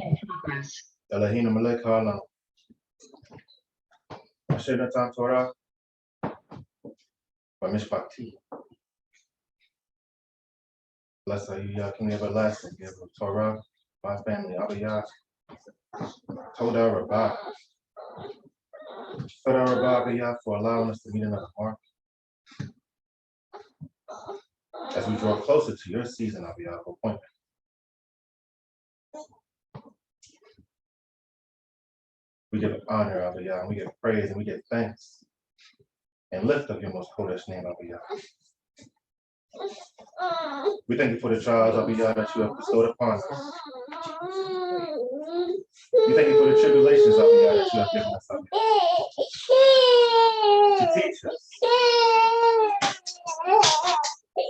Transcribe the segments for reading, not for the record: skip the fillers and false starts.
In progress. Elohim Melech Halam. Asher Natan Torah. By Mishpati. Blessed are you, Yah, King everlasting, giver of Torah, my family, HalaYah, Todah Rabbah. Todah Rabbah, Yah, for allowing us to meet another mark. As we draw closer to your season, HalaYah, of appointment. We give honor, HalaYah, and we give praise, and we give thanks, and lift up your most holy name, HalaYah. We thank you for the trials, HalaYah, that you have bestowed upon us. We thank you for the tribulations, HalaYah, that you have given us, HalaYah, to teach us.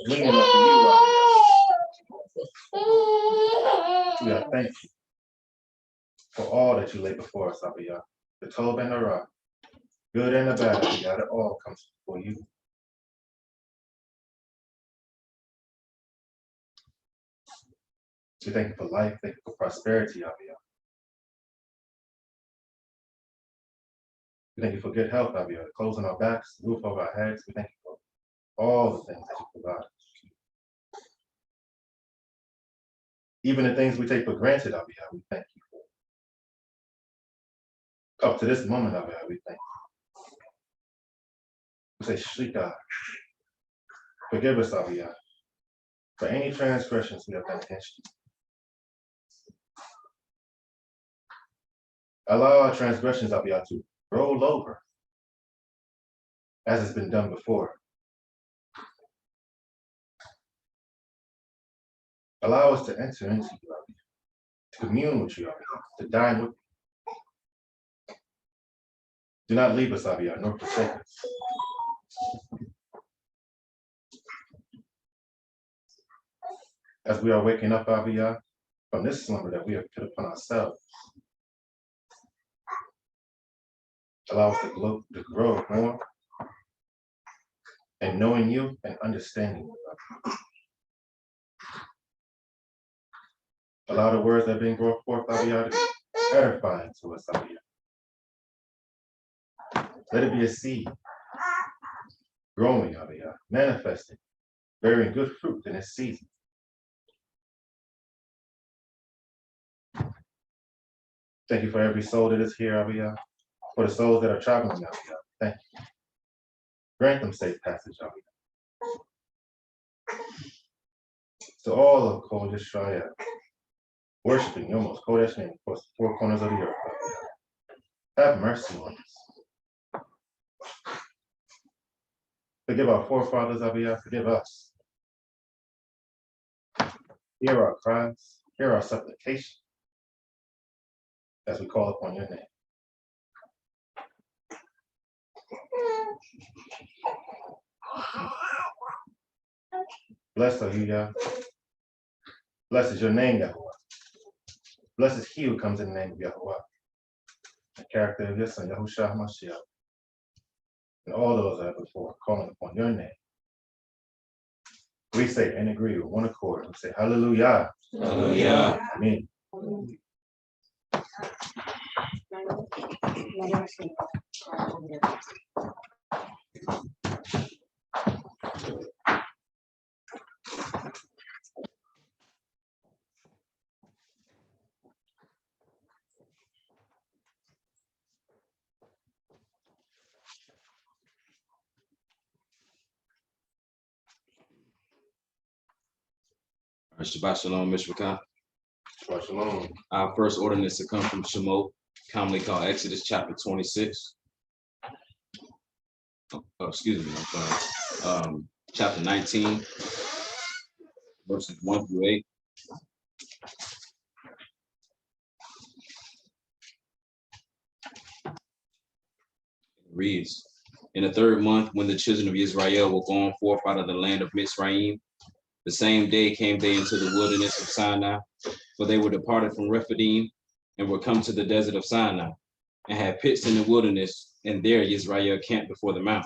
Leaning up to you, HalaYah. We are thankful for all that you lay before us, HalaYah. The Tov and the Ra, good and the bad, HalaYah, it all comes before you. We thank you for life, thank you for prosperity, HalaYah. We thank you for good health, HalaYah, clothes on our backs, roof over our heads. We thank you for all the things that you provide. Even the things we take for granted, HalaYah, we thank you for. Up to this moment, HalaYah, we thank you. We say, Shlika, forgive us, HalaYah, for any transgressions we have done against you. Allow our transgressions, HalaYah, to roll over as it's been done before. Allow us to enter into you, HalaYah, to commune with you, HalaYah, to dine with you. Do not leave us, HalaYah, nor forsake us. As we are waking up, HalaYah, from this slumber that we have put upon ourselves, allow us to grow more in knowing you and understanding you. Allow the words that are being brought forth, HalaYah, to be edifying to us, HalaYah. Let it be a seed, growing, HalaYah, manifesting, bearing good fruit in its season. Thank you for every soul that is here, HalaYah. For the souls that are traveling, HalaYah. Thank you. Grant them safe passage, HalaYah. To all of Kol Yisrael, worshiping your most Kodesh name across the four corners of the earth, HalaYah. Have mercy on us. Forgive our forefathers, HalaYah. Forgive us. Hear our cries. Hear our supplication as we call upon your name. Blessed are you, Yah. Blessed is your name, Yahuwah. Blessed is he who comes in the name of Yahuwah. The character of your son, Yahushua HaMashiach. And all those that are before calling upon your name. We say and agree with one accord. We say, HalaYah. HalaYah. Amen. Shabbat Shalom, Mishpachah. Shabbat Shalom. Our first ordinance to come from Shemot, commonly called Exodus chapter 26. Excuse me, I'm sorry. Chapter 19, verses 1 through 8. It reads, in the third month, when the children of Israel were gone forth out of the land of Mitzrayim, the same day came they into the wilderness of Sinai, for they were departed from Rephidim and were come to the desert of Sinai, and had pitched in the wilderness, and there Israel camped before the mount.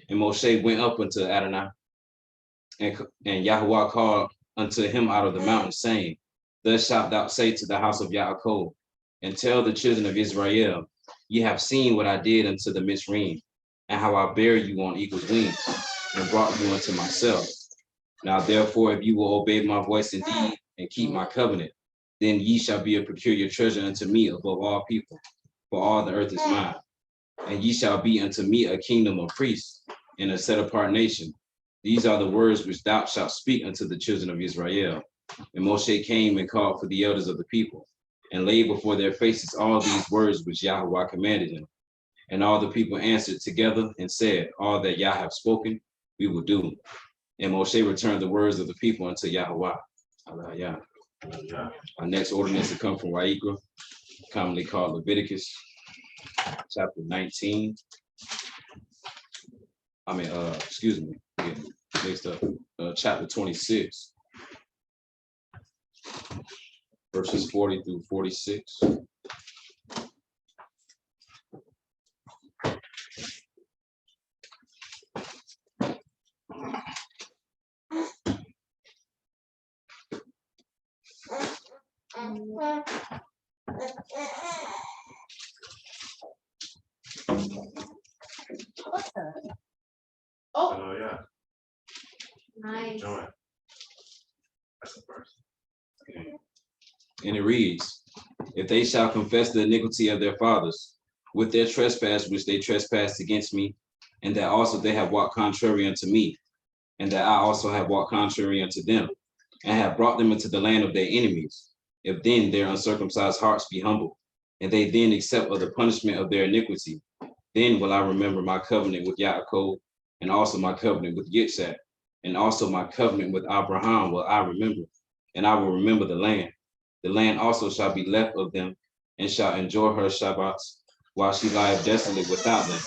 And Moshe went up unto Adonai, and Yahuwah called unto him out of the mountain, saying, Thus shalt thou say to the house of Yaakov, and tell the children of Israel, ye have seen what I did unto the Mizraim, and how I bare you on eagle's wings, and brought you unto myself. Now therefore, if you will obey my voice indeed, and keep my covenant, then ye shall be a peculiar treasure unto me above all people, for all the earth is mine. And ye shall be unto me a kingdom of priests, and a set apart nation. These are the words which thou shalt speak unto the children of Israel. And Moshe came and called for the elders of the people, and laid before their faces all these words which Yahweh commanded him. And all the people answered together and said, all that Yah have spoken, we will do. And Moshe returned the words of the people unto Yahweh. HalaYah. Our next ordinance to come from Wa'ikra, commonly called Leviticus Chapter 19. Next up, chapter 26, verses 40 through 46. Oh, yeah. Nice. Join. That's the first. And it reads, if they shall confess the iniquity of their fathers with their trespass which they trespassed against me, and that also they have walked contrary unto me, and that I also have walked contrary unto them, and have brought them into the land of their enemies, if then their uncircumcised hearts be humble, and they then accept of the punishment of their iniquity, then will I remember my covenant with Yaakov, and also my covenant with Yitzhak, and also my covenant with Abraham will I remember, and I will remember the land. The land also shall be left of them, and shall enjoy her Shabbats, while she lieth desolate without them.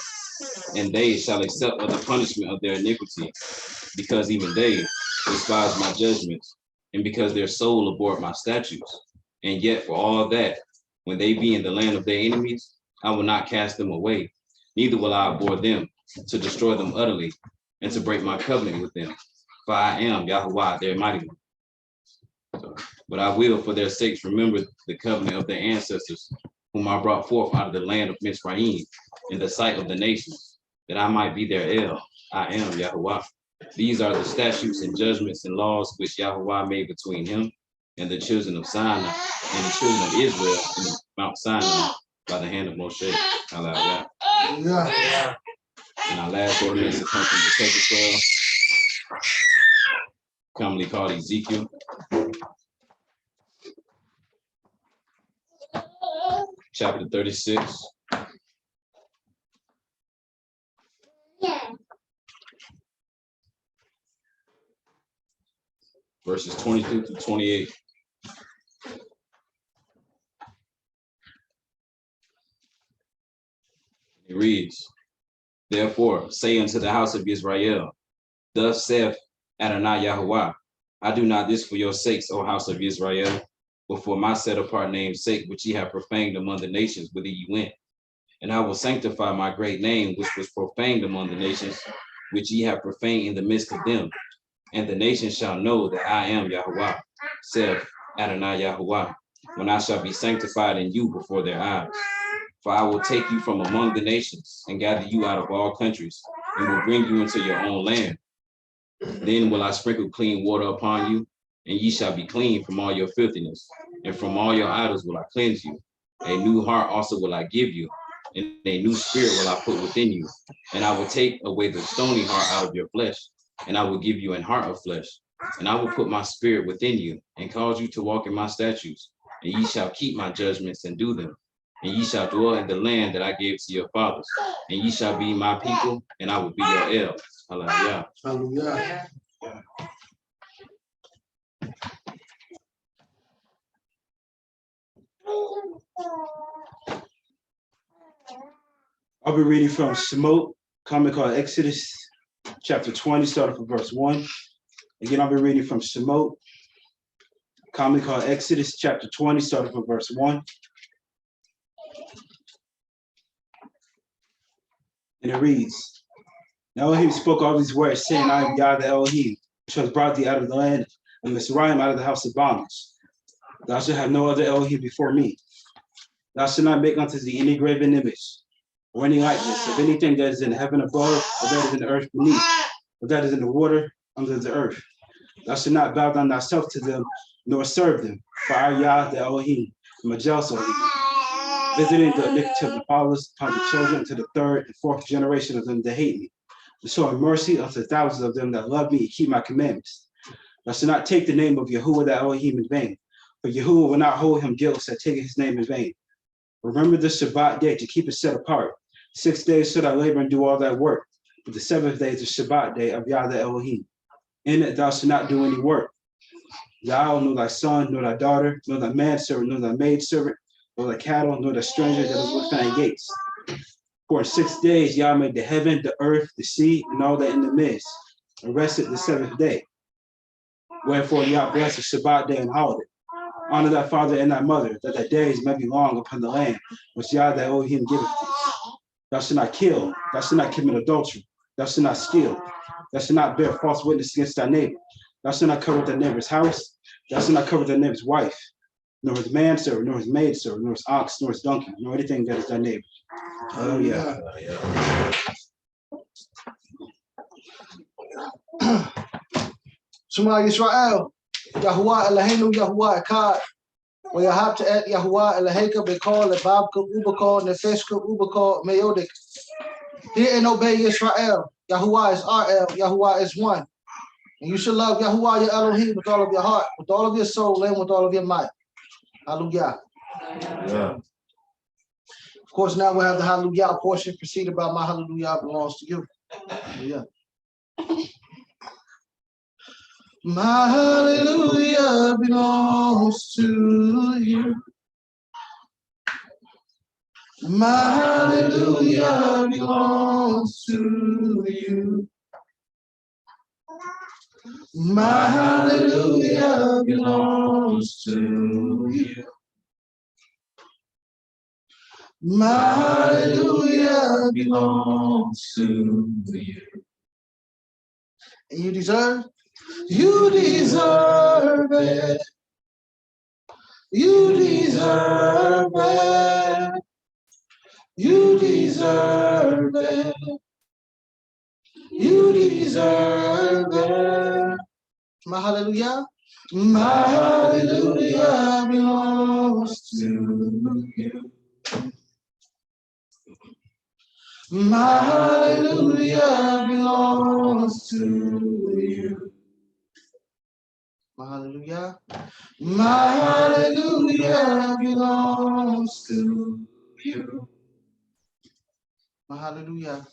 And they shall accept of the punishment of their iniquity, because even they despise my judgments, and because their soul abhorred my statutes. And yet for all that, when they be in the land of their enemies, I will not cast them away, neither will I abhor them, to destroy them utterly, and to break my covenant with them. For I am Yahweh, their mighty one. But I will, for their sakes, remember the covenant of their ancestors, whom I brought forth out of the land of Mizraim, in the sight of the nations, that I might be their El. I am Yahweh. These are the statutes and judgments and laws which Yahweh made between him and the children of Sinai and the children of Israel in Mount Sinai by the hand of Moshe. HalaYah. Yeah. And our last ordinance comes from the sacred scroll, commonly called Ezekiel. Chapter 36. Verses 22 through 28. It reads, therefore say unto the house of Israel, thus saith Adonai Yahuwah, I do not this for your sakes, O house of Israel, but for my set apart name's sake, which ye have profaned among the nations whither ye went. And I will sanctify my great name, which was profaned among the nations, which ye have profaned in the midst of them. And the nations shall know that I am Yahuwah, saith Adonai Yahuwah, when I shall be sanctified in you before their eyes. For I will take you from among the nations, and gather you out of all countries, and will bring you into your own land. Then will I sprinkle clean water upon you, and ye shall be clean from all your filthiness, and from all your idols will I cleanse you. A new heart also will I give you, and a new spirit will I put within you. And I will take away the stony heart out of your flesh, and I will give you an heart of flesh. And I will put my spirit within you, and cause you to walk in my statutes. And ye shall keep my judgments and do them. And ye shall dwell in the land that I gave to your fathers. And ye shall be my people, and I will be your El. HalaYah. Hallelujah. I'll be reading from Shemot, commonly called Exodus, chapter 20, starting from verse 1. Again, I'll be reading from Shemot, commonly called Exodus, chapter 20, starting from verse 1. And it reads, Now Elohim spoke all these words, saying, I am Yah the Elohim, which has brought thee out of the land of Mizraim, out of the house of bondage. Thou shalt have no other Elohim before me. Thou shalt not make unto thee any graven image, or any likeness of anything that is in heaven above, or that is in the earth beneath, or that is in the water under the earth. Thou shalt not bow down thyself to them, nor serve them. For I, Yah, the Elohim, am a jealous Elohim, visiting the iniquity of the fathers upon the children to the third and fourth generation of them that hate me, and showing mercy unto thousands of them that love me and keep my commandments. Thou shalt not take the name of Yahuwah the Elohim in vain, for Yahuwah will not hold him guiltless at taking his name in vain. Remember the Shabbat day to keep it set apart. 6 days should I labor and do all that work, but the seventh day is the Shabbat day of Yah the Elohim. In it thou shalt not do any work. Thou, nor thy son, nor thy daughter, nor thy manservant, nor thy maidservant, nor thy cattle, nor the stranger that is within thy gates. For in 6 days Yah made the heaven, the earth, the sea, and all that in the midst, and rested the seventh day. Wherefore Yah blessed the Shabbat day and holiday. Honor thy father and thy mother, that thy days may be long upon the land, which Yah thy Elohim giveth thee. Thou shalt not kill, thou shalt not commit adultery, thou shalt not steal, thou shalt not bear false witness against thy neighbor, thou shalt not covet thy neighbor's house, thou shalt not covet thy neighbor's wife, nor his manservant, nor his maidservant, nor his ox, nor his donkey, nor anything that is thy neighbor. Oh yeah. Shema Yisrael, Yahuwah Eloheinu, Yahuwah Echad. Wayahabta et Yahuwah Eloheka Bekol Lebabka Ubakol Nefeshka Ubakol Meodik. Hear and obey Yisrael. Yahuwah is RL, Yahuwah is one. And you should love Yahuwah your Elohim with all of your heart, with all of your soul, and with all of your might. HalaYah. Yeah. Of course, now we have the HalaYah portion preceded by my HalaYah belongs to you. HalaYah. My hallelujah belongs to you. My hallelujah belongs to you. My hallelujah belongs to you. My hallelujah belongs to you. And you deserve it. You deserve it. You deserve it. You deserve it. You deserve it. My hallelujah. My hallelujah belongs to you. My hallelujah belongs to you. My hallelujah. My hallelujah belongs to you. My hallelujah.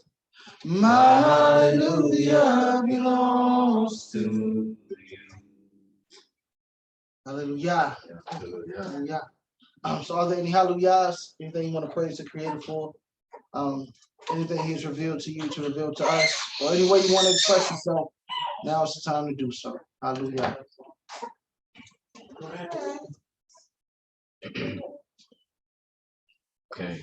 My hallelujah belongs to you. Hallelujah. Hallelujah. So are there any hallelujahs? Anything you want to praise the Creator for? Anything He's revealed to you to reveal to us, or any way you want to express yourself, now is the time to do so. Hallelujah. Okay.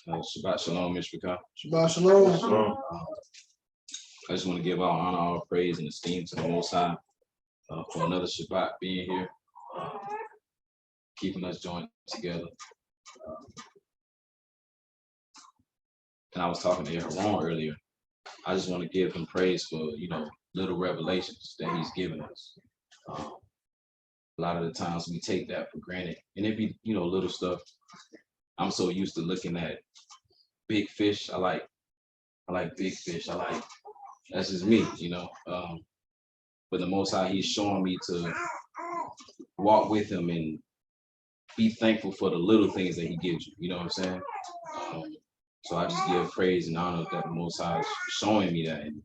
Shabbat Shalom, Mishpachah. Shabbat Shalom. Shalom. I just want to give all honor, all praise, and esteem to the Most High for another Shabbat being here, keeping us joined together. And I was talking to Aaron earlier. I just want to give him praise for, little revelations that he's given us. A lot of the times we take that for granted, and it be, little stuff. I'm so used to looking at big fish. I like big fish. That's just me, But the Most High, He's showing me to walk with Him and be thankful for the little things that He gives you. You know what I'm saying? So I just give praise and honor that the Most High is showing me that, and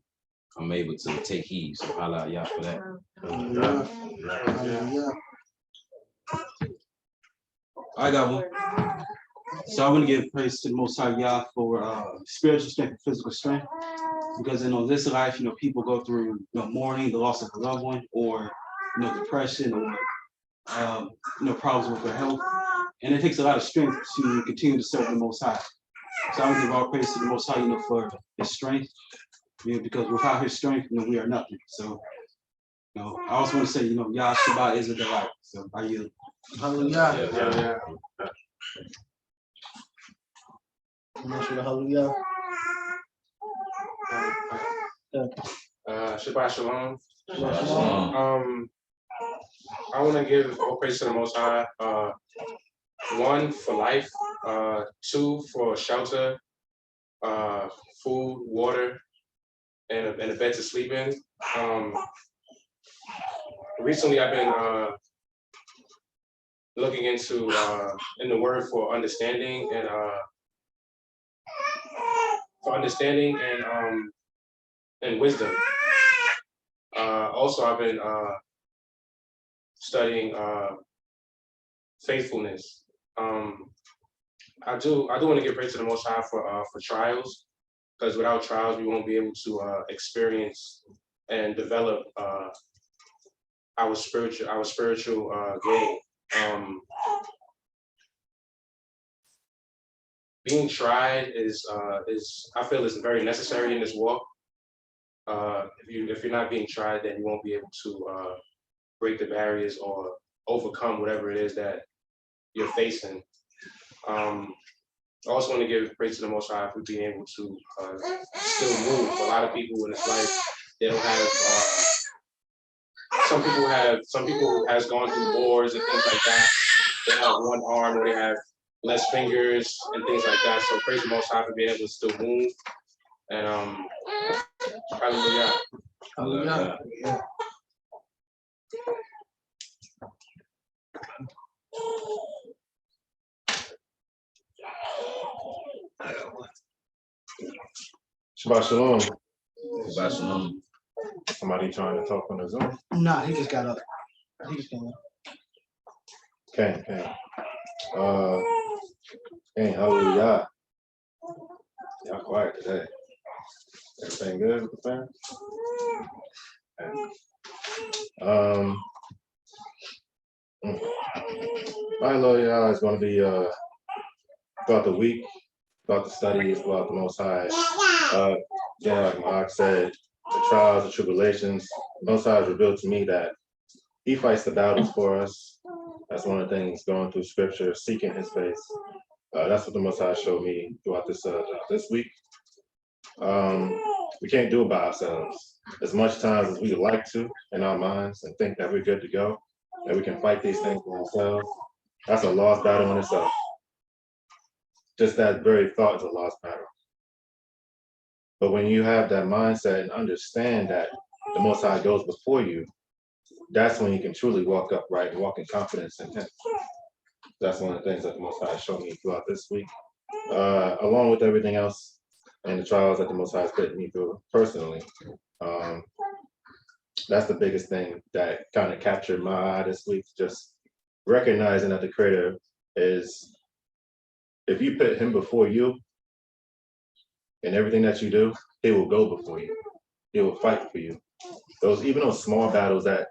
I'm able to take heed. So HalaYah for that. Hallelujah. I got one. So I want to give praise to the Most High Yah for spiritual strength and physical strength, because in this life, people go through mourning, the loss of a loved one, or depression, or problems with their health, and it takes a lot of strength to continue to serve the Most High. So I want to give all praise to the Most High, for His strength, because without his strength, we are nothing. So, I also want to say, Yah Shabbat is a delight. So I yield. Hallelujah. Yeah. Hallelujah. Shabbat Shalom. Shalom. I want to give all praise to the Most High. 1 for life, 2 for shelter, food, water, and a bed to sleep in. Recently, I've been looking into in the Word for understanding and wisdom. Also, I've been studying faithfulness. I do want to give praise to the Most High for trials, because without trials we won't be able to experience and develop our spiritual gain. Being tried is I feel is very necessary in this walk. If you're not being tried, then you won't be able to break the barriers or overcome whatever it is that you're facing. I also want to give praise to the Most High for being able to still move. A lot of people in this life, they don't have. Some people has gone through wars and things like that. They have one arm or they have less fingers and things like that. So praise the Most High for being able to still move. And hallelujah. Hallelujah. Shabbat Shalom. Shabbat Shalom. Somebody trying to talk on the Zoom? Nah, he just got up. He just came up. Okay. Hey, hallelujah. Y'all quiet today. Everything good with the fam? Okay. My HalaYah is going to be throughout the week, throughout the studies, throughout the Most High. Like Mark said, the trials, the tribulations, the Most High has revealed to me that He fights the battles for us. That's one of the things going through Scripture, seeking His face. That's what the Most High showed me throughout this week. We can't do it by ourselves. As much time as we would like to in our minds and think that we're good to go, that we can fight these things for ourselves, that's a lost battle in itself. Just that very thought is a lost battle. But when you have that mindset and understand that the Most High goes before you, that's when you can truly walk upright and walk in confidence in Him. That's one of the things that the Most High showed me throughout this week, along with everything else and the trials that the Most High has put me through personally. That's the biggest thing that kind of captured my eye this week, just recognizing that the Creator is, if you put Him before you in everything that you do, He will go before you. He will fight for you. Even those small battles that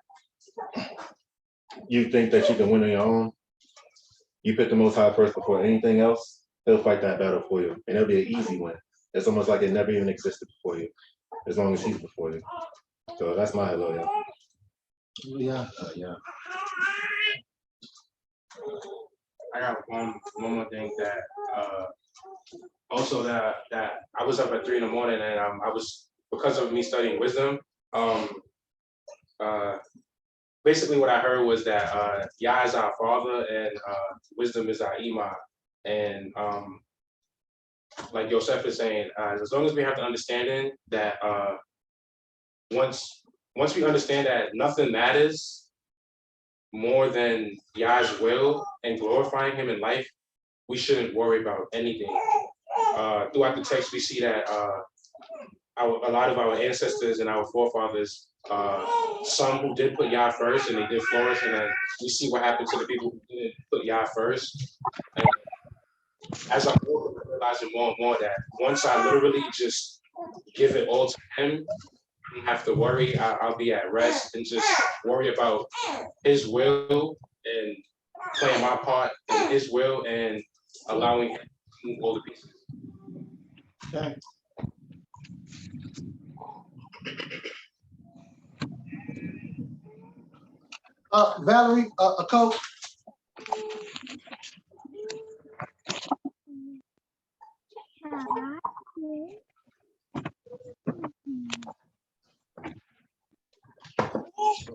you think that you can win on your own, you put the Most High first before anything else, He'll fight that battle for you. And it'll be an easy win. It's almost like it never even existed before you, as long as He's before you. So that's my HalaYah. Yeah. I got one more thing that also that I was up at 3 a.m. and I was, because of me studying wisdom, basically what I heard was that Yah is our father and wisdom is our imam. And like Yosef is saying, as long as we have the understanding that once we understand that nothing matters more than Yah's will and glorifying Him in life, we shouldn't worry about anything. Throughout the text, we see that a lot of our ancestors and our forefathers, some who did put Yah first and they did flourish, and then we see what happened to the people who didn't put Yah first. And as I'm realizing more and more that once I literally just give it all to Him, I don't have to worry. I'll be at rest and just worry about His will and playing my part in His will and allowing Him to move all the pieces. Okay. Valerie, a coat.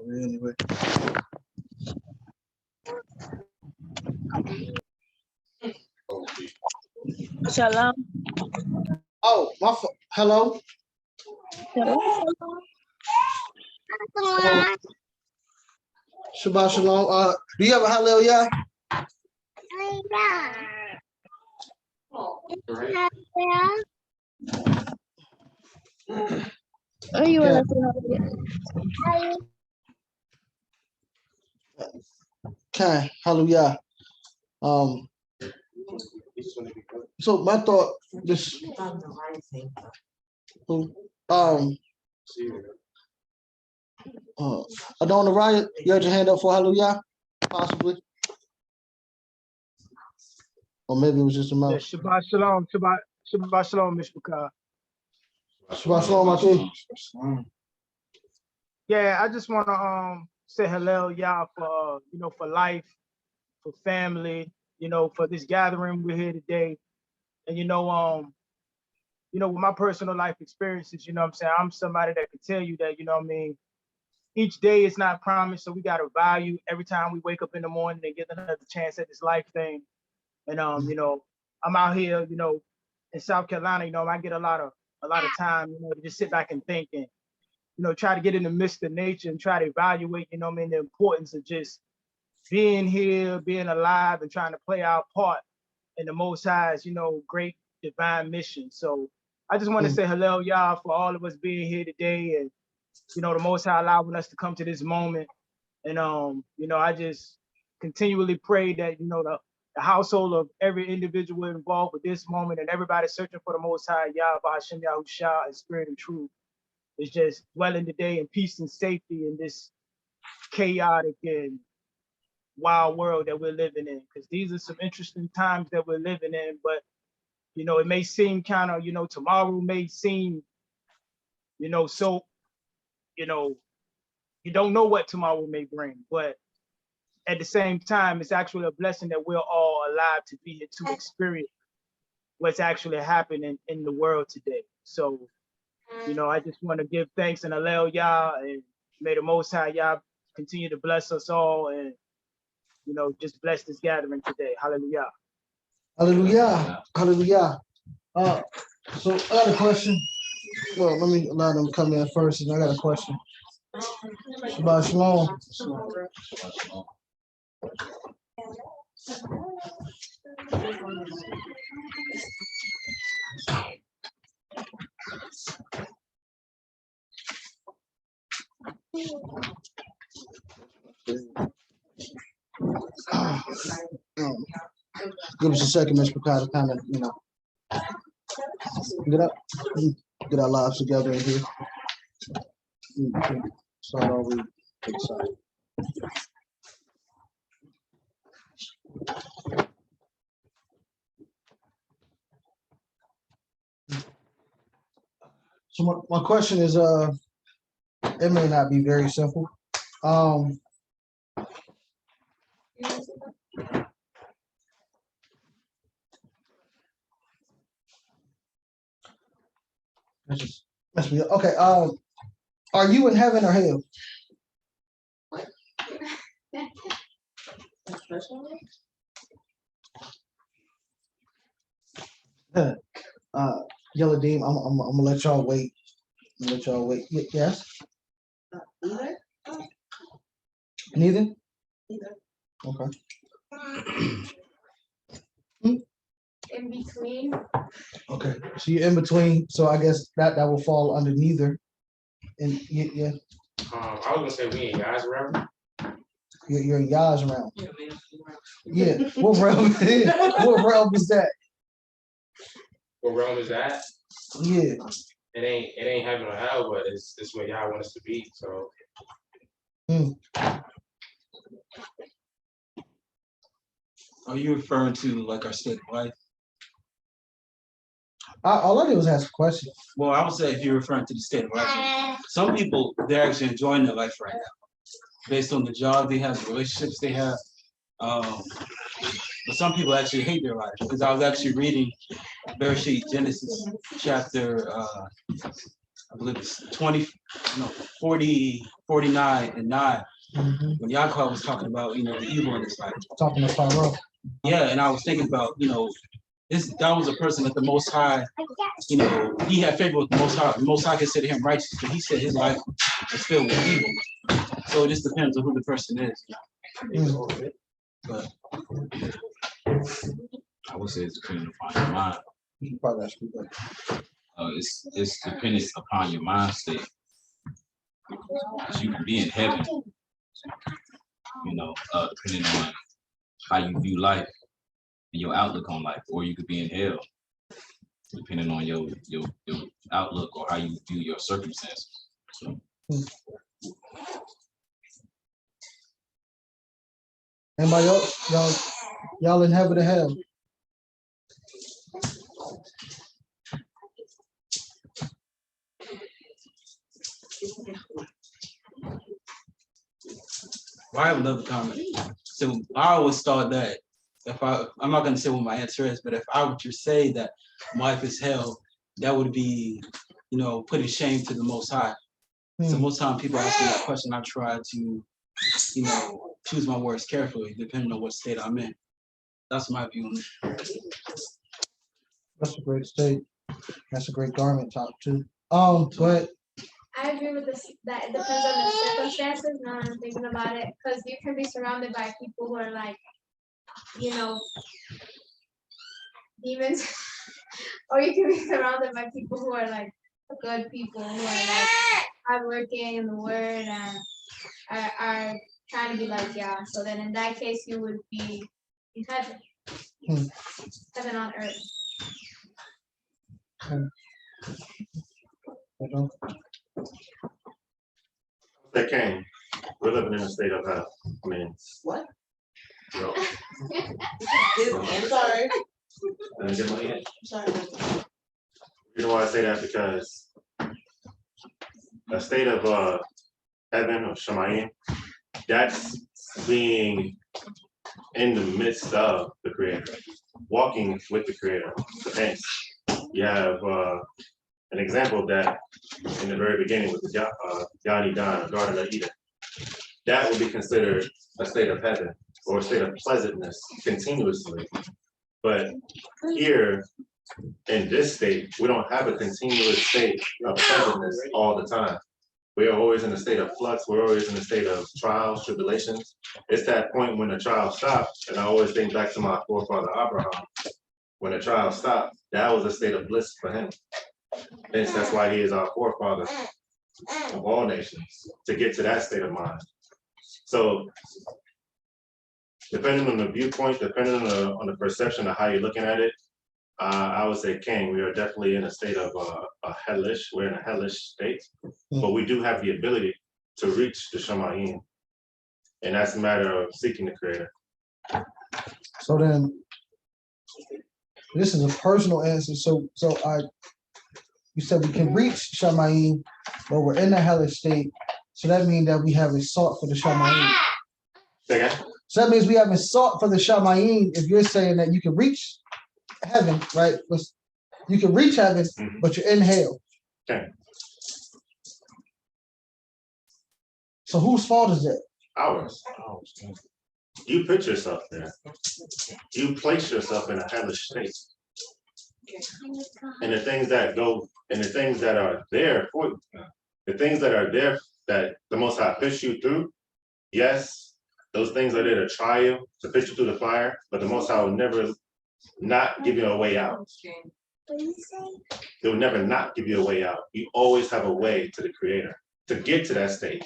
Anyway. Shalom. Oh, hello. Shabbat shalom. Do you have a HalaYah? Oh, you Okay. want to Okay, HalaYah. So my thought, this, Adon Araya, you had your hand up for HalaYah, possibly? Or maybe it was just a Yeah, mouse. Shabbat Shalom, Shabbat Shalom, Mishpachah. Shabbat shalom, Akeem. Yeah, I just want to say HalaYah for for life, for family, for this gathering we're here today, and with my personal life experiences, what I'm saying, I'm somebody that can tell you that, what I mean, each day is not promised, so we got to value every time we wake up in the morning and get another chance at this life thing. And I'm out here, in South Carolina, I get a lot of time, to just sit back and think and, try to get in the midst of nature and try to evaluate, the importance of just being here, being alive, and trying to play our part in the Most High's, great divine mission. So I just want to say HalaYah for all of us being here today, and the Most High allowing us to come to this moment. And I just continually pray that the household of every individual involved with this moment and everybody searching for the Most High, Yah, Hashem, Yahusha, and spirit and truth, is just dwelling today in peace and safety in this chaotic and wild world that we're living in. Because these are some interesting times that we're living in, but it may seem kind of, tomorrow may seem, so, you don't know what tomorrow may bring, but at the same time, it's actually a blessing that we're all alive to be here to experience what's actually happening in the world today. So, I just want to give thanks and HalaYah, and may the Most High Yah continue to bless us all, and just bless this gathering today. Hallelujah. HalaYah. HalaYah. So I got a question. Well, let me allow them to come in first, and I got a question. Shabbat shalom. Give us a second, Mr. Picard, to kind of, get our lives together in here. Start over. So my question is, it may not be very simple. Must be okay. Are you in heaven or hell? Yellow Dean, I'm gonna let y'all wait. Yes. Neither. Okay. In between. Okay. So you're in between. So I guess that will fall under neither. And yeah. I was gonna say we ain't guys around. You're in Yah's realm. Yeah. What realm? What realm is that? What realm is that? Yeah. It ain't heaven or hell, but it's where y'all want us to be. So Are you referring to like our state of life? All I did was ask a question. Well, I would say if you're referring to the state of life, some people, they're actually enjoying their life right now, based on the job they have, the relationships they have. But some people actually hate their life, because I was actually reading Bereshit, Genesis chapter, I believe it's 49 and 9, Mhm. when Yaakov was talking about, the evil in his life. Talking to Pharaoh. Yeah, and I was thinking about, that was a person that the Most High, he had favor with the Most High. The Most High considered him righteous, but he said his life was filled with evil. So it just depends on who the person is. But I would say it's dependent upon your mind. You can probably ask me that. It's dependent upon your mind state. Because you can be in heaven, depending on how you view life and your outlook on life, or you could be in hell, depending on your outlook or how you view your circumstances. So, Anybody else? Y'all in heaven or hell? I have another comment. So I always thought that I'm not going to say what my answer is, but if I were to say that life is hell, that would be, putting shame to the Most High. So most time people ask me that question, I try to, choose my words carefully, depending on what state I'm in. That's my view on it. That's a great state. That's a great garment top too. But I agree with this, that it depends on the circumstances, now that I'm thinking about it, because you can be surrounded by people who are like, demons, or you can be surrounded by people who are like good people, who are like hardworking in the word and are trying to be like, yeah. So then in that case, you would be in heaven, heaven on earth. That came. We're living in a state of hell. I mean, What? yo, I'm sorry. let me get my hand. I'm sorry. You know why I say that? Because a state of heaven or Shemayim, that's being in the midst of the Creator, walking with the Creator. Hence, you have an example of that in the very beginning with the Yan Eden, Garden of Eden. That would be considered a state of heaven or a state of pleasantness continuously. But here in this state, we don't have a continuous state of pleasantness all the time. We are always in a state of flux. We're always in a state of trials, tribulations. It's that point when the trial stops, and I always think back to my forefather Abraham. When the trial stopped, that was a state of bliss for him. Hence, that's why he is our forefather of all nations, to get to that state of mind. So, depending on the viewpoint, depending on the perception of how you're looking at it, I would say, King, we are definitely in a state of a hellish. We're in a hellish state, but we do have the ability to reach the Shemayim, and that's a matter of seeking the Creator. so then, this is a personal answer. So you said we can reach Shemayim, but we're in a hellish state. So that means that we haven't sought for the Shemayim. Say again? So that means we haven't sought for the Shemayim. If you're saying that you can reach heaven, right? You can reach heaven, but you're in hell. Okay. So whose fault is that? Ours. You put yourself there. You place yourself in a hellish state. And the things that go, and the things that are there for you, the things that are there that the Most High puts you through, yes, those things are there to try you, to put you through the fire, but the Most High will never not give you a way out. They'll never not give you a way out. You always have a way to the Creator to get to that state.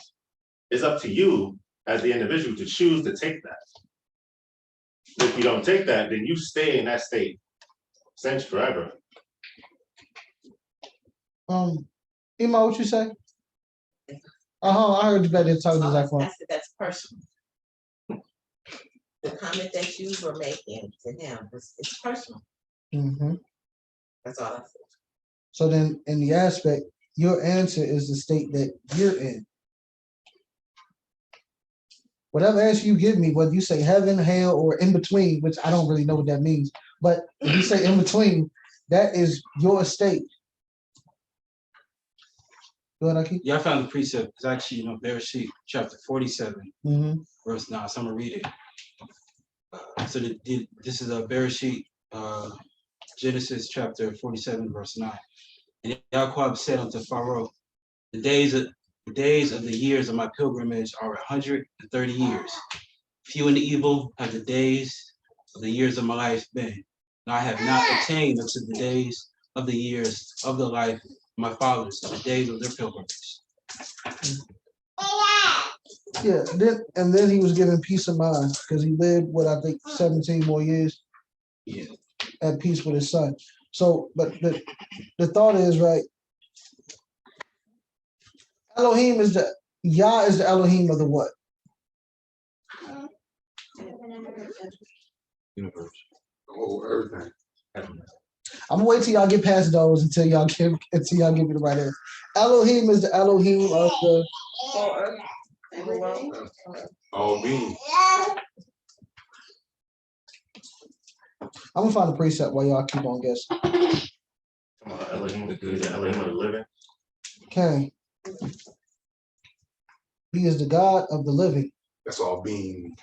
It's up to you as the individual to choose to take that. If you don't take that, then you stay in that state since forever. Ima, what you say? I heard you better tell me that one. I said that's personal. The comment that you were making to him, it's personal. Mm-hmm. That's all I said. So then in the aspect, your answer is the state that you're in. Whatever answer you give me, whether you say heaven, hell, or in between, which I don't really know what that means, but if you say in between, that is your state. Go ahead, Akeem. Yeah, I found the precept. It's actually, Bereshit chapter 47, Mm-hmm. verse 9. So I'm gonna read it. So this is a Bereshit, Genesis chapter 47, verse 9. And Yaakov said unto Pharaoh, the days of the years of my pilgrimage are 130 years. Few and evil have the days of the years of my life been. And I have not attained unto the days of the years of the life of my fathers, the days of their pilgrimage. Yeah, then he was given peace of mind because he lived, 17 more years at peace with his son. So, but the thought is, right, Elohim is Yah is the Elohim of the what? Universe. Oh, everything. I'm gonna wait till y'all get past those until y'all give me the right answer. Elohim is the Elohim of the All being. I'm gonna find a precept while y'all keep on guessing. Come on, Elohim, the good, the Elohim of the living. Okay. He is the God of the living. That's all being.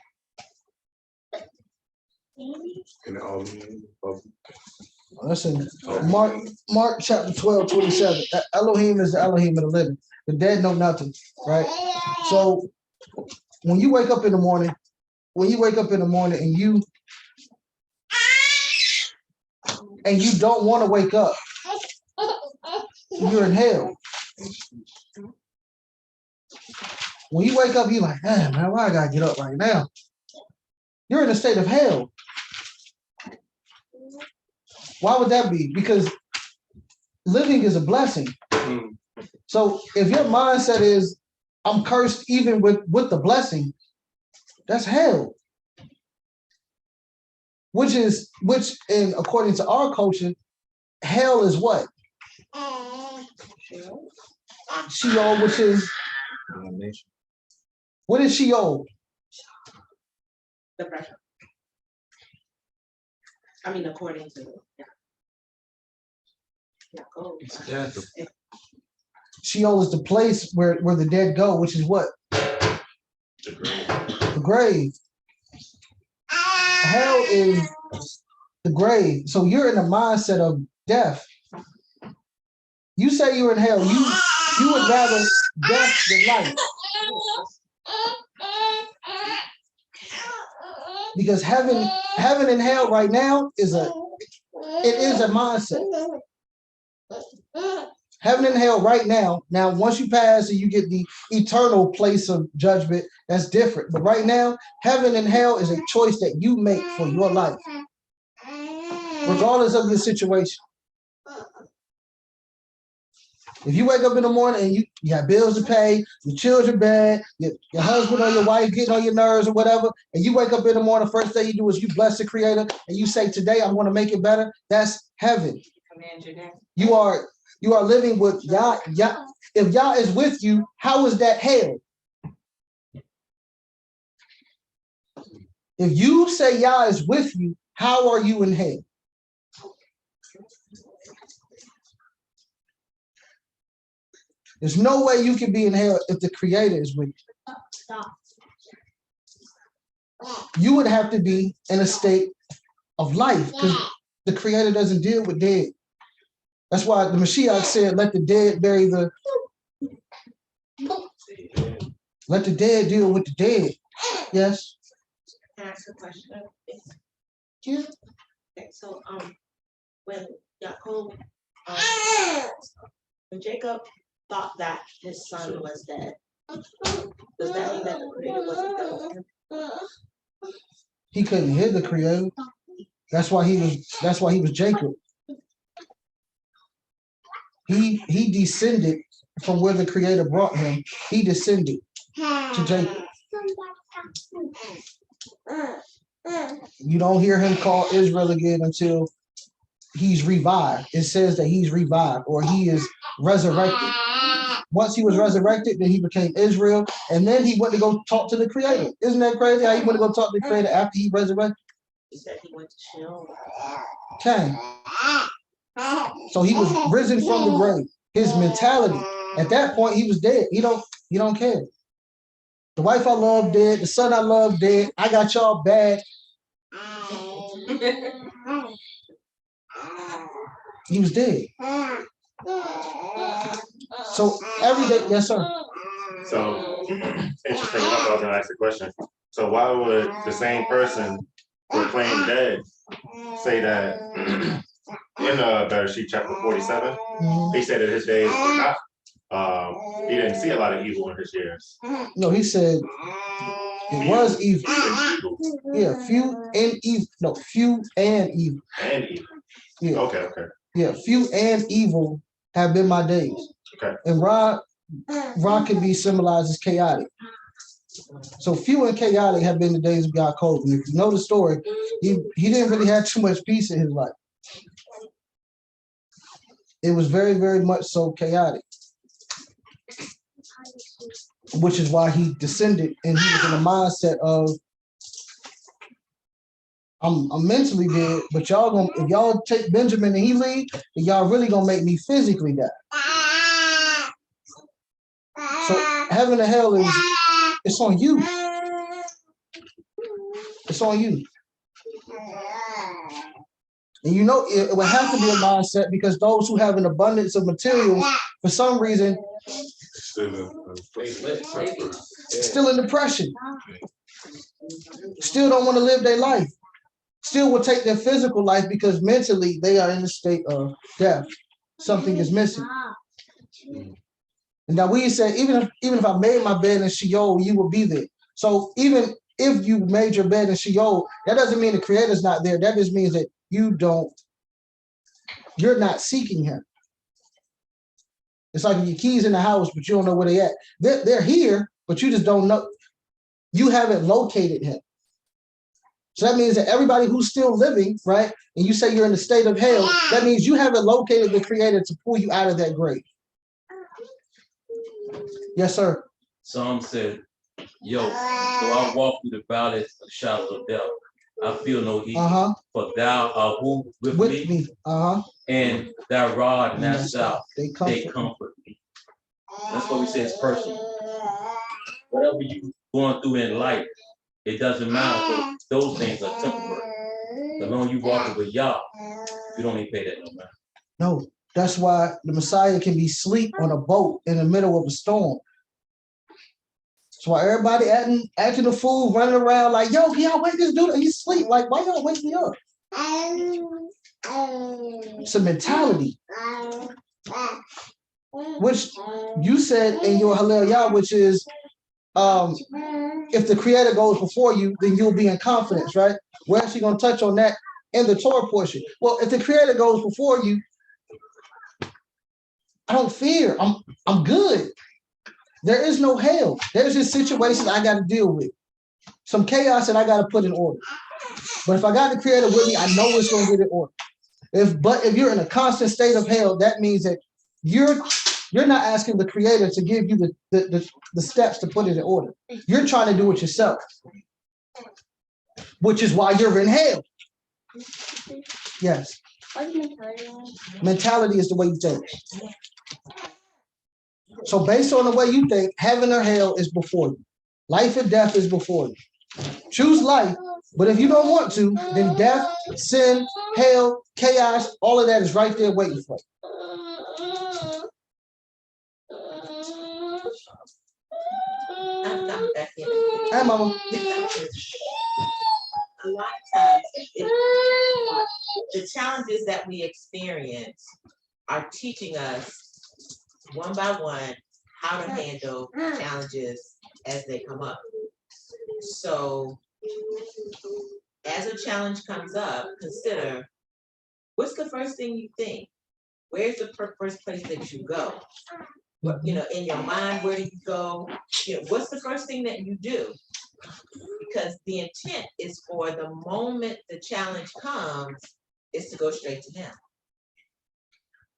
And all being. Listen, Mark chapter 12, 27. Elohim is the Elohim of the living. The dead know nothing, right? So when you wake up in the morning and you don't want to wake up, you're in hell. When you wake up, you're like, man, why I gotta get up right now? You're in a state of hell. Why would that be? Because living is a blessing. So if your mindset is, I'm cursed even with the blessing, that's hell. Which in according to our culture, hell is what? Sheol, which is what is Sheol? Depression. I mean, according to It's death. Sheol is the place where the dead go, which is what? The grave. Hell is the grave. So you're in a mindset of death. You say you're in hell. You would rather death than life. Because heaven and hell right now is a mindset. Heaven and hell right now. Now, once you pass and you get the eternal place of judgment, that's different. But right now, heaven and hell is a choice that you make for your life, regardless of your situation. If you wake up in the morning and you got bills to pay, your children bad, your husband or your wife getting on your nerves or whatever, and you wake up in the morning, first thing you do is you bless the Creator and you say, today I'm going to make it better. That's heaven. You are living with Yah. If Yah is with you, how is that hell? If you say Yah is with you, how are you in hell? There's no way you can be in hell if the Creator is with you. You would have to be in a state of life because the Creator doesn't deal with dead. That's why the Mashiach said, let the dead bury the... Let the dead deal with the dead. Yes? Can I ask a question? Yeah. Okay, so when Yaakov, when Jacob thought that his son was dead, does that mean that the Creator wasn't there with him? He couldn't hear the Creator. That's why he was Jacob. He descended from where the Creator brought him. He descended to Jacob. You don't hear him call Israel again until he's revived. It says that he's revived or he is resurrected. Once he was resurrected, then he became Israel, and then he went to go talk to the Creator. Isn't that crazy? How he went to go talk to the Creator after he resurrected? He said he went to Sheol. Okay. So he was risen from the grave. His mentality at that point, he was dead. He don't care. The wife I love dead. The son I love dead. I got y'all bad. He was dead. So every day, yes, sir. So interesting enough, I was gonna ask the question. So why would the same person proclaimed dead say that in Leviticus Chapter 47? He said that his days were not. He didn't see a lot of evil in his years. No, he said it was evil. Yeah, few and evil. No, few and evil. And evil. Yeah. Okay. Yeah, few and evil have been my days. Okay. And Ra can be symbolized as chaotic. So few and chaotic have been the days of Yaakov. And if you know the story, he didn't really have too much peace in his life. It was very, very much so chaotic. Which is why he descended and he was in the mindset of I'm mentally dead, but if y'all take Benjamin and he leave, then y'all really gonna make me physically die. So heaven and hell it's on you. It's on you. And you know it would have to be a mindset because those who have an abundance of material, for some reason, still in depression, still don't want to live their life, still will take their physical life because mentally they are in a state of death. Something is missing. And that we said, even if I made my bed in Sheol, you will be there. So even if you made your bed in Sheol, that doesn't mean the Creator's not there. That just means that you're not seeking him. It's like your keys in the house, but you don't know where they at. They're here, but you just don't know. You haven't located him. So that means that everybody who's still living, right? And you say you're in a state of hell, that means you haven't located the Creator to pull you out of that grave. Yes, sir. Psalm said, yo, though I walk through the valley of the shadow of death, I feel no evil. For thou art who with me. And thy rod and thy staff, they comfort me. That's what we say it's personal. Whatever you going through in life, it doesn't matter. Those things are temporary. The longer you walking with Yah, you don't even pay that no matter. No, that's why the Messiah can be asleep on a boat in the middle of a storm. That's why everybody acting a fool, running around like, yo, can y'all wake this dude? And he's asleep. Like, why y'all wake me up? It's a mentality. Which you said in your HalaYah, which is if the Creator goes before you, then you'll be in confidence, right? We're actually going to touch on that in the Torah portion. Well, if the Creator goes before you, I don't fear. I'm good. There is no hell. There's just situations I got to deal with. Some chaos that I got to put in order. But if I got the Creator with me, I know it's going to get in order. But if you're in a constant state of hell, that means that you're not asking the Creator to give you the steps to put it in order. You're trying to do it yourself, which is why you're in hell. Yes. Mentality is the way you think. So based on the way you think, heaven or hell is before you. Life and death is before you. Choose life, but if you don't want to, then death, sin, hell, chaos, all of that is right there waiting for you. Hi, Mama. A lot of times, the challenges that we experience are teaching us one by one how to handle challenges as they come up. So as a challenge comes up, consider what's the first thing you think? Where's the first place that you go? What, in your mind, where do you go? What's the first thing that you do? Because the intent is for the moment the challenge comes, is to go straight to him.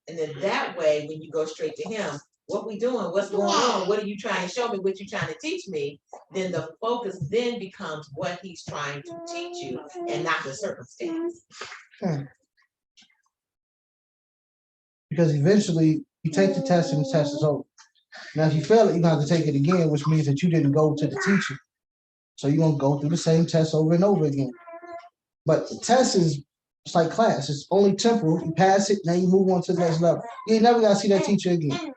And then that way, when you go straight to him, what we doing, what's going on, what are you trying to show me, what you trying to teach me, then the focus then becomes what he's trying to teach you and not the circumstance. Because eventually you take the test and the test is over. Now, if you fail it, you're gonna have to take it again, which means that you didn't go to the teacher. So you're gonna go through the same test over and over again. But the test is, it's like class. It's only temporal. You pass it, now you move on to the next level. You ain't never gotta see that teacher again.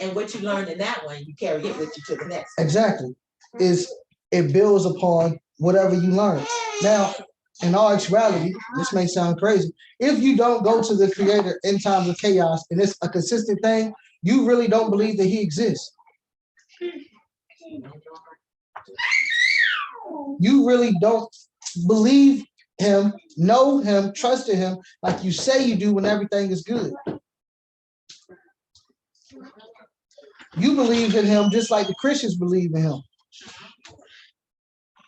And what you learned in that one, you carry it with you to the next. Exactly. It builds upon whatever you learn. Now, in all actuality, this may sound crazy. If you don't go to the Creator in times of chaos and it's a consistent thing, you really don't believe that he exists. You really don't believe him, know him, trust in him like you say you do when everything is good. You believe in him just like the Christians believe in him.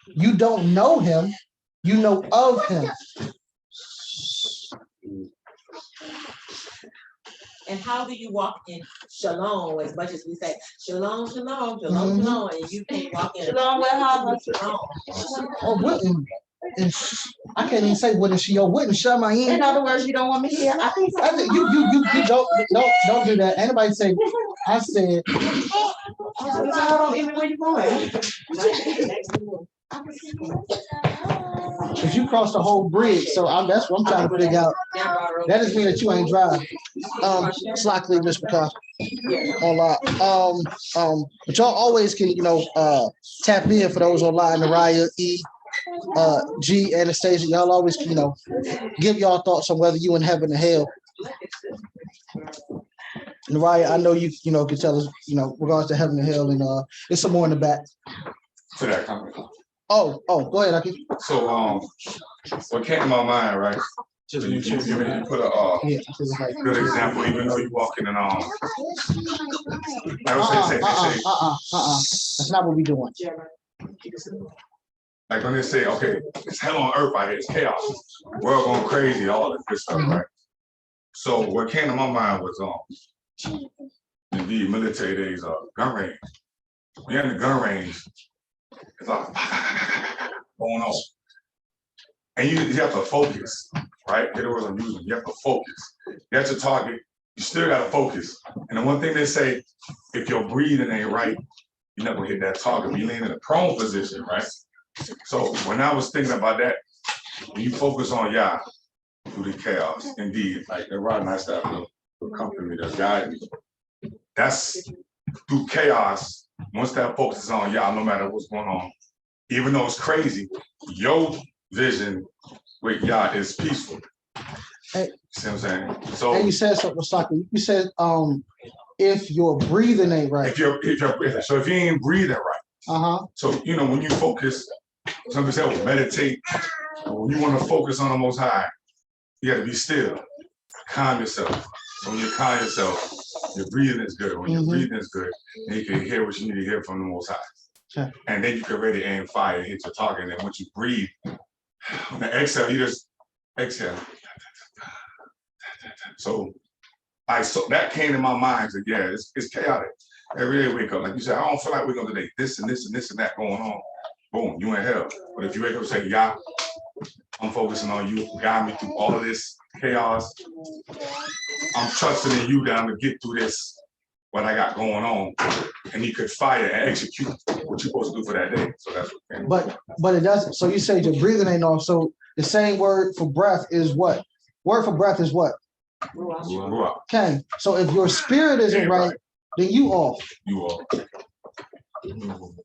You don't know him, you know of him. And how do you walk in shalom as much as we say shalom, shalom, shalom, shalom, and you can't walk in shalom with shalom? Oh, wouldn't and I can't even say what is she or wouldn't shut my in. In other words, you don't want me here. You don't do that. Anybody say I said Where you going? if you cross the whole bridge, so that's what I'm trying to figure out. That doesn't mean that you ain't driving. Slackly, Miss McCall. Online. But y'all always can, tap in for those online, Naraya, E, G, Anastasia. Y'all always can, give y'all thoughts on whether you in heaven or hell. Naraya, I know you can tell us, regards to heaven and hell, and there's some more in the back. To that comment. Oh, go ahead, Akeem. So what came to my mind, right? So you put a good example, even though you walking in That's not what we doing. Like when they say, okay, it's hell on earth out here, it's chaos, world going crazy, all this good stuff, right? So what came to my mind was indeed military days, gun range. We're in the gun range. It's like going on. And you have to focus, right? Get the words I'm using. You have to focus. You have to target. You still got to focus. And the one thing they say, if your breathing ain't right, you're not going to hit that target. You lean in a prone position, right? So when I was thinking about that, when you focus on Yah through the chaos, indeed, like the rod and I staff will accompany me, to guide me. That's through chaos. Once that focuses on Yah, no matter what's going on, even though it's crazy, your vision with Yah is peaceful. Hey, see what I'm saying? So, and you said something, Saki. You said, if your breathing ain't right. If you ain't breathing right. So when you focus, some people say, meditate. When you want to focus on the Most High, you got to be still, calm yourself. So when you calm yourself, your breathing is good. When your breathing is good, then you can hear what you need to hear from the Most High. Okay. And then you can ready aim fire and hit your target. And then once you breathe, on the exhale, you just exhale. So that came to my mind. That yeah, it's chaotic. Every day wake up, like you said, I don't feel like we're gonna do this and this and this and that going on. Boom, you in hell. But if you wake up and say, Yah, I'm focusing on you, guide me through all of this chaos. I'm trusting in you that I'm gonna get through this, what I got going on, and you could fire and execute what you're supposed to do for that day. So that's what. But it doesn't. So you say your breathing ain't off. So the same word for breath is what? Word for breath is what? Ruach. Okay. So if your spirit isn't right, then you off. You off.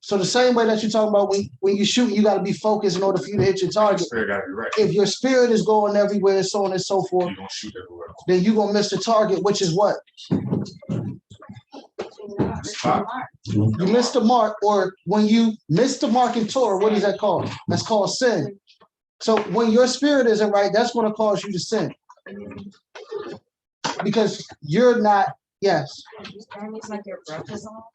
So the same way that you're talking about when you shoot, you got to be focused in order for you to hit your target. Right. If your spirit is going everywhere, so on and so forth, you're gonna shoot everywhere. Then you're gonna miss the target, which is what? You missed the mark, or when you miss the mark in Torah, what is that called? That's called sin. So when your spirit isn't right, that's going to cause you to sin. Because you're not, yes. That means like your breath is off.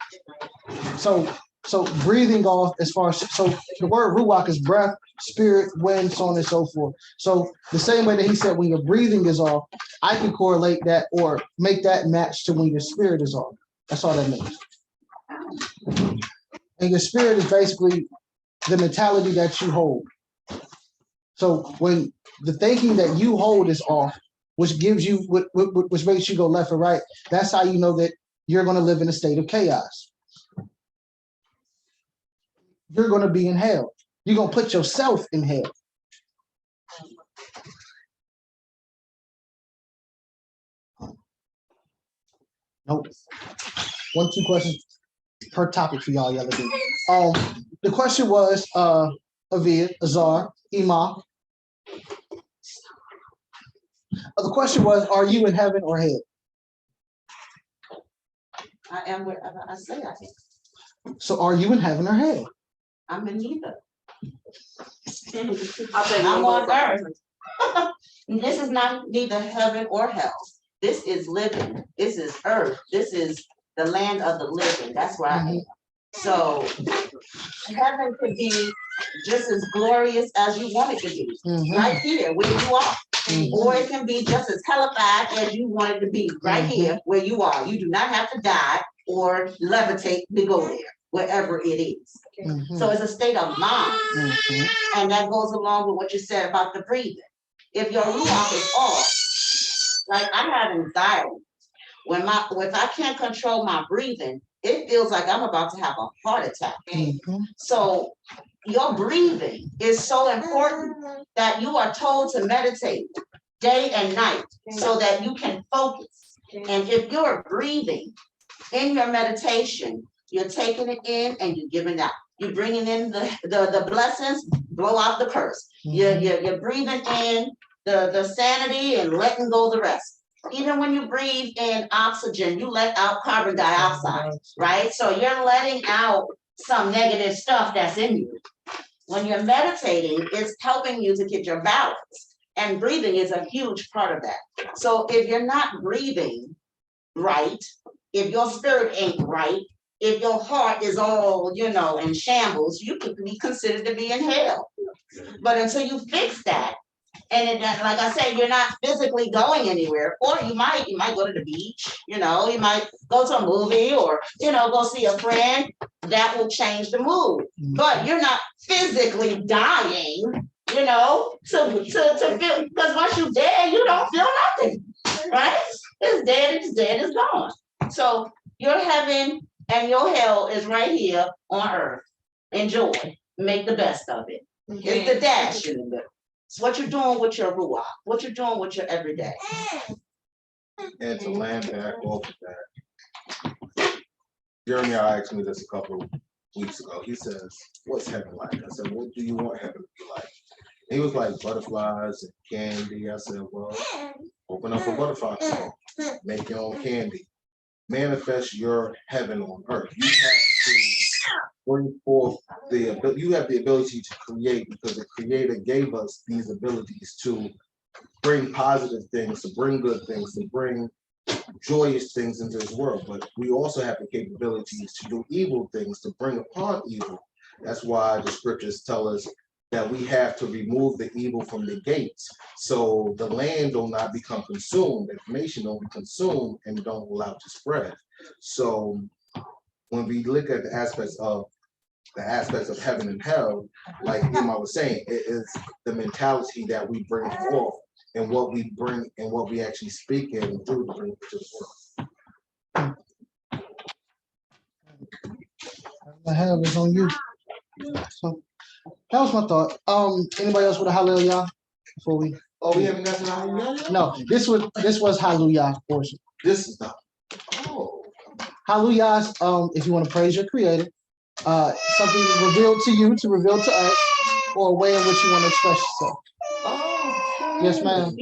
So breathing off as far as, so the word ruach is breath, spirit, wind, so on and so forth. So the same way that he said when your breathing is off, I can correlate that or make that match to when your spirit is off. That's all that means. And your spirit is basically the mentality that you hold. So when the thinking that you hold is off, which gives you, which makes you go left or right, that's how you know that you're going to live in a state of chaos. You're going to be in hell. You're going to put yourself in hell. Nope. 1, 2 questions per topic for y'all. The question was, Avid, Azar, Imam. The question was, are you in heaven or hell? I am wherever I say I am. So are you in heaven or hell? I'm in neither. I'll tell you I'm one on earth. This is not neither heaven or hell. This is living. This is earth. This is the land of the living. That's where I am. So heaven could be just as glorious as you want it to be, right here where you are. Or it can be just as hellified as you want it to be, right here where you are. You do not have to die or levitate to go there, wherever it is. So it's a state of mind. And that goes along with what you said about the breathing. If your ruach is off, like I have anxiety. If I can't control my breathing, it feels like I'm about to have a heart attack. So your breathing is so important that you are told to meditate day and night so that you can focus. And if you're breathing in your meditation, you're taking it in and you're giving out. You're bringing in the blessings, blow out the curse. You're breathing in the sanity and letting go the rest. Even when you breathe in oxygen, you let out carbon dioxide, right? So you're letting out some negative stuff that's in you. When you're meditating, it's helping you to get your balance. And breathing is a huge part of that. So if you're not breathing right, if your spirit ain't right, if your heart is all, in shambles, you could be considered to be in hell. But until you fix that, and like I said, you're not physically going anywhere, or you might go to the beach, you might go to a movie or, go see a friend. That will change the mood. But you're not physically dying, to feel, because once you're dead, you don't feel nothing, right? It's dead, it's gone. So your heaven and your hell is right here on earth. Enjoy, make the best of it. It's the dash in the middle. It's what you're doing with your ruach, what you're doing with your everyday. And to land back off of that, Jeremiah asked me this a couple of weeks ago. He says, what's heaven like? I said, what do you want heaven to be like? He was like, butterflies and candy. I said, well, open up a butterfly store, make your own candy, manifest your heaven on earth. You have to bring forth you have the ability to create, because the Creator gave us these abilities to bring positive things, to bring good things, to bring joyous things into this world. But we also have the capabilities to do evil things, to bring upon evil. That's why the scriptures tell us that we have to remove the evil from the gates, so the land will not become consumed, information don't be consumed and don't allow to spread. So when we look at the aspects of heaven and hell, like Emma was saying, it is the mentality that we bring forth and what we bring and what we actually speak and do to bring to the world. The hell is on you. So that was my thought. Anybody else with a HalaYah before we? Oh, we haven't got to HalaYah? No, this was HalaYah portion. This is the HalaYah. If you want to praise your Creator, something revealed to you to reveal to us, or a way in which you want to express yourself. Oh, yes, ma'am.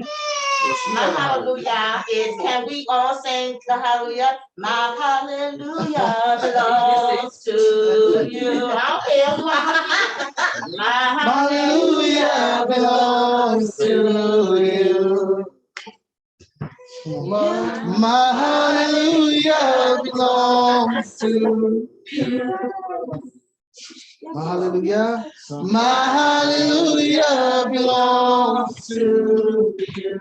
My HalaYah is, can we all sing the HalaYah? My hallelujah belongs to you. My hallelujah belongs to you. My hallelujah belongs to you. My hallelujah. My hallelujah belongs to you.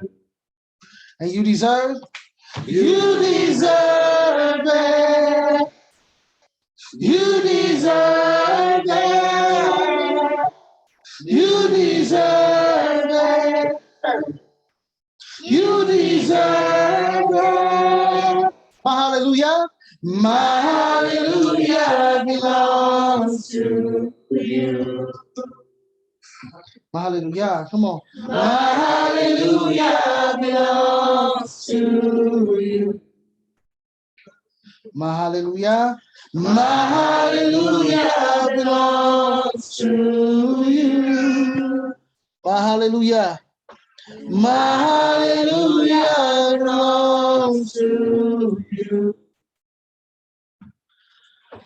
And you deserve? You deserve it. You deserve it. You deserve it. You deserve it. My hallelujah. My hallelujah belongs to you. My hallelujah. Come on. My hallelujah belongs to you. My hallelujah. My hallelujah belongs to you. My hallelujah. My hallelujah belongs to you.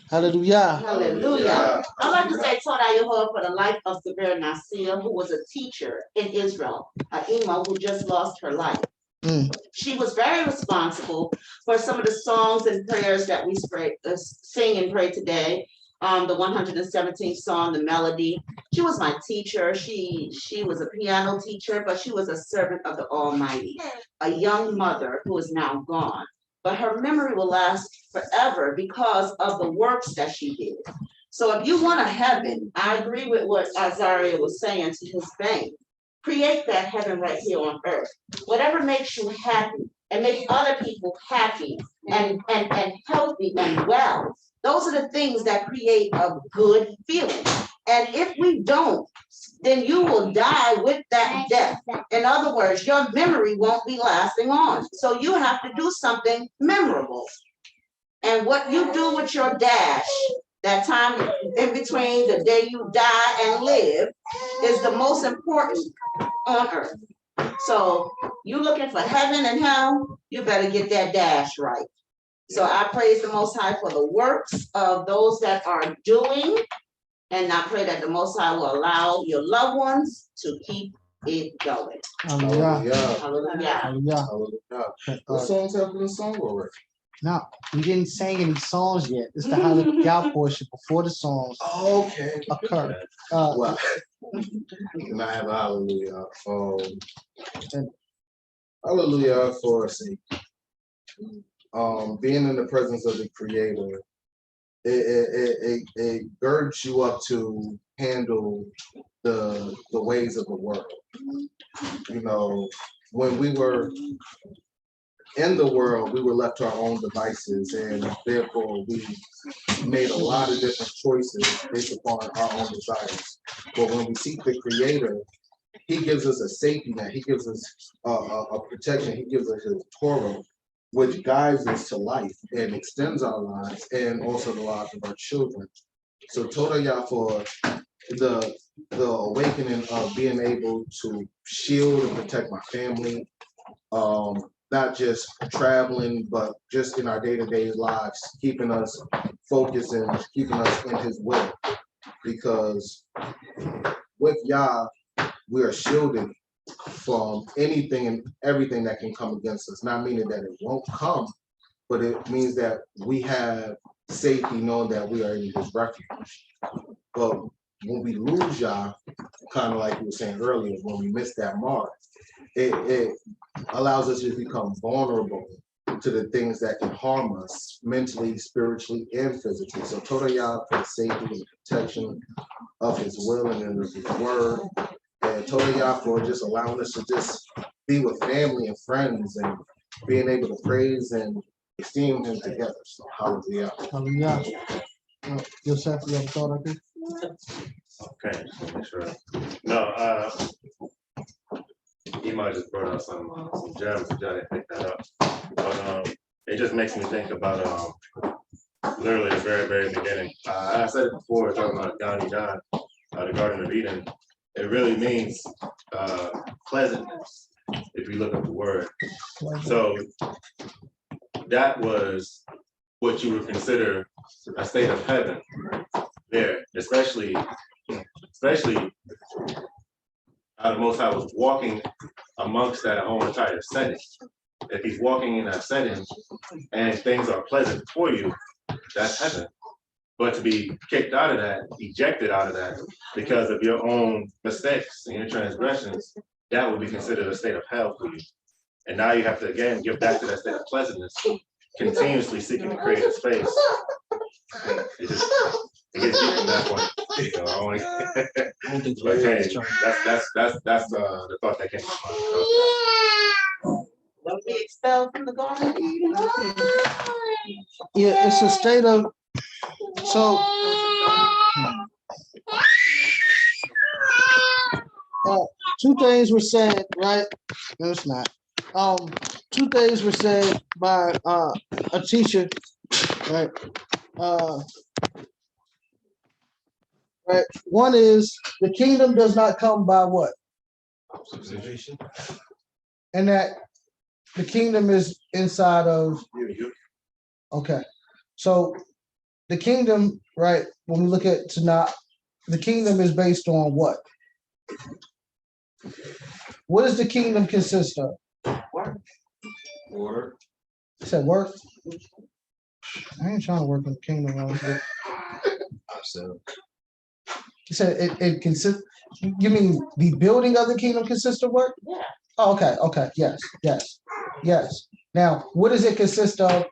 Hallelujah. Hallelujah. I'd like to say HalaYah for the life of Severe Nasir, who was a teacher in Israel, Akeem, who just lost her life. She was very responsible for some of the songs and prayers that we sing and pray today. The 117th song, the melody. She was my teacher. She was a piano teacher, but she was a servant of the Almighty, a young mother who is now gone. But her memory will last forever because of the works that she did. So if you want a heaven, I agree with what Azariah was saying to his vein. Create that heaven right here on earth. Whatever makes you happy and makes other people happy and healthy and well. Those are the things that create a good feeling. And if we don't, then you will die with that death. In other words, your memory won't be lasting on. So you have to do something memorable. And what you do with your dash, that time in between the day you die and live, is the most important on earth. So you looking for heaven and hell, you better get that dash right. So I praise the Most High for the works of those that are doing, and I pray that the Most High will allow your loved ones to keep it going. Hallelujah. Hallelujah. Hallelujah. What songs have been sung already? No, we didn't sing any songs yet. It's the HalaYah portion before the songs occur. Well, and I have a hallelujah. Hallelujah for sake. Being in the presence of the Creator, it girds you up to handle the ways of the world. You know, when we were in the world, we were left to our own devices, and therefore we made a lot of different choices based upon our own desires. But when we seek the Creator, He gives us a safety net. He gives us a protection. He gives us His Torah, which guides us to life and extends our lives and also the lives of our children. So HalaYah for the awakening of being able to shield and protect my family, not just traveling, but just in our day-to-day lives, keeping us focused and keeping us in His will. Because with Yah, we are shielded from anything and everything that can come against us. Not meaning that it won't come, but it means that we have safety knowing that we are in His refuge. But when we lose Yah, kind of like you were saying earlier, when we miss that mark, it allows us to become vulnerable to the things that can harm us mentally, spiritually, and physically. So HalaYah for the safety and protection of His will and of His word. And HalaYah for just allowing us to just be with family and friends and being able to praise and esteem Him together. So hallelujah. Hallelujah. Yourself, you have a thought, I think? Okay, just make sure. No, Ema just brought out some gems, which I didn't pick that up. But it just makes me think about literally the very, very beginning. I said it before, talking about Donnie Don, the Garden of Eden. It really means pleasantness, if you look at the word. So that was what you would consider a state of heaven there, especially how the Most High was walking amongst that whole entire setting. If He's walking in that setting and things are pleasant for you, that's heaven. But to be kicked out of that, ejected out of that, because of your own mistakes and your transgressions, that would be considered a state of hell for you. And now you have to again get back to that state of pleasantness, continuously seeking to create a space. It gets deep at that point. So I only, but hey, that's the thought that came to mind. Don't be expelled from the garden. Yeah, it's a state of, so two things were said, right? No, it's not. Two things were said by a teacher, right? Right. One is the kingdom does not come by what? Observation. And that the kingdom is inside of you. Okay. So the kingdom, right? When we look at Tanakh, the kingdom is based on what? What does the kingdom consist of? Order. You said work? I ain't trying to work in the kingdom. So You said it consists, you mean the building of the kingdom consists of work? Yeah. Oh, okay, yes. Now, what does it consist of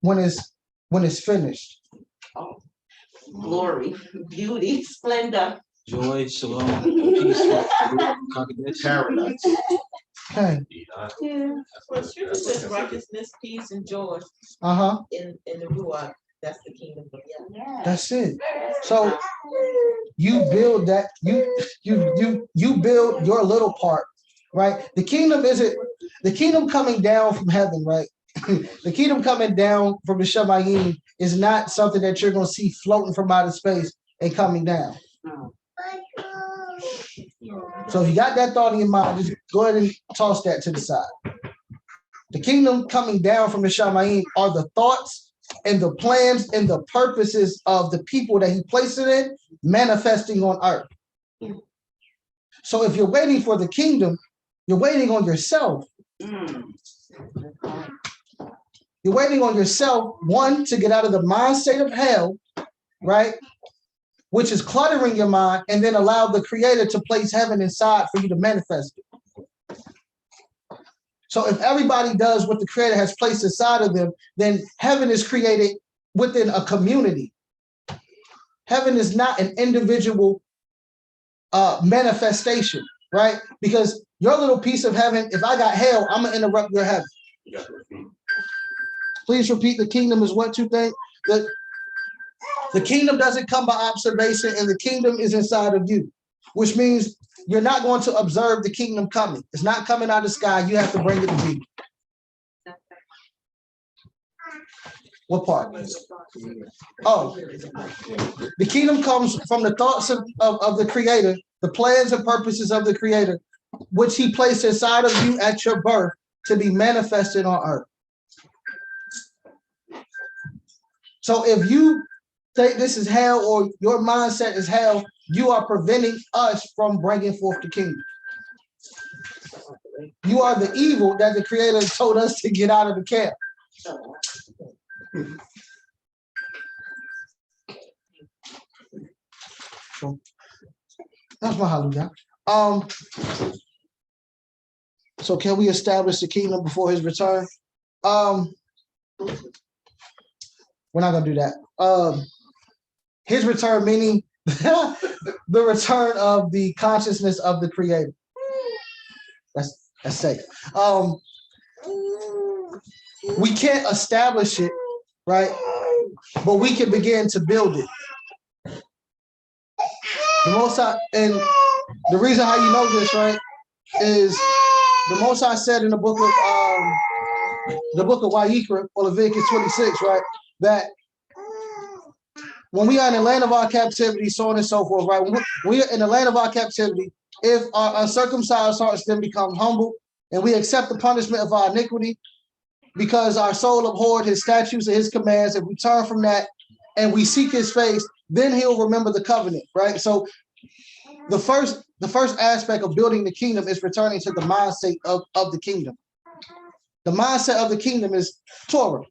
when it's finished? Oh, glory, beauty, splendor. Joy, shalom, peace, Paradise. Okay. Yeah. Well, scripture says righteousness, peace, and joy in the Ruach. That's the kingdom of Yah. That's it. So you build that, you build your little part, right? The kingdom isn't the kingdom coming down from heaven, right? The kingdom coming down from the Shemayim is not something that you're gonna see floating from outer space and coming down. So if you got that thought in your mind, just go ahead and toss that to the side. The kingdom coming down from the Shemayim are the thoughts and the plans and the purposes of the people that he placed it in manifesting on earth. So if you're waiting for the kingdom, you're waiting on yourself. You're waiting on yourself, one, to get out of the mind state of hell, right? Which is cluttering your mind, and then allow the creator to place heaven inside for you to manifest it. So if everybody does what the creator has placed inside of them, then heaven is created within a community. Heaven is not an individual manifestation, right? Because your little piece of heaven, if I got hell, I'm gonna interrupt your heaven. Please repeat, the kingdom is what you think? The kingdom doesn't come by observation, and the kingdom is inside of you, which means you're not going to observe the kingdom coming. It's not coming out of the sky. You have to bring it to be. What part? Oh, the kingdom comes from the thoughts of the creator, the plans and purposes of the creator, which he placed inside of you at your birth to be manifested on earth. So if you think this is hell or your mindset is hell, you are preventing us from bringing forth the kingdom. You are the evil that the creator told us to get out of the camp. So that's my HalaYah. So can we establish the kingdom before his return? We're not gonna do that. His return meaning the return of the consciousness of the creator. That's safe. We can't establish it, right? But we can begin to build it. The Most High, and the reason how you know this, right, is the Most High said in the book of Vayikra, or Leviticus 26, right, that when we are in the land of our captivity, so on and so forth, right? When we are in the land of our captivity, if our uncircumcised hearts then become humble and we accept the punishment of our iniquity because our soul abhorred his statutes and his commands, if we turn from that and we seek his face, then he'll remember the covenant, right? So the first aspect of building the kingdom is returning to the mindset of the kingdom. The mindset of the kingdom is Torah.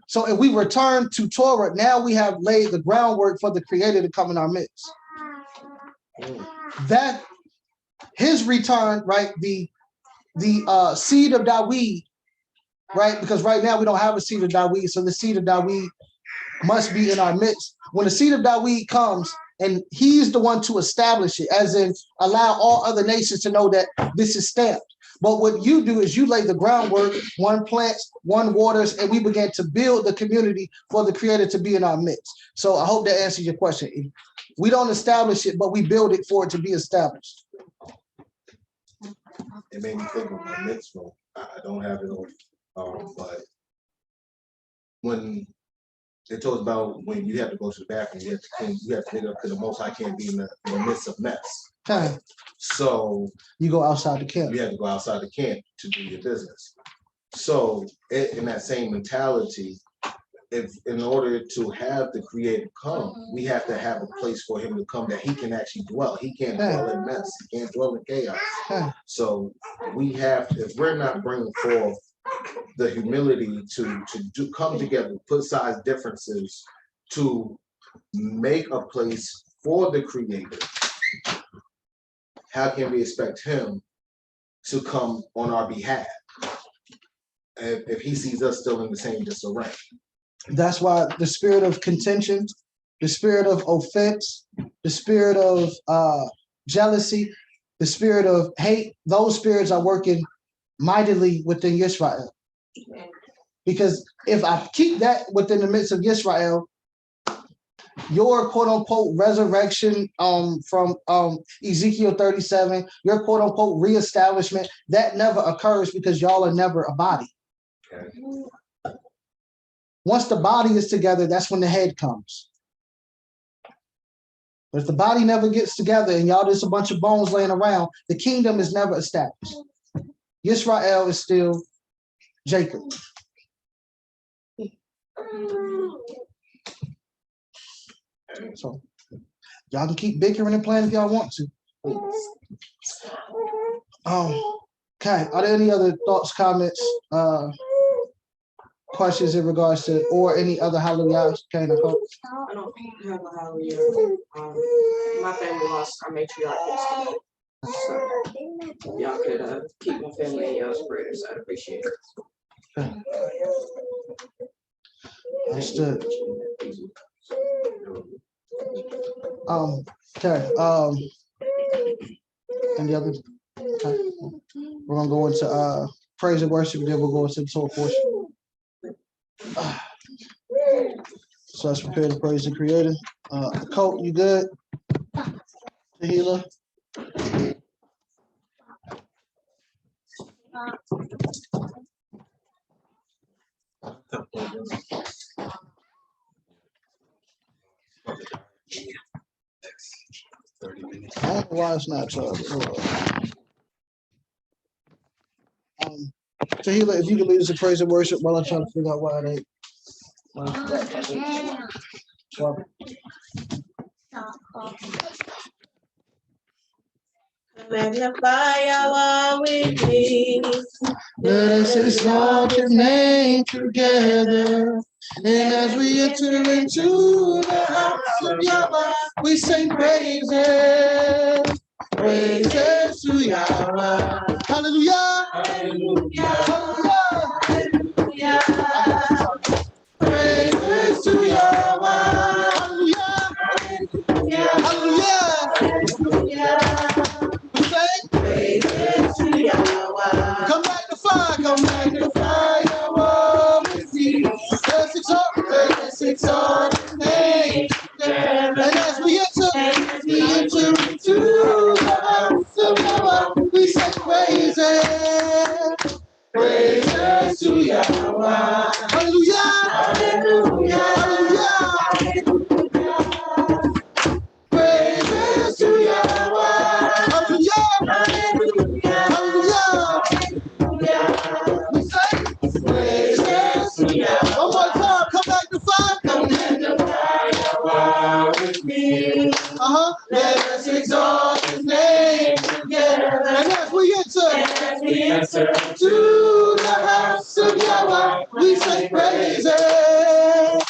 So if we return to Torah, now we have laid the groundwork for the Creator to come in our midst. That his return, right? The seed of David, right? Because right now we don't have a seed of David, so the seed of David must be in our midst. When the seed of David comes, and he's the one to establish it, as in allow all other nations to know that this is stamped. But what you do is you lay the groundwork, one plants, one waters, and we begin to build the community for the Creator to be in our midst. So I hope that answers your question. We don't establish it, but we build it for it to be established. It made me think of my mitzvah. I don't have it on, but when it talks about when you have to go to the bathroom, you have to clean, you have to dig up because the Most High can't be in the midst of mess. Okay. So you go outside the camp. You have to go outside the camp to do your business. So in that same mentality, if in order to have the Creator come, we have to have a place for him to come that he can actually dwell. He can't dwell in mess. He can't dwell in chaos. So we have, if we're not bringing forth the humility to come together, put aside differences, to make a place for the Creator, how can we expect him to come on our behalf if he sees us still in the same disarray? That's why the spirit of contention, the spirit of offense, the spirit of jealousy, the spirit of hate, those spirits are working mightily within Israel. Because if I keep that within the midst of Israel, your quote unquote resurrection from Ezekiel 37, your quote unquote reestablishment, that never occurs because y'all are never a body. Okay. Once the body is together, that's when the head comes. But if the body never gets together and y'all just a bunch of bones laying around, the kingdom is never established. Israel is still Jacob. So y'all can keep bickering and playing if y'all want to. Okay, are there any other thoughts, comments, questions in regards to, or any other HalaYahs? Okay, I don't have a HalaYah. My family lost our matriarch yesterday. So y'all could keep my family in y'all's prayers. I'd appreciate it. Okay. Understood. Okay. Any other? Okay. We're gonna go into praise and worship, then we'll go into the Torah portion. So let's prepare to praise the Creator. Colt, you good? The healer. I don't know why it's not charged. Tahila, if you can lead us in praise and worship while I try to figure out why it ain't. Magnify Yahweh with me. Let us exalt your name together. And as we enter into the house of Yahweh, we sing praises. Praises to Yahweh. Hallelujah. Hallelujah. Hallelujah. Praises to Yahweh. Hallelujah. Hallelujah. We sing praises to Yahweh. Come magnify Yahweh with me. Let's exalt his name. And as we enter into the house of Yahweh, we say praises. Praises to Yahweh. Hallelujah. Hallelujah. Hallelujah. Praises to Yahweh. Hallelujah. Hallelujah. We say praises to Yahweh. One more time. Come magnify Yahweh with me. Let us exalt his name together. And as we enter to the house of Yahweh, we say Praises.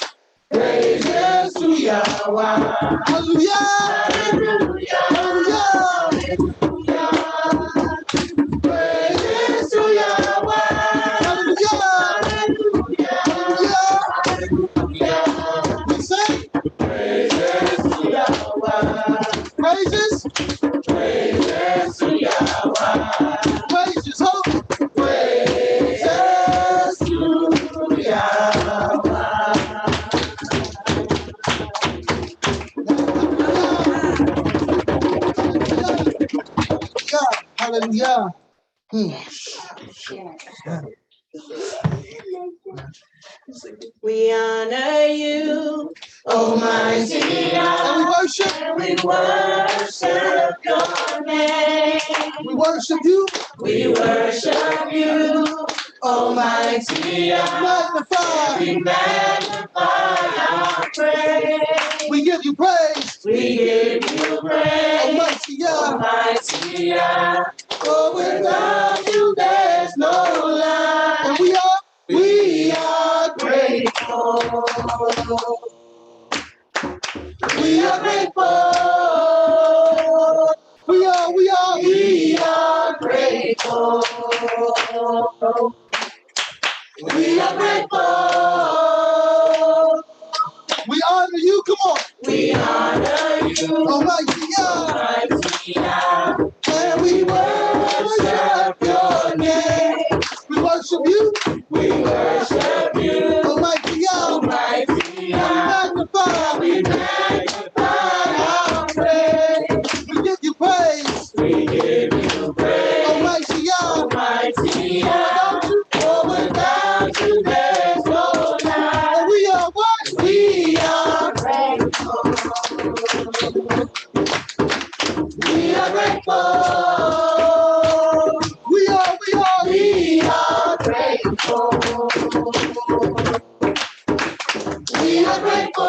Praises to Yahweh. Hallelujah. Hallelujah. Hallelujah. Praises to Yahweh. Hallelujah. Hallelujah. We sing. Praises to Yahweh. Praises. Praises to Yahweh. Praises, hope. Praises to Yahweh. Hallelujah. We honor you, Almighty God. And we worship. And we worship your name. We worship you. We worship you, Almighty God. Magnify. We magnify our praise. We give you praise. We give you praise, Almighty God. Almighty God. For without you there's no life. And we are grateful. We are grateful. We are grateful. We are grateful. We honor you. Come on. We honor you, Almighty God. Almighty God. And we worship your name. We worship you. We worship you, Almighty God. Almighty God. We magnify our praise. We give you praise. We give you praise, Almighty God. Almighty God. For without you there's no life. And we are what? We are grateful. We are grateful. We are grateful. We are grateful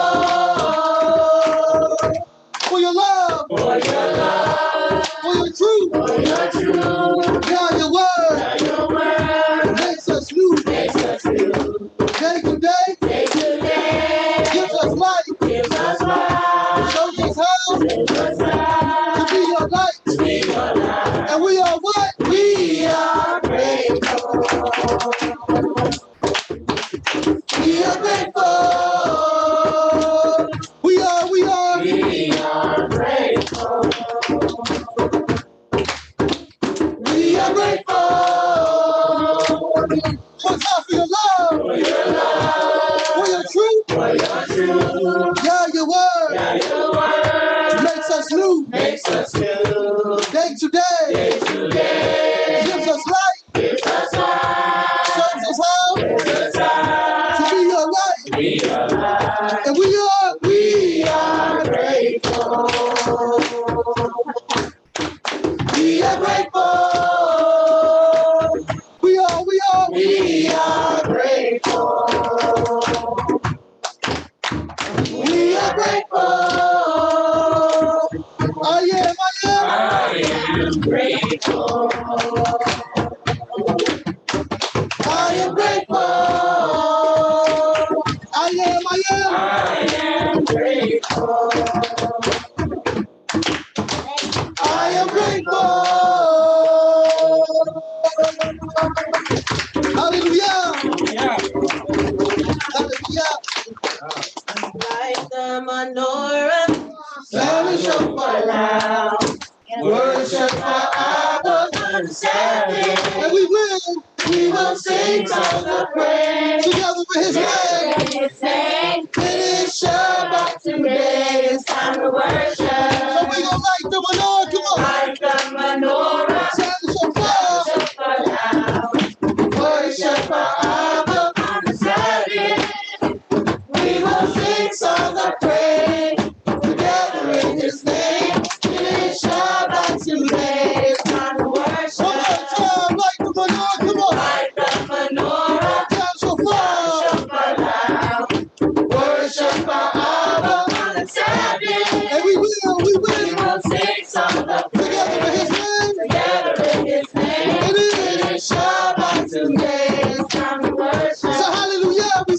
for your love. For your love. For your truth. For your truth. God, your word. God, your word. Makes us new. Makes us new. Day to day. Day to day. Gives us life. Gives us life. Shows us how. Shows us how. To be your light. To be your light. And we are what? We are grateful. We are grateful. We are grateful. We are grateful. For your love. For your love. For your truth. For your truth. Yeah, your word. Yeah, your word. Makes us new. Makes us new. Day to day. Day to day. Gives us light. Gives us life. Shows us how. Shows us how. To be your light. To be your light. And we are grateful. We are grateful. We are grateful. We are grateful. I am grateful. I am grateful. I am grateful. I am grateful. Hallelujah. Like the menorah, sound the shofar loud. Worship our Abba on Sabbath. And we will sing songs of praise. Together with his name. It is Shabbat today. It's time to worship. So we gonna light the menorah. Come on. Light the menorah. Sound the shofar. Loud. Worship our Abba on Sabbath. We will sing songs of praise. Together in his name. It is Shabbat today. It's time to worship. One more time, light the menorah. Come on. Light the menorah. Sound shofar. Loud. Worship our Abba on Sabbath. And we will sing songs of praise. together with his name. Together in his name. It is Shabbat today. It's time to worship. So hallelujah. We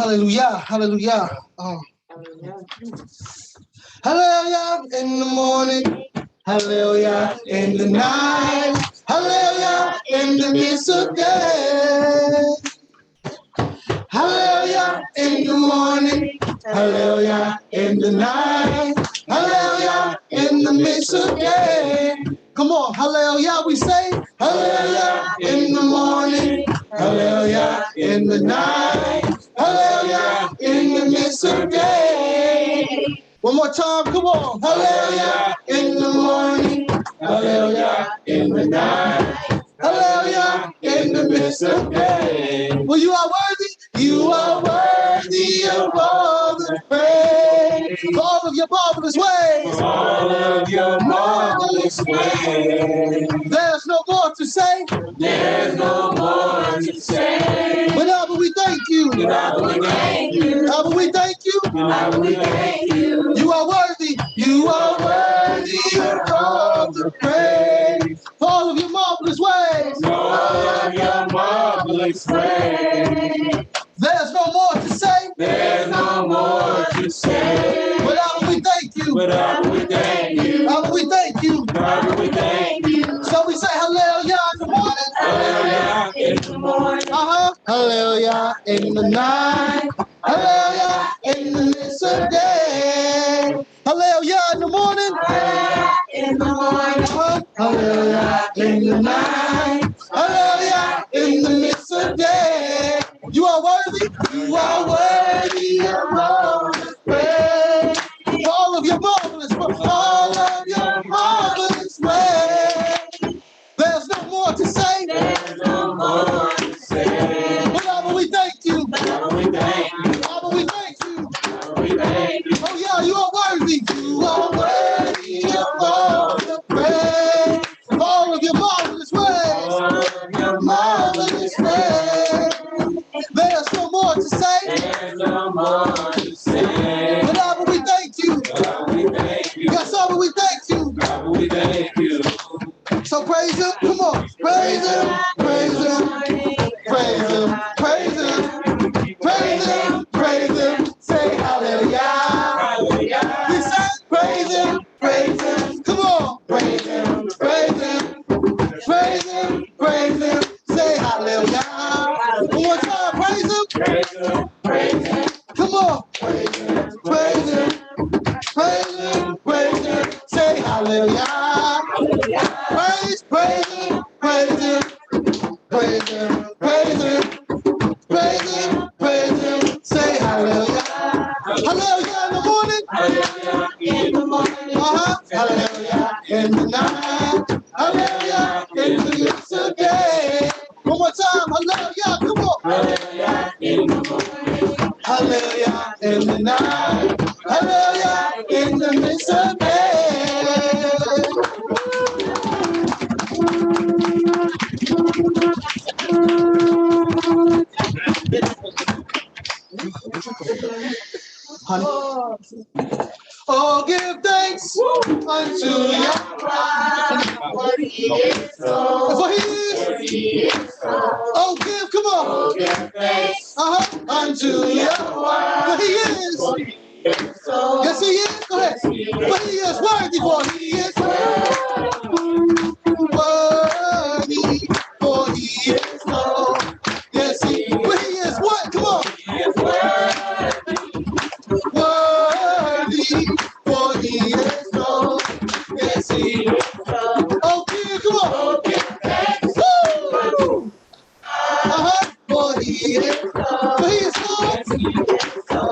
Hallelujah, hallelujah. Hallelujah in the morning, hallelujah in the night, hallelujah in the midst of day. Hallelujah in the morning, hallelujah in the night, hallelujah in the midst of day. Come on, hallelujah, we say, hallelujah in the morning, hallelujah in the night, hallelujah in the midst of day. One more time, come on, hallelujah in the morning, hallelujah in the night, hallelujah in the midst of day. Well, you are worthy, you are worthy of all the praise. For all of your marvelous ways, for all of your marvelous ways. There's no more to say, there's no more to say. But Abba, we thank you, Abba, we thank you, Abba, we thank you, Abba, we thank you. You are worthy of all the praise. For all of your marvelous ways, for all of your marvelous ways. There's no more to say, there's no more to say. But Abba, we thank you, but Abba, we thank you, Abba, we thank you, Abba, we thank you. So we say hallelujah in the morning, hallelujah in the morning, hallelujah in the night, hallelujah in the midst of day. Hallelujah in the morning, hallelujah in the morning, hallelujah in the night, hallelujah in the midst of day. You are worthy of all the praise. For all of your marvelous, for all of your marvelous ways. There's no more to say, there's no more to say. But Abba, we thank you, Abba, we thank you, Abba, we thank you, Abba, we thank you. Oh yeah, you are worthy of all the praise. For all of your marvelous ways, all of your marvelous ways. There's no more to say, there's no more to say. But Abba, we thank you, Abba, we thank you. Yes, Abba, we thank you, Abba, we thank you. So praise him, come on, praise him, praise him, praise him, praise him, praise him, praise him. Say hallelujah, hallelujah. We say praise him, come on, praise him, praise him, praise him, praise him. Say hallelujah. One more time, praise him, come on, praise him, praise him, praise him, praise him. Say hallelujah. Praise, praise him, praise him, praise him, praise him, praise him, praise him. Say hallelujah. Hallelujah in the morning, hallelujah in the morning, hallelujah in the night, hallelujah in the midst of day. One more time, hallelujah, come on. Hallelujah in the morning, hallelujah in the night, hallelujah in the midst of day. Oh, give thanks unto Yahweh, for he is so. For he is so. Oh, give, come on. Oh, give thanks unto Yahweh, for he is so. Yes, he is. Go ahead. But he is worthy, for he is worthy, for he is so. Yes, but he is what? Come on. He is worthy, for he is so. Yes, he is so. Okay, come on. Okay. Woo! For he is so. For he is so.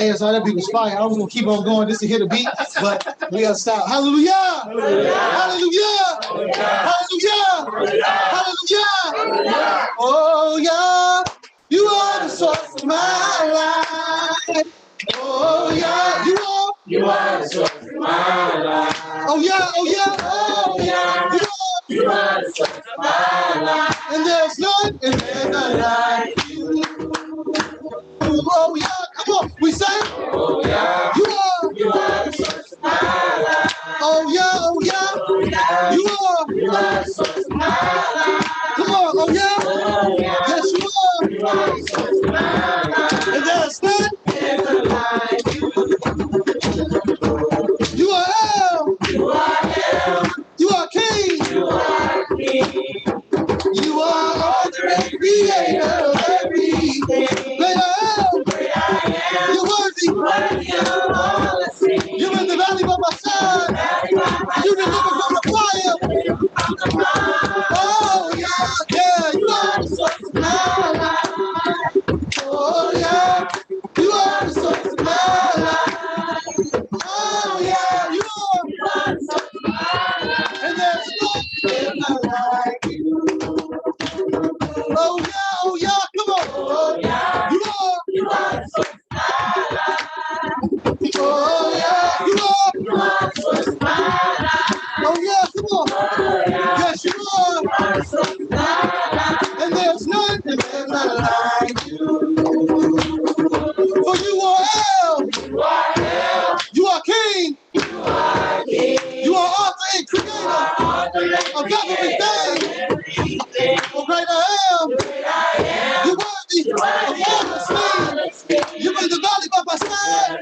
Hey, so that beat was fire. I was gonna keep on going just to hit a beat, but we gotta stop. Hallelujah! Hallelujah! Hallelujah! Hallelujah! Oh yeah, you are the source of my life. Oh yeah, you are. You are the source of my life. Oh yeah, oh yeah, oh yeah. You are the source of my life. And there's none like you. Oh yeah, come on, we say. Oh yeah, you are the source of my life. Oh yeah, oh yeah, you are the source of my life. Come on, oh yeah, yes you are the source of my life. And there's none like you. You are El. You are El. You are King. You are King. You are author and creator of everything. Great I am. You're worthy. Of all the things. You're in the valley by my side. You deliver from the fire. Oh yeah, yeah. You are the source of my life. Oh yeah. You are the source of my life. Oh yeah, you are. The source of my life. And there's nothing like you. Oh yeah, come on. Oh yeah, you are. You are the source of my life. Oh yeah, you are. You are the source of my life. Oh yeah, come on. Oh yeah, Yes, you are. You are the source of my life. And there's none like you. For you are El. You are El. You are King. You are King. You are author and creator of everything. Oh great I am. You're worthy of all the things. You're in the valley by my side.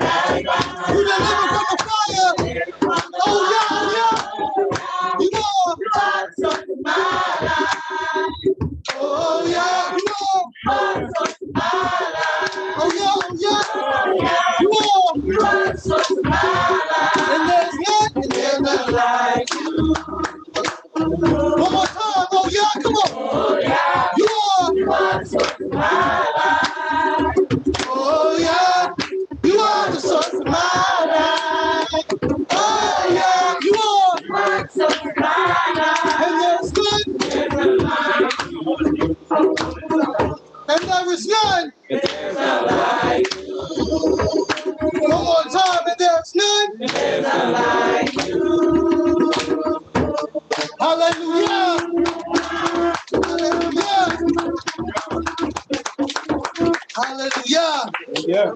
You deliver from the fire. Oh yeah, you are. Oh yeah, you are. Oh yeah, you are. And there's none like you. One more time, oh yeah, come on. You are. Oh yeah, you are the source of my life. Oh yeah, you are. And there's none. And there is none. One more time, and there's none. Hallelujah. Hallelujah. Hallelujah. Yeah.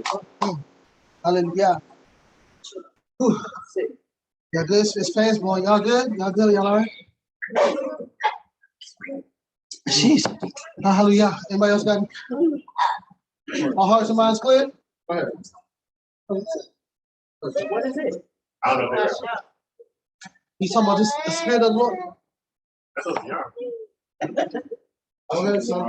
Hallelujah. Whew. Y'all good? It's fans blowing. Y'all good? Y'all good? Y'all all right? Jeez. Hallelujah. Anybody else got any? Our hearts and minds clear? Go ahead. What is it? I don't know. He's talking about this, the spirit of the Lord. That's what we are. Okay, so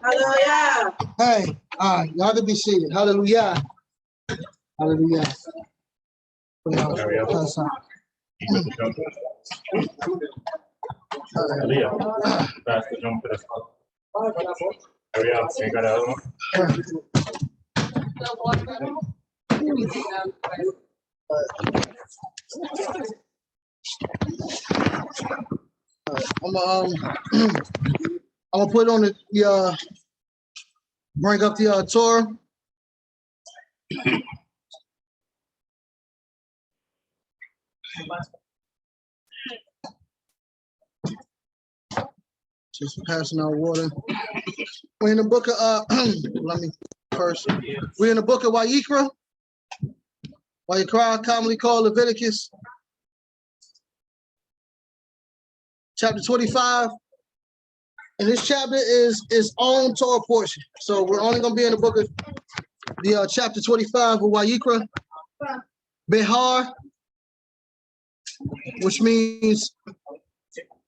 Hallelujah. Hey, y'all can be seated. Hallelujah. Hallelujah. Pastor, jump to the spot. Hurry up, ain't got another one? I'm gonna put on the bring up the Torah. Just passing out water. We're in the book of let me first. We're in the book of Vayikra. Vayikra, commonly called Leviticus. Chapter 25. And this chapter is its own Torah portion. So we're only going to be in the book of the chapter 25 of Vayikra. Behar, which means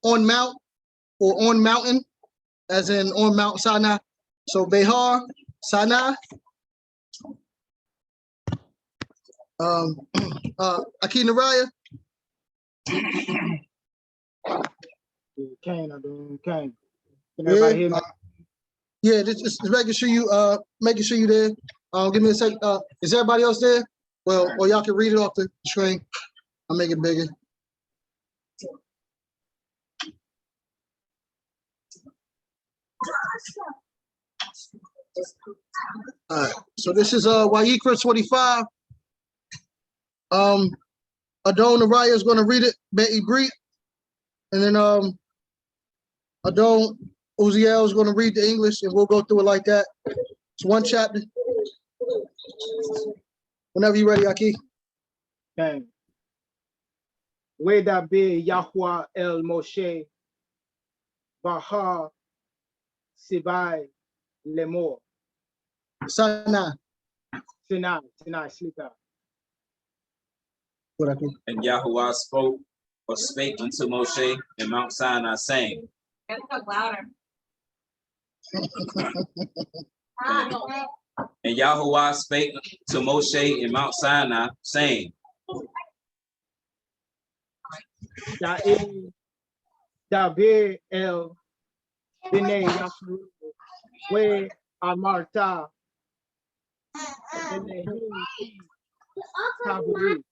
on mount or on mountain, as in on Mount Sinai. So Behar, Sinai. Akeem Naraya. Can everybody hear me? Yeah, just making sure you there. Give me a sec. Is everybody else there? Well, or y'all can read it off the screen. I'll make it bigger. All right. So this is Vayikra 25. Adon Naraya is going to read it, Be'ibrit, and then Adon Uziel is going to read the English, and we'll go through it like that. It's one chapter. Whenever you're ready, Aki. Okay. Weda be Yahweh el Moshe Behar Sibai Lemor. Sinai. Sinai, sleep out. And Yahuwah spoke or spake unto Moshe in Mount Sinai, saying, Gotta talk louder. And Yahuwah spake to Moshe in Mount Sinai, saying, Dabe el Bene Yahweh we Amarta Taburi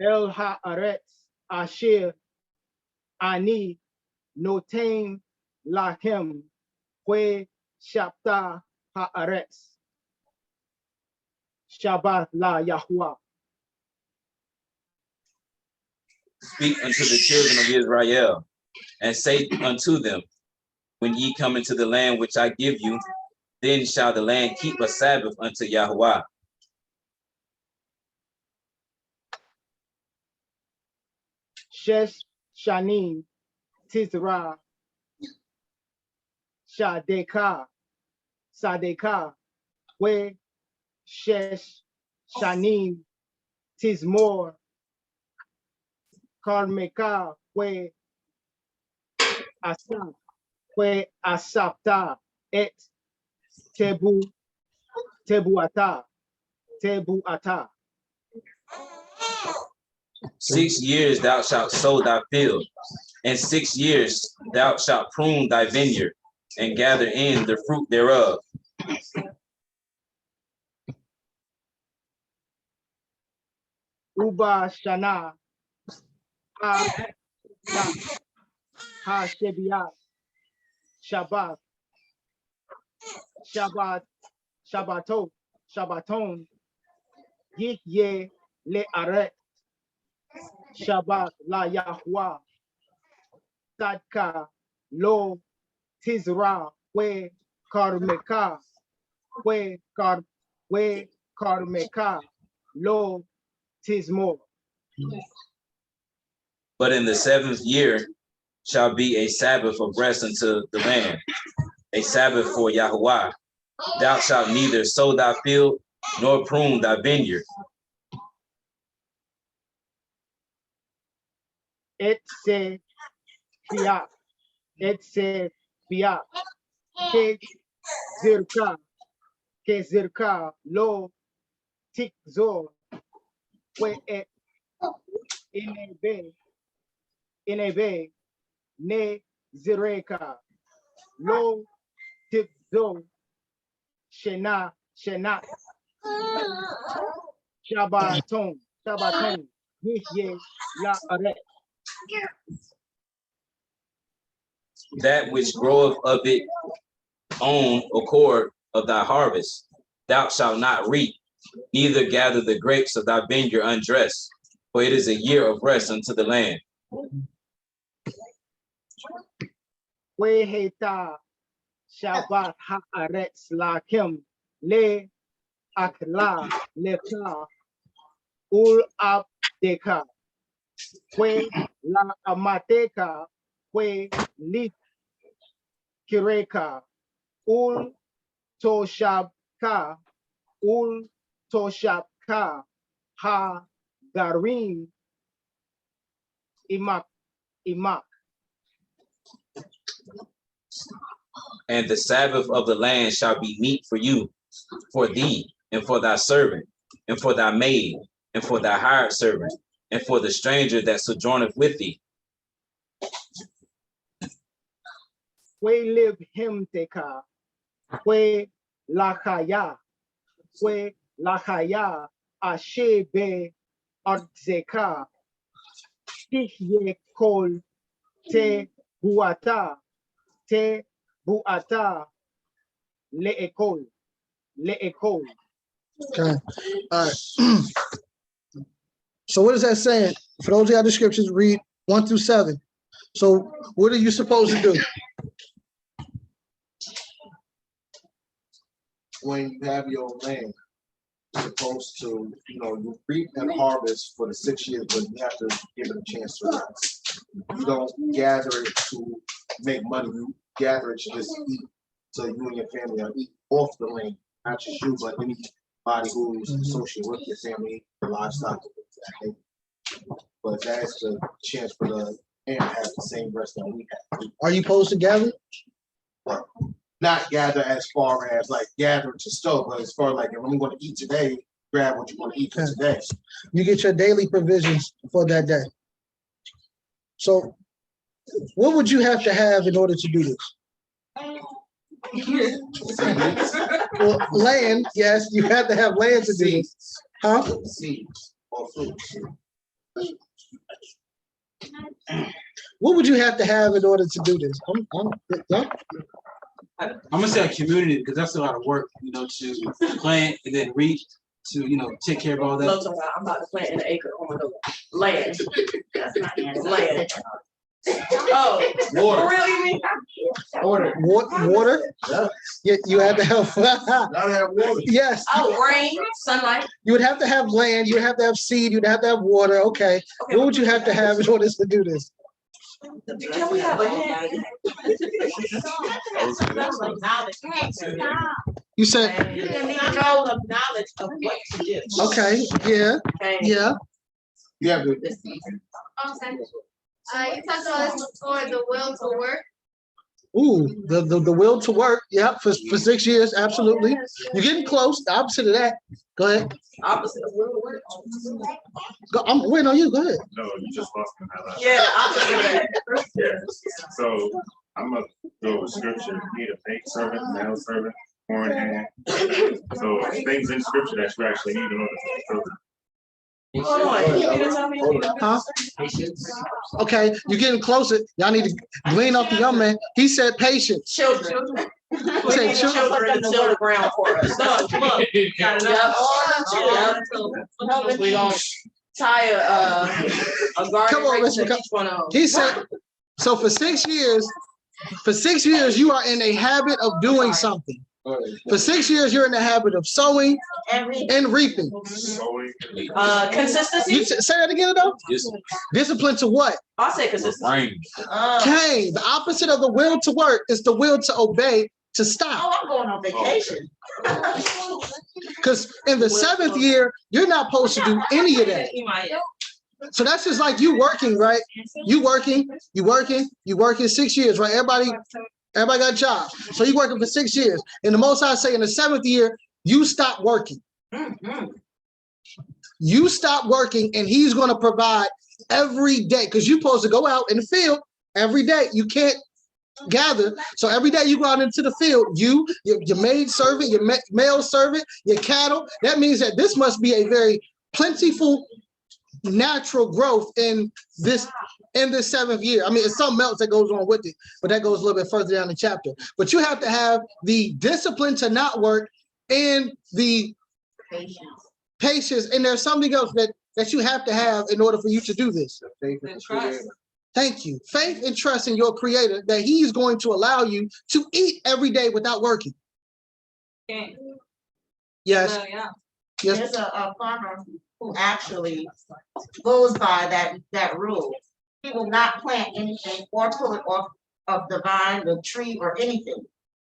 El Haaretz Asher Ani Notain Lahem we Shabbat Haaretz Shabbat la Yahuwah. Speak unto the children of Israel, and say unto them, when ye come into the land which I give you, then shall the land keep a Sabbath unto Yahuwah. Shesh Shanim Tizra Sadeka we Shesh Shanim Tizmor Karmeka we Asap we Asapta et Tebuata 6 years thou shalt sow thy field, and 6 years thou shalt prune thy vineyard, and gather in the fruit thereof. Uba Shana Ha Shebiat Shabbaton Yik Ye Le Aret Shabbat la Yahuwah Sadka Lo Tizra we Karmeka Lo Tizmor. But in the 7th year shall be a Sabbath of rest unto the land, a Sabbath for Yahuwah. Thou shalt neither sow thy field nor prune thy vineyard. Et se fiat Etze Bia, Ke Zirka, Lo Tikzo, We Et Inebe, Ne Zireka, Lo Tikzo, Shena, Shabbaton, Yeh La Aret. That which groweth of it own accord of thy harvest, thou shalt not reap, neither gather the grapes of thy vineyard undressed, for it is a year of rest unto the land. Weheta Shabbat Haaretz Lakim Le Akla Leka Ul Abdeka Kwe La Amateka Kwe Lit Kireka Ul Toshabka Ha Garim Imak. And the Sabbath of the land shall be meat for you, for thee, and for thy servant, and for thy maid, and for thy hired servant, and for the stranger that sojourneth with thee. We live him teka, we LaHalaYah ashe be artzeka, tihye kol te buata leekol. Okay. All right. So what is that saying? For those who have the scriptures, read 1 through 7. So what are you supposed to do? When you have your land, you're supposed to, you reap and harvest for the 6 years, but you have to give it a chance to rest. You don't gather it to make money. You gather it to just eat, so you and your family are eat off the land. Not just you, but anybody who's associated with your family, the livestock. But that's the chance for the land to have the same rest that we have. Are you supposed to gather? Not gather as far as like gather to store, but as far as like if I'm going to eat today, grab what you want to eat for today. You get your daily provisions for that day. So what would you have to have in order to do this? Well, land, yes, you have to have land to do this. Huh? Seeds or fruits. What would you have to have in order to do this? I'm gonna say a community because that's a lot of work, to plant and then reap, to take care of all that. I'm about to plant an acre on the land. That's not land. Oh, water. For real, you mean? Water? Yeah, you have to have water. Yes. Oh, rain, sunlight. You would have to have land, you would have to have seed, you'd have to have water. Okay. What would you have to have in order to do this? Can we have a hand? You said You need to know the knowledge of what to do. okay, yeah. Yeah. Yeah, but You talked about this before, the will to work. Ooh, the will to work. Yeah, for 6 years, absolutely. You're getting close. The opposite of that. Go ahead. Opposite of will to work. I'm waiting on you. Go ahead. No, you just lost me. Yeah, opposite of that. Yeah. So I'm gonna go with scripture. Need a maid servant, male servant, foreign hand. So things in scripture that you actually need in order to fulfill them. Hold on, you need to tell me. Huh? Okay, you're getting closer. Y'all need to glean off the young man. He said patience. Children. He said Children to till the ground for us. Look, got enough. We gonna tie a garden Come on, rake to listen, each one of them. he said, so for 6 years, you are in a habit of doing something. For 6 years, you're in the habit of sowing and reaping. Consistency. You say that again, though? Discipline to what? I'll say consistency. Cain, the opposite of the will to work is the will to obey, to stop. Oh, I'm going on vacation. Because in the 7th year, you're not supposed to do any of that. So that's just like you working, right? You working 6 years, right? Everybody got a job. So you working for 6 years. And the Most High say in the 7th year, you stop working. You stop working and he's going to provide every day because you're supposed to go out in the field every day. You can't gather. So every day you go out into the field, your maid servant, your male servant, your cattle. That means that this must be a very plentiful natural growth in this 7th year. I mean, it's something else that goes on with it, but that goes a little bit further down the chapter. But you have to have the discipline to not work and the patience. And there's something else that you have to have in order for you to do this. Thank you. Faith and trust in your creator that he's going to allow you to eat every day without working. Okay. Yes. Yes. There's a farmer who actually goes by that rule. He will not plant anything or pull it off of the vine, the tree, or anything.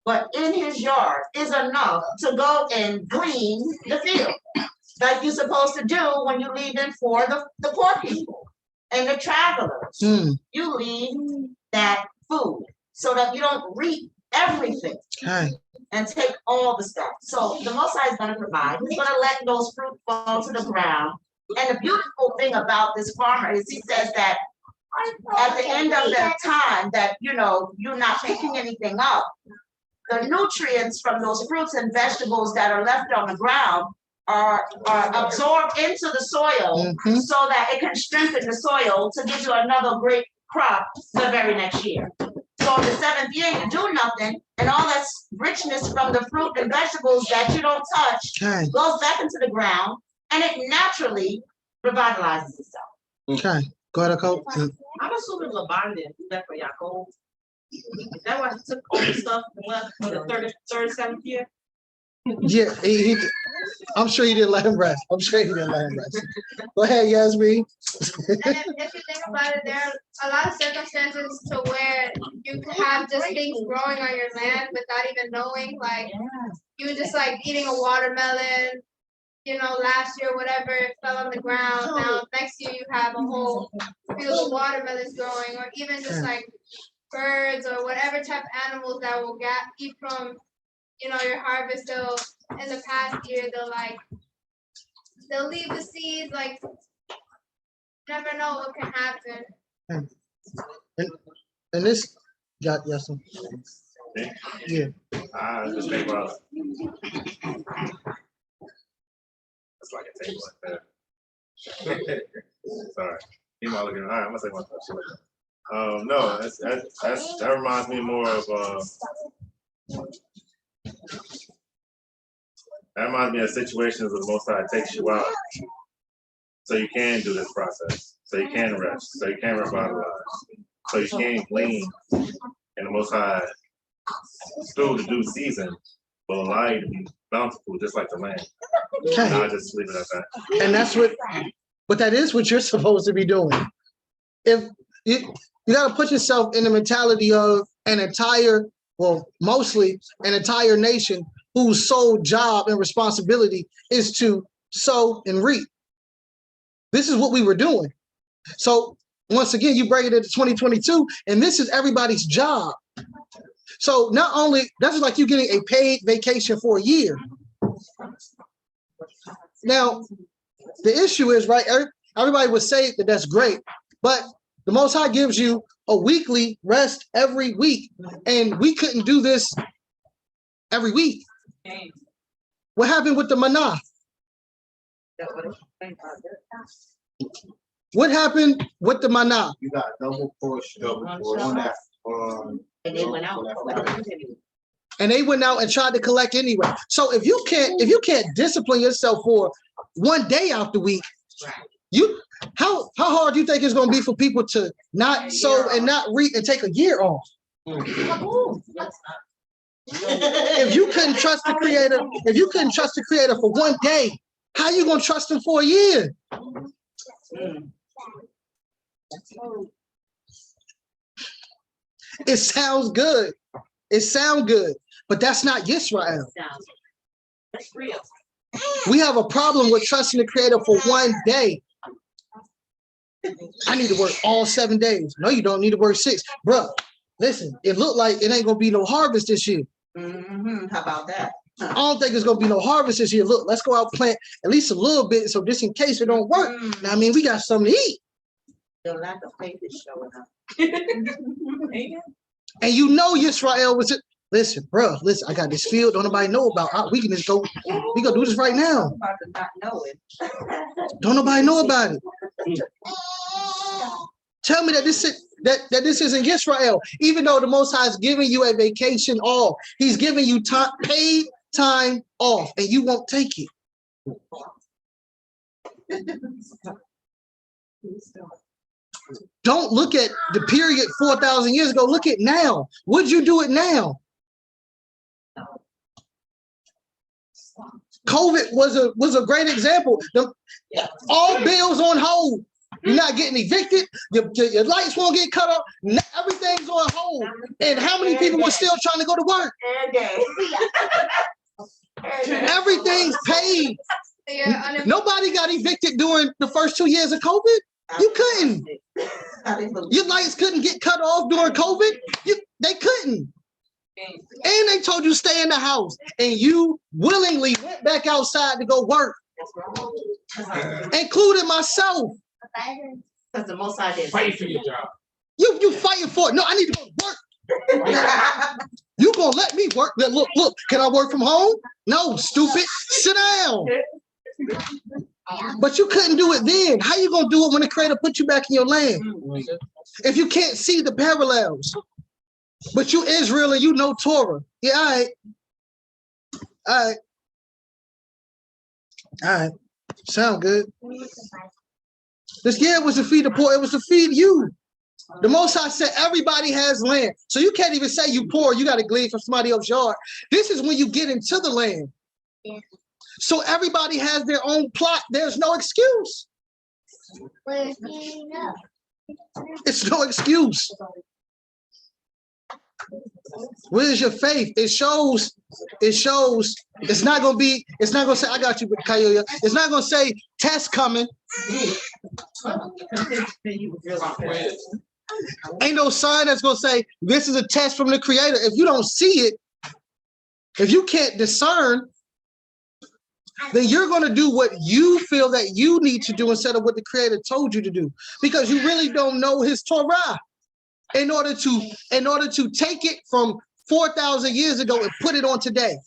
But in his yard is enough to go and glean the field, like you're supposed to do when you leave in for the poor people and the travelers. You leave that food so that you don't reap everything. And take all the stuff. So the Most High is going to provide. He's going to let those fruit fall to the ground. And the beautiful thing about this farmer is he says that at the end of the time that, you're not picking anything up, the nutrients from those fruits and vegetables that are left on the ground are absorbed into the soil so that it can strengthen the soil to give you another great crop the very next year. So in the 7th year, you do nothing, and all that richness from the fruit and vegetables that you don't touch goes back into the ground, and it naturally revitalizes itself. Okay, go ahead, Akeem. I'm assuming Laban didn't do that for Yaakov. Is that why he took all the stuff and left for the 37th year? Yeah, I'm sure he didn't let him rest. Go ahead, Yasmin. And if you think about it, there are a lot of circumstances to where you can have just things growing on your land without even knowing. Like you were just like eating a watermelon, last year, whatever, it fell on the ground. Now next year you have a whole field of watermelons growing, or even just like birds or whatever type of animals that will eat from your harvest. In the past year, they'll leave the seeds, like, never know what can happen. And this got yes. Yeah. I just think about it's like a table like that. Sorry. You might looking. All right, I'm gonna say my thoughts. No, that reminds me more of that reminds me of situations where the Most High takes you out, so you can do this process, so you can rest, so you can revitalize, so you can glean, and the Most High through the due season will allow you to be bountiful, just like the land. And I'll just leave it at that. And that's but that is what you're supposed to be doing. If you got to put yourself in the mentality of mostly an entire nation whose sole job and responsibility is to sow and reap. This is what we were doing. So once again, you bring it into 2022, and this is everybody's job. So not only, that's like you getting a paid vacation for a year. Now, the issue is, right, everybody would say that that's great, but the Most High gives you a weekly rest every week, and we couldn't do this every week. What happened with the manna? What happened with the manna? You got double portion on that. And they went out. And they went out and tried to collect anyway. So if you can't discipline yourself for one day out the week, how hard do you think it's going to be for people to not sow and not reap and take a year off? If you couldn't trust the Creator, for one day, how you gonna trust him for a year? It sounds good. But that's not Yisrael. That's real. We have a problem with trusting the Creator for one day. I need to work all 7 days. No, you don't need to work 6. Bruh, listen, it looked like it ain't gonna be no harvest this year. How about that? I don't think it's gonna be no harvest this year. Look, let's go out and plant at least a little bit, so just in case it don't work. Now, I mean, we got something to eat. The lack of faith is showing up. And you know Yisrael was it. Listen, bro, listen, I got this field, don't nobody know about. We can just go, we gonna do this right now. About to not know it. Don't nobody know about it. Tell me that this isn't Yisrael, even though the Most High is giving you a vacation off. He's giving you paid time off, and you won't take it. Don't look at the period 4,000 years ago. Look at now. Would you do it now? COVID was a great example. All bills on hold. You're not getting evicted. Your lights won't get cut off. Everything's on hold. And how many people were still trying to go to work? Everything's paid. Nobody got evicted during the first 2 years of COVID. You couldn't. Your lights couldn't get cut off during COVID. They couldn't. And they told you stay in the house. And you willingly went back outside to go work. Including myself. Because the Most High did fight for your job. You fighting for it. No, I need to go to work. You gonna let me work? Look, can I work from home? No, stupid. Sit down. But you couldn't do it then. How you gonna do it when the Creator put you back in your land? If you can't see the parallels. But you Israel and you know Torah. Yeah, all right. Sound good. This year was to feed the poor. It was to feed you. The Most High said everybody has land. So you can't even say you poor. You got to glean from somebody else's yard. This is when you get into the land. Yeah. So everybody has their own plot. There's no excuse. It's no excuse. Where's your faith? It shows. It's not gonna say, I got you, HalaYah. It's not gonna say test coming. Ain't no sign that's gonna say this is a test from the Creator. If you don't see it, if you can't discern, then you're gonna do what you feel that you need to do instead of what the Creator told you to do, because you really don't know His Torah. In order to take it from 4,000 years ago and put it on today,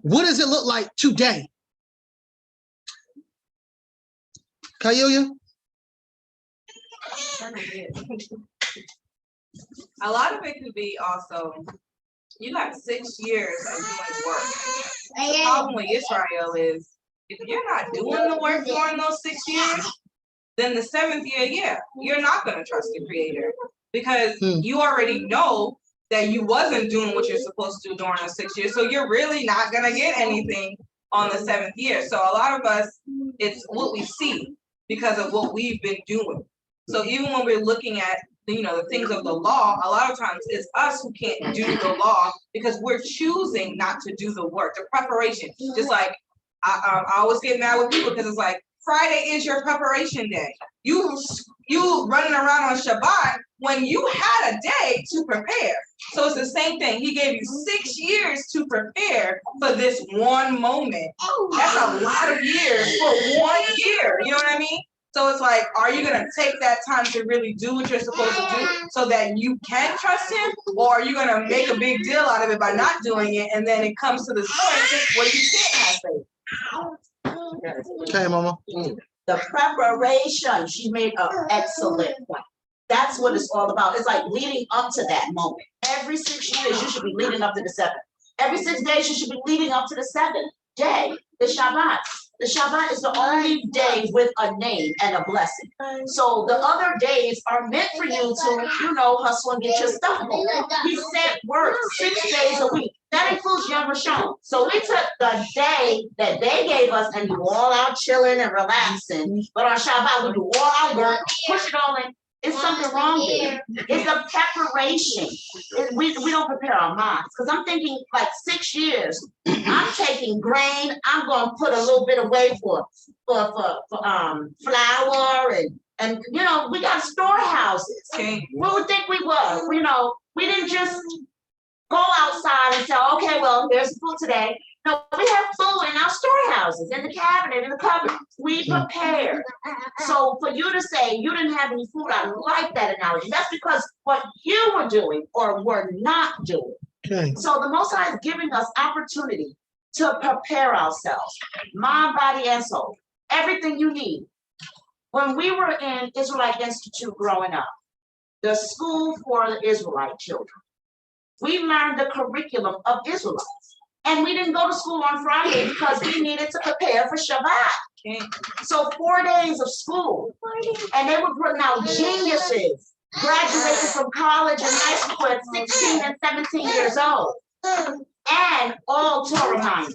what does it look like today? HalaYah? A lot of it could be also, you got 6 years of doing work. The problem with Israel is, if you're not doing the work during those 6 years, then the 7th year, yeah, you're not going to trust the Creator, because you already know that you wasn't doing what you're supposed to do during the 6 years. So you're really not going to get anything on the 7th year. So a lot of us, it's what we see because of what we've been doing. So even when we're looking at, the things of the law, a lot of times it's us who can't do the law because we're choosing not to do the work, the preparation. Just like I always get mad with people because it's like, Friday is your preparation day. You running around on Shabbat when you had a day to prepare. So it's the same thing. He gave you 6 years to prepare for this one moment. That's a lot of years for 1 year. You know what I mean? So it's like, are you gonna take that time to really do what you're supposed to do so that you can trust Him? Or are you gonna make a big deal out of it by not doing it, and then it comes to this point where you can't have faith? Okay, Mama. The preparation, she made an excellent point. That's what it's all about. It's like leading up to that moment. Every 6 years, you should be leading up to the 7th. Every 6 days, you should be leading up to the 7th day, the Shabbat. The Shabbat is the only day with a name and a blessing. So the other days are meant for you to, hustle and get your stuff going. He said work 6 days a week. That includes Yom Rishon. So we took the day that they gave us and do all our chilling and relaxing. But on Shabbat, we do all our work, push it all in. It's something wrong there. It's a preparation. We don't prepare our minds. Because I'm thinking like 6 years, I'm taking grain. I'm going to put a little bit away for flour and And, you know, we got storehouses. Okay. Who would think we were? You know, we didn't just go outside and say, okay, well, there's food today. No, we have food in our storehouses, in the cabinet, in the cupboard. We prepared. So for you to say you didn't have any food, I like that analogy. That's because what you were doing or were not doing. Okay. So the Most High is giving us opportunity to prepare ourselves, mind, body, and soul. Everything you need. When we were in Israelite Institute growing up, the school for the Israelite children, we learned the curriculum of Israelites. And we didn't go to school on Friday because we needed to prepare for Shabbat. Okay. So 4 days of school. And they were putting out geniuses, graduating from college and high school at 16 and 17 years old. And all Torah minded.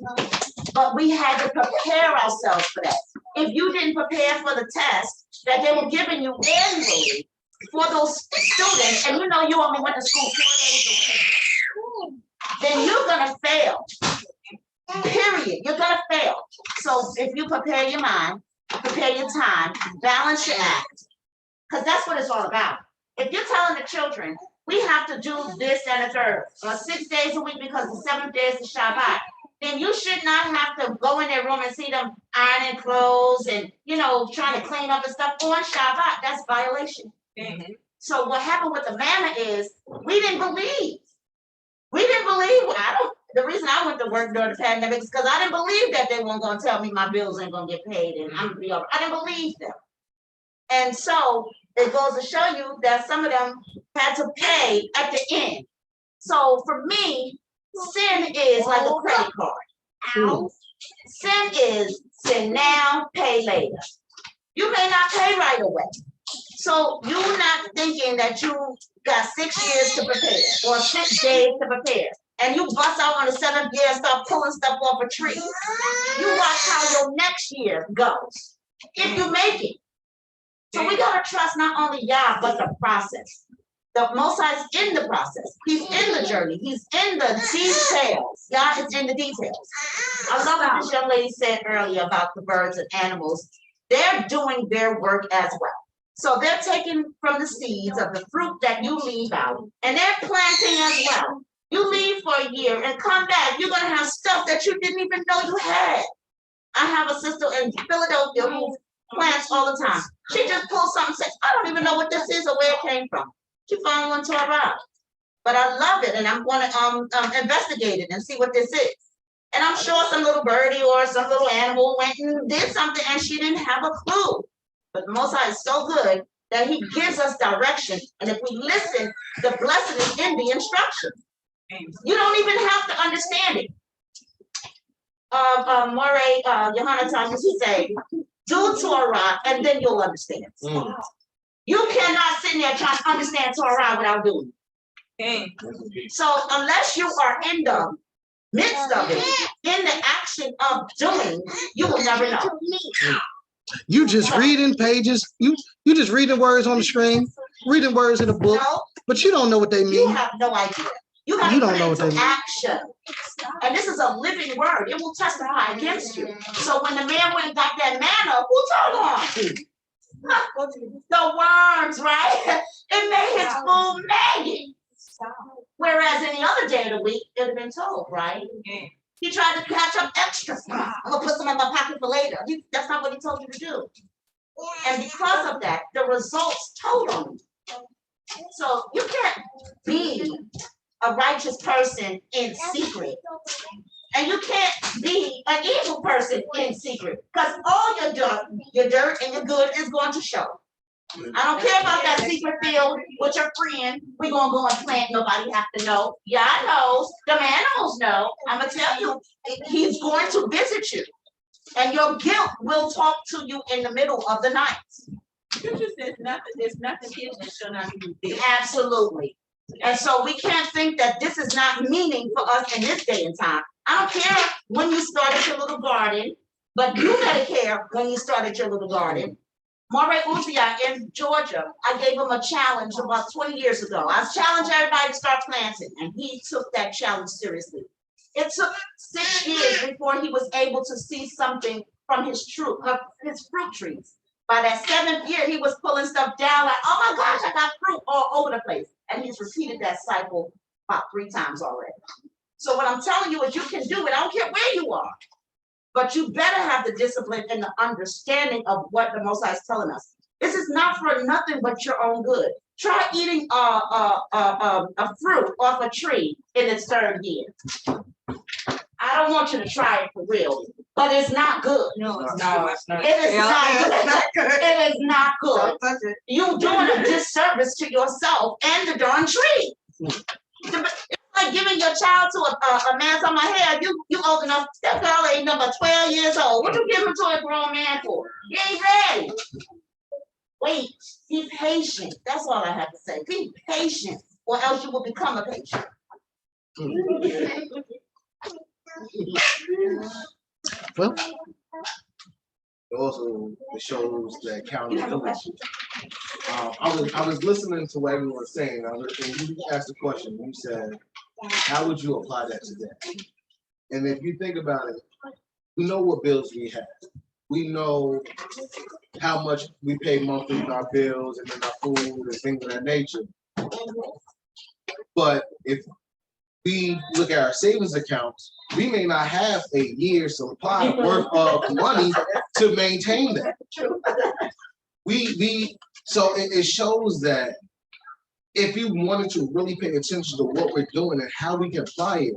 But we had to prepare ourselves for that. If you didn't prepare for the test that they were giving you annually for those students, and you know you only went to school 4 days a week, then you're gonna fail. Period. You're gonna fail. So if you prepare your mind, prepare your time, balance your act, because that's what it's all about. If you're telling the children, we have to do this and a third, 6 days a week because the 7th day is the Shabbat, then you should not have to go in their room and see them ironing clothes and, you know, trying to clean up and stuff on Shabbat. That's violation. Mm-hmm. So what happened with the manna is we didn't believe. We didn't believe. The reason I went to work during the pandemic is because I didn't believe that they weren't going to tell me my bills ain't going to get paid and I'm going to be all right. I didn't believe them. And so it goes to show you that some of them had to pay at the end. So for me, sin is like a credit card. Sin is sin now, pay later. You may not pay right away. So you're not thinking that you got 6 years to prepare or 6 days to prepare. And you bust out on the 7th year and start pulling stuff off a tree. You watch how your next year goes, if you make it. So we gotta trust not only Yah, but the process. The Most High is in the process. He's in the journey. He's in the details. Yah is in the details. I love what this young lady said earlier about the birds and animals. They're doing their work as well. So they're taking from the seeds of the fruit that you leave out, and they're planting as well. You leave for a year and come back, you're gonna have stuff that you didn't even know you had. I have a sister in Philadelphia who plants all the time. She just pulls something and says, I don't even know what this is or where it came from. She found one Torah. But I love it, and I'm gonna investigate it and see what this is. And I'm sure some little birdie or some little animal went and did something and she didn't have a clue. But the Most High is so good that he gives us direction. And if we listen, the blessing is in the instruction. You don't even have to understand it. Moreh, Yohanatan used to say, do Torah and then you'll understand. You cannot sit there trying to understand Torah without doing it. So unless you are in the midst of it, in the action of doing, you will never know. You just reading pages, you just reading words on the screen, reading words in a book, but you don't know what they mean. You have no idea. You don't know what they mean. Action. And this is a living word. It will testify against you. So when the man went and got that manna, who told on? The worms, right? It made his food nagging. Whereas any other day of the week, it would have been told, right? He tried to catch up extra. I'm gonna put some in my pocket for later. That's not what he told you to do. And because of that, the results told on him. So you can't be a righteous person in secret. And you can't be an evil person in secret. Because all your dirt and your good is going to show. I don't care about that secret field with your friend. We're going to go and plant. Nobody have to know. Yah knows. The animals know. I'm going to tell you, he's going to visit you. And your guilt will talk to you in the middle of the night. Scripture says nothing, there's nothing hidden that shall not be revealed. Absolutely. And so we can't think that this is not meaning for us in this day and time. I don't care when you started your little garden, but you better care when you started your little garden. Moreh in Georgia, I gave him a challenge about 20 years ago. I challenged everybody to start planting, and he took that challenge seriously. It took 6 years before he was able to see something from his fruit trees. By that 7th year, he was pulling stuff down like, oh my gosh, I got fruit all over the place. And he's repeated that cycle about 3 times already. So what I'm telling you is you can do it. I don't care where you are. But you better have the discipline and the understanding of what the Most High is telling us. This is not for nothing but your own good. Try eating a fruit off a tree in its 3rd year. I don't want you to try it for real, but it's not good. No, it's not. It is not good. It is not good. Don't touch it. You're doing a disservice to yourself and the darn tree. It's like giving your child to a man on my hair. You old enough. That girl ain't number 12 years old. What you giving to a grown man for? You ain't ready. Wait, be patient. That's all I have to say. Be patient, or else you will become a patient. Well, also it shows the accountability. I was listening to what everyone was saying. And you asked the question. You said, "How would you apply that today?" And if you think about it, we know what bills we have. We know how much we pay monthly in our bills and in our food and things of that nature. But if we look at our savings accounts, we may not have a year's supply worth of money to maintain that. So it shows that if you wanted to really pay attention to what we're doing and how we can apply it,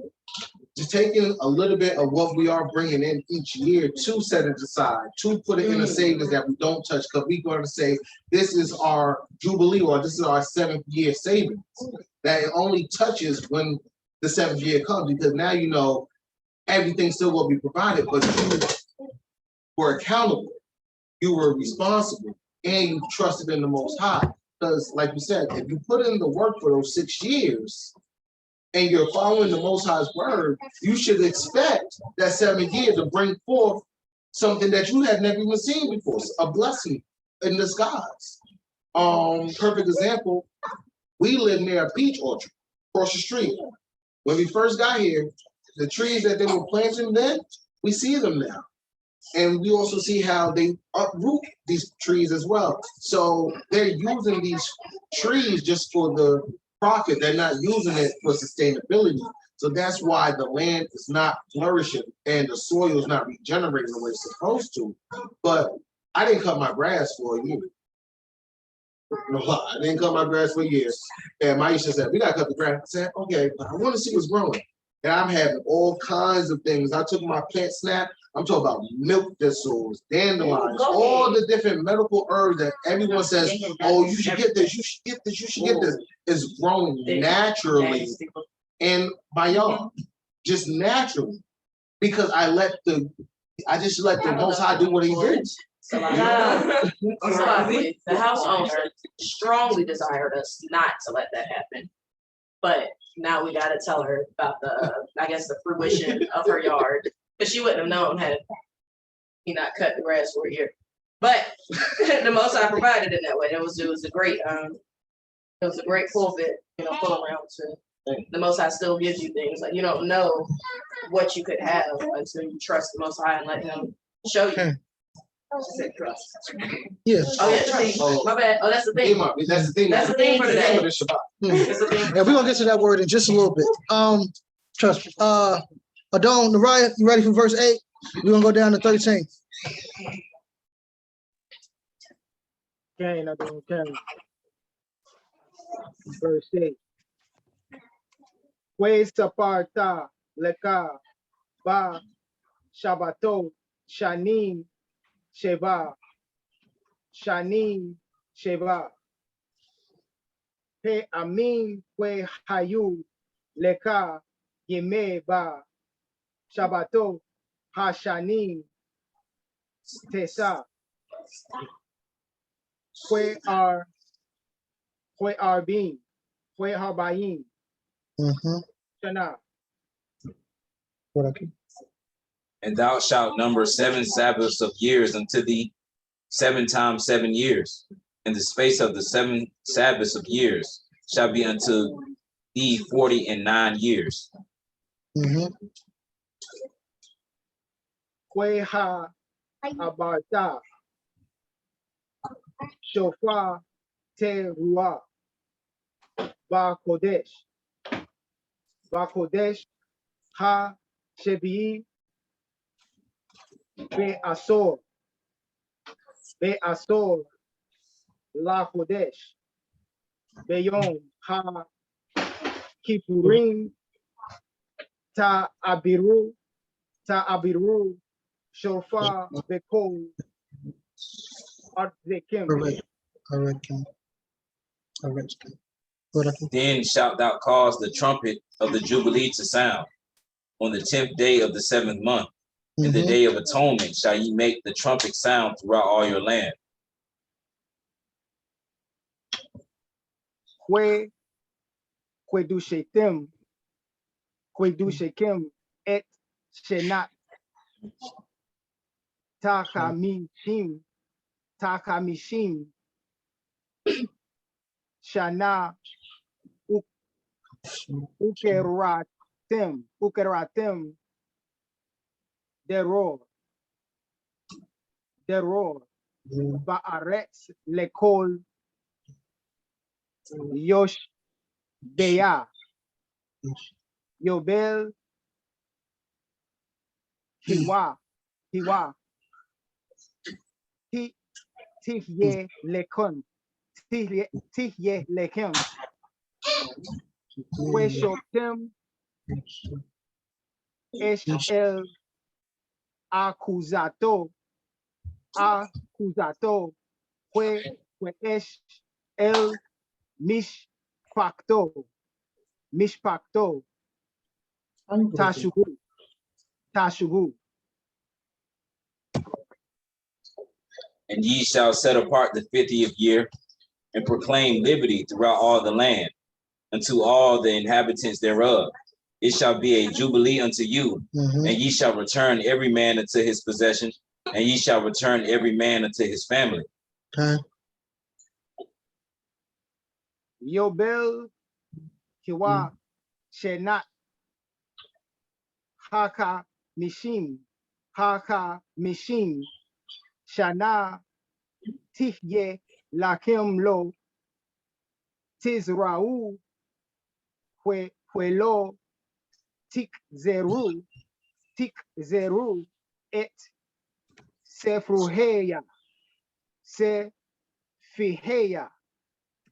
just taking a little bit of what we are bringing in each year to set it aside, to put it in a savings that we don't touch, because we're going to say this is our jubilee or this is our 7th year savings. That it only touches when the 7th year comes, because now you know everything still will be provided, but you were accountable, you were responsible, and you trusted in the Most High. Because, like you said, if you put in the work for those 6 years and you're following the Most High's word, you should expect that 7th year to bring forth something that you had never even seen before, a blessing in disguise. Perfect example, we live near a peach orchard across the street. When we first got here, the trees that they were planting then, we see them now. And we also see how they uproot these trees as well. So they're using these trees just for the profit. They're not using it for sustainability. So that's why the land is not flourishing and the soil is not regenerating the way it's supposed to. But I didn't cut my grass for a year. No, I didn't cut my grass for years. And Maisha said, we gotta cut the grass. I said, okay, but I want to see what's growing. And I'm having all kinds of things. I took my plant snap. I'm talking about milk thistles, dandelions, all the different medical herbs that everyone says, oh, you should get this, you should get this, you should get this. It's growing naturally in my yard, just naturally. Because I just let the Most High do what he did. The house owner strongly desired us not to let that happen. But now we gotta tell her about the fruition of her yard. Because she wouldn't have known had he not cut the grass for a year. But the Most High provided it that way. It was a great pulpit, pull around to the Most High still gives you things. Like you don't know what you could have until you trust the Most High and let him show you. She said trust. Yes. Oh yeah, trust. My bad. Oh, that's the thing. That's the thing. That's the thing for today. Yeah, we're gonna get to that word in just a little bit. Trust me. Adon, Nariah, you ready for verse 8? We're gonna go down to 13. Okay, Adon, okay. Verse 8. Kwe saparta leka ba Shabbatot shanim sheva pe amin kwe hayu leka yeme ba Shabbatot hashanim tesa kwe harbayim shana. And thou shalt number 7 Sabbaths of years unto thee, 7 times 7 years. And the space of the 7 Sabbaths of years shall be unto thee 49 years. Kwe ha abarta Shofar Teruah Ba Kodesh Ha Shebi Be Asor La Kodesh Beyom Ha Kippurim Ta Abiru Shofar Bekol Arzekim. Correct. Then shalt thou cause the trumpet of the Jubilee to sound on the 10th day of the 7th month. In the day of atonement shall ye make the trumpet sound throughout all your land. Quedushekim et Shenat Takamishim Shana Ukeratim Deror Baaretz Lekol Yosh Beya Yobel Hiwa Tifye Lekon Tifye Lekim Weshotim El Akuzato Hue Esh El Mishpakto Tashubu. And ye shall set apart the 50th year and proclaim liberty throughout all the land unto all the inhabitants thereof. It shall be a jubilee unto you, and ye shall return every man unto his possession, and ye shall return every man unto his family. Yobel Kiwa Shenat Haka Mishim Shana Tifye Lakim Lo Tizrau Huelo Tik Zeru et Sefruheya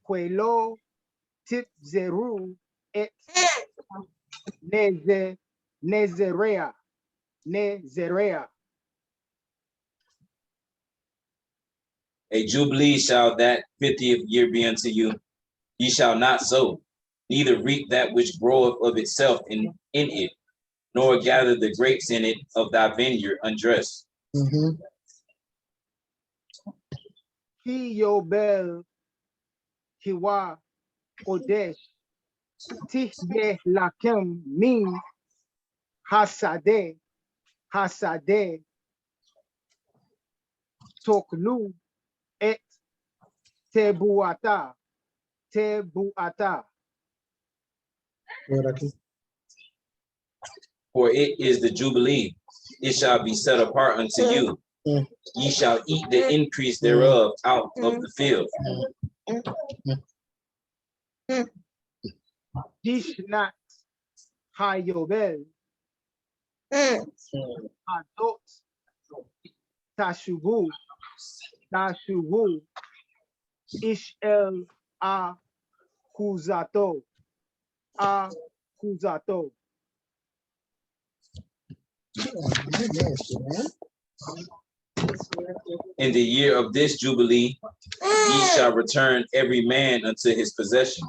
Huelo Tip Zeru et Nezerea. A jubilee shall that 50th year be unto you. Ye shall not sow, neither reap that which groweth of itself in it, nor gather the grapes in it of thy vineyard undressed. Ki Yobel Kiwa Kodesh Tifye Lakim Min Hasadeh Toklu et Tebuata. For it is the jubilee, it shall be set apart unto you. Ye shall eat the increase thereof out of the field. Dishnat Hayobel Adot Tashuvu Ishel Akuzato. In the year of this jubilee, ye shall return every man unto his possession.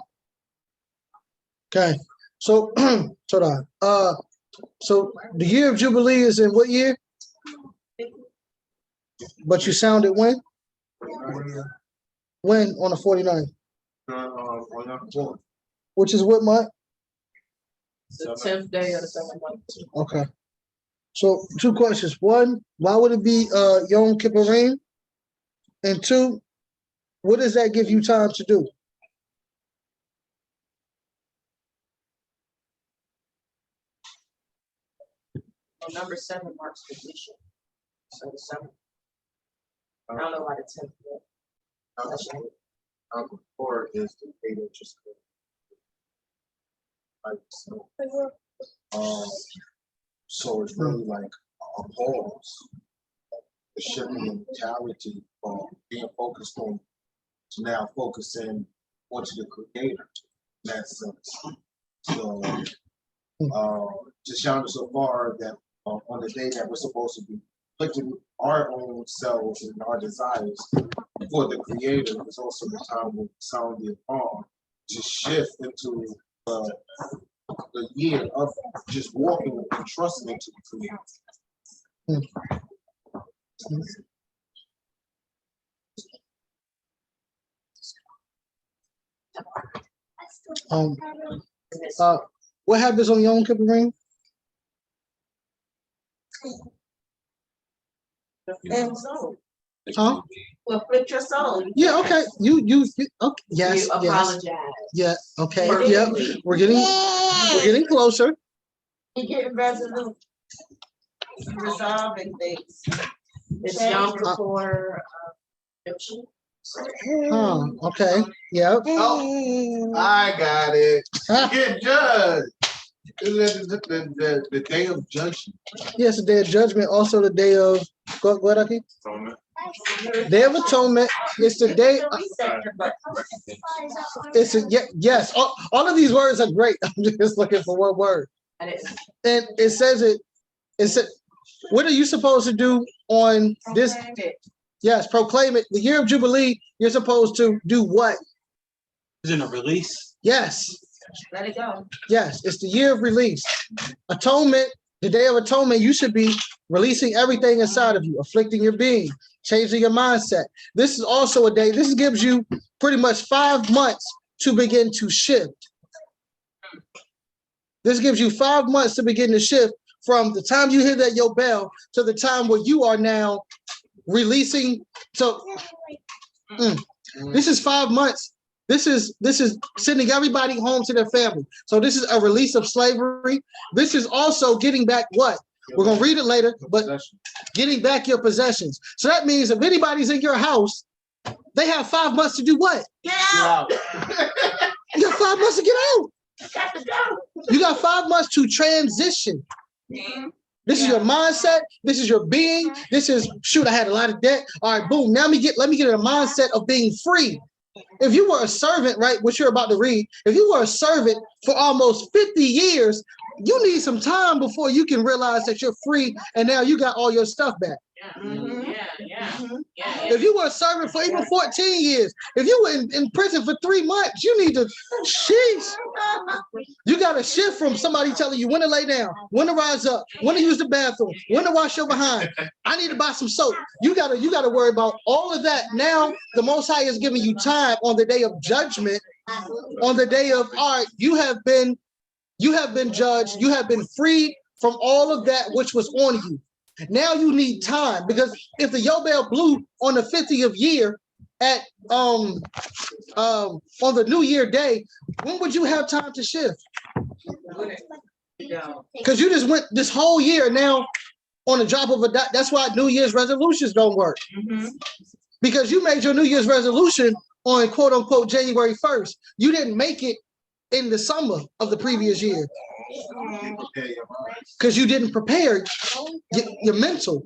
Okay, so Torah. So the year of Jubilee is in what year? But you sounded when? When on the 49th? Which is what month? The 10th day of the 7th month. Okay. So 2 questions. 1, why would it be Yom Kippurim? And 2, what does that give you time to do? Number 7 marks completion. So the 7th. I don't know why the 10th. Before is the data just like so. So it's really like a pause, the shifting in mentality from being focused on to now focusing onto the creator in that sense. So just shouting so far that on the day that we're supposed to be putting our own selves and our desires for the creator is also the time when we sound the alarm to shift into the year of just walking and trusting into the creator. What happens on Yom Kippur ring? And so, Huh? to afflict your soul. Yeah, okay. You okay, yes, You yes. apologize. Yeah, okay. Forgive Yep. me. We're getting closer. You're getting resolute. Resolving things. It's Yom Kippur. Okay. Yep. Oh, I got it. Get judged. The day of judgment. Yes, the day of judgment. Also the day of what Akeem? Day of Atonement. It's the day. It's a yes. All of these words are great. I'm just looking for one word. And it says it. It said, what are you supposed to do on this? Yes, proclaim it. The year of Jubilee, you're supposed to do what? Is it a release? Yes. Let it go. Yes, it's the year of release. Atonement, the day of atonement, you should be releasing everything inside of you, afflicting your being, changing your mindset. This is also a day, this gives you pretty much 5 months to begin to shift. This gives you 5 months to begin to shift from the time you hear that your bell to the time where you are now releasing. So this is 5 months. This is sending everybody home to their family. So this is a release of slavery. This is also getting back what? We're going to read it later, but getting back your possessions. So that means if anybody's in your house, they have 5 months to do what? Get out. You got 5 months to get out. Got to go. You got 5 months to transition. This is your mindset. This is your being. This is, shoot, I had a lot of debt. All right, boom. Now let me get in a mindset of being free. If you were a servant, right, which you're about to read, if you were a servant for almost 50 years, you need some time before you can realize that you're free and now you got all your stuff back. If you were a servant for even 14 years, if you were in prison for 3 months, you need to, sheesh. You got to shift from somebody telling you when to lay down, when to rise up, when to use the bathroom, when to wash your behind. I need to buy some soap. You gotta worry about all of that. Now the Most High is giving you time on the day of judgment, on the day of, all right, you have been judged, you have been freed from all of that which was on you. Now you need time, because if the Yobel blew on the 50th year at on the New Year day, when would you have time to shift? Because you just went this whole year now on a drop of a dot. That's why New Year's resolutions don't work. Because you made your New Year's resolution on quote unquote January 1st. You didn't make it in the summer of the previous year. Because you didn't prepare your mental.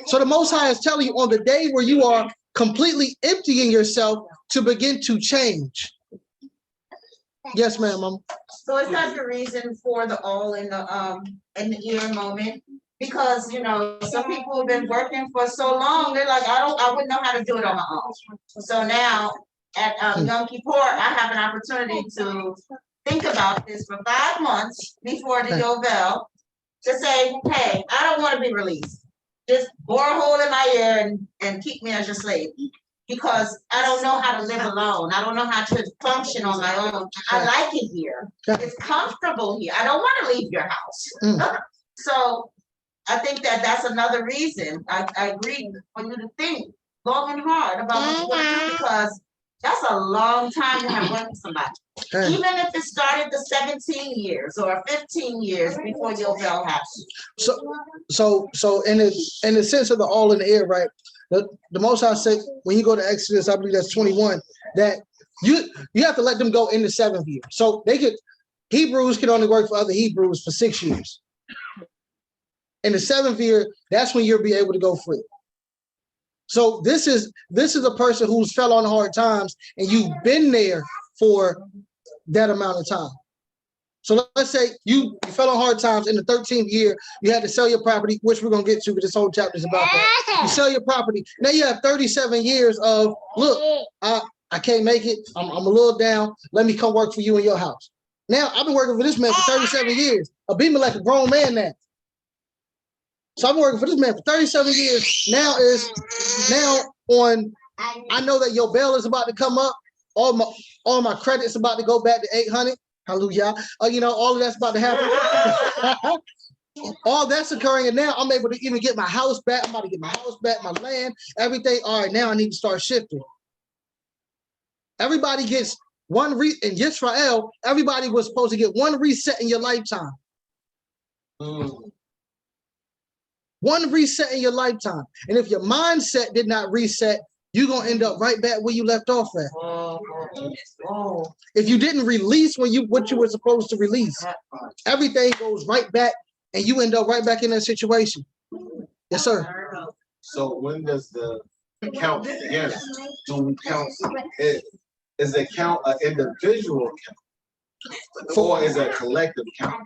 So the Most High is telling you on the day where you are completely emptying yourself to begin to change. Yes, ma'am. So is that the reason for the all in the ear moment? Because some people have been working for so long, they're like, I wouldn't know how to do it on my own. So now at Yom Kippur, I have an opportunity to think about this for 5 months before the Yovel to say, hey, I don't want to be released. Just bore a hole in my ear and keep me as your slave. Because I don't know how to live alone. I don't know how to function on my own. I like it here. It's comfortable here. I don't want to leave your house. So I think that's another reason. I agree for you to think long and hard about what you're going to do, because That's a long time to have worked for somebody. Even if it started the 17 years or 15 years before your bell happens. So in the sense of the all in the air, right? The Most High said when you go to Exodus, I believe that's 21, that you have to let them go in the 7th year. So Hebrews can only work for other Hebrews for 6 years. In the 7th year, that's when you'll be able to go free. So this is a person who's fell on hard times and you've been there for that amount of time. So let's say you fell on hard times in the 13th year, you had to sell your property, which we're going to get to because this whole chapter is about that. You sell your property. Now you have 37 years of, look, I can't make it. I'm a little down. Let me come work for you in your house. Now I've been working for this man for 37 years. Abimelech, a grown man now. So I've been working for this man for 37 years. Now I know that your bail is about to come up. All my credit's about to go back to 800. HalaYah. All of that's about to happen. All that's occurring, and now I'm able to even get my house back. I'm about to get my house back, my land, everything. All right, now I need to start shifting. Everybody gets in Yisrael, everybody was supposed to get one reset in your lifetime. One reset in your lifetime. And if your mindset did not reset, you're going to end up right back where you left off at. If you didn't release what you were supposed to release, everything goes right back and you end up right back in that situation. Yes, sir. So when does the count begin? Do we count? Is the count an individual count? Or is it a collective count?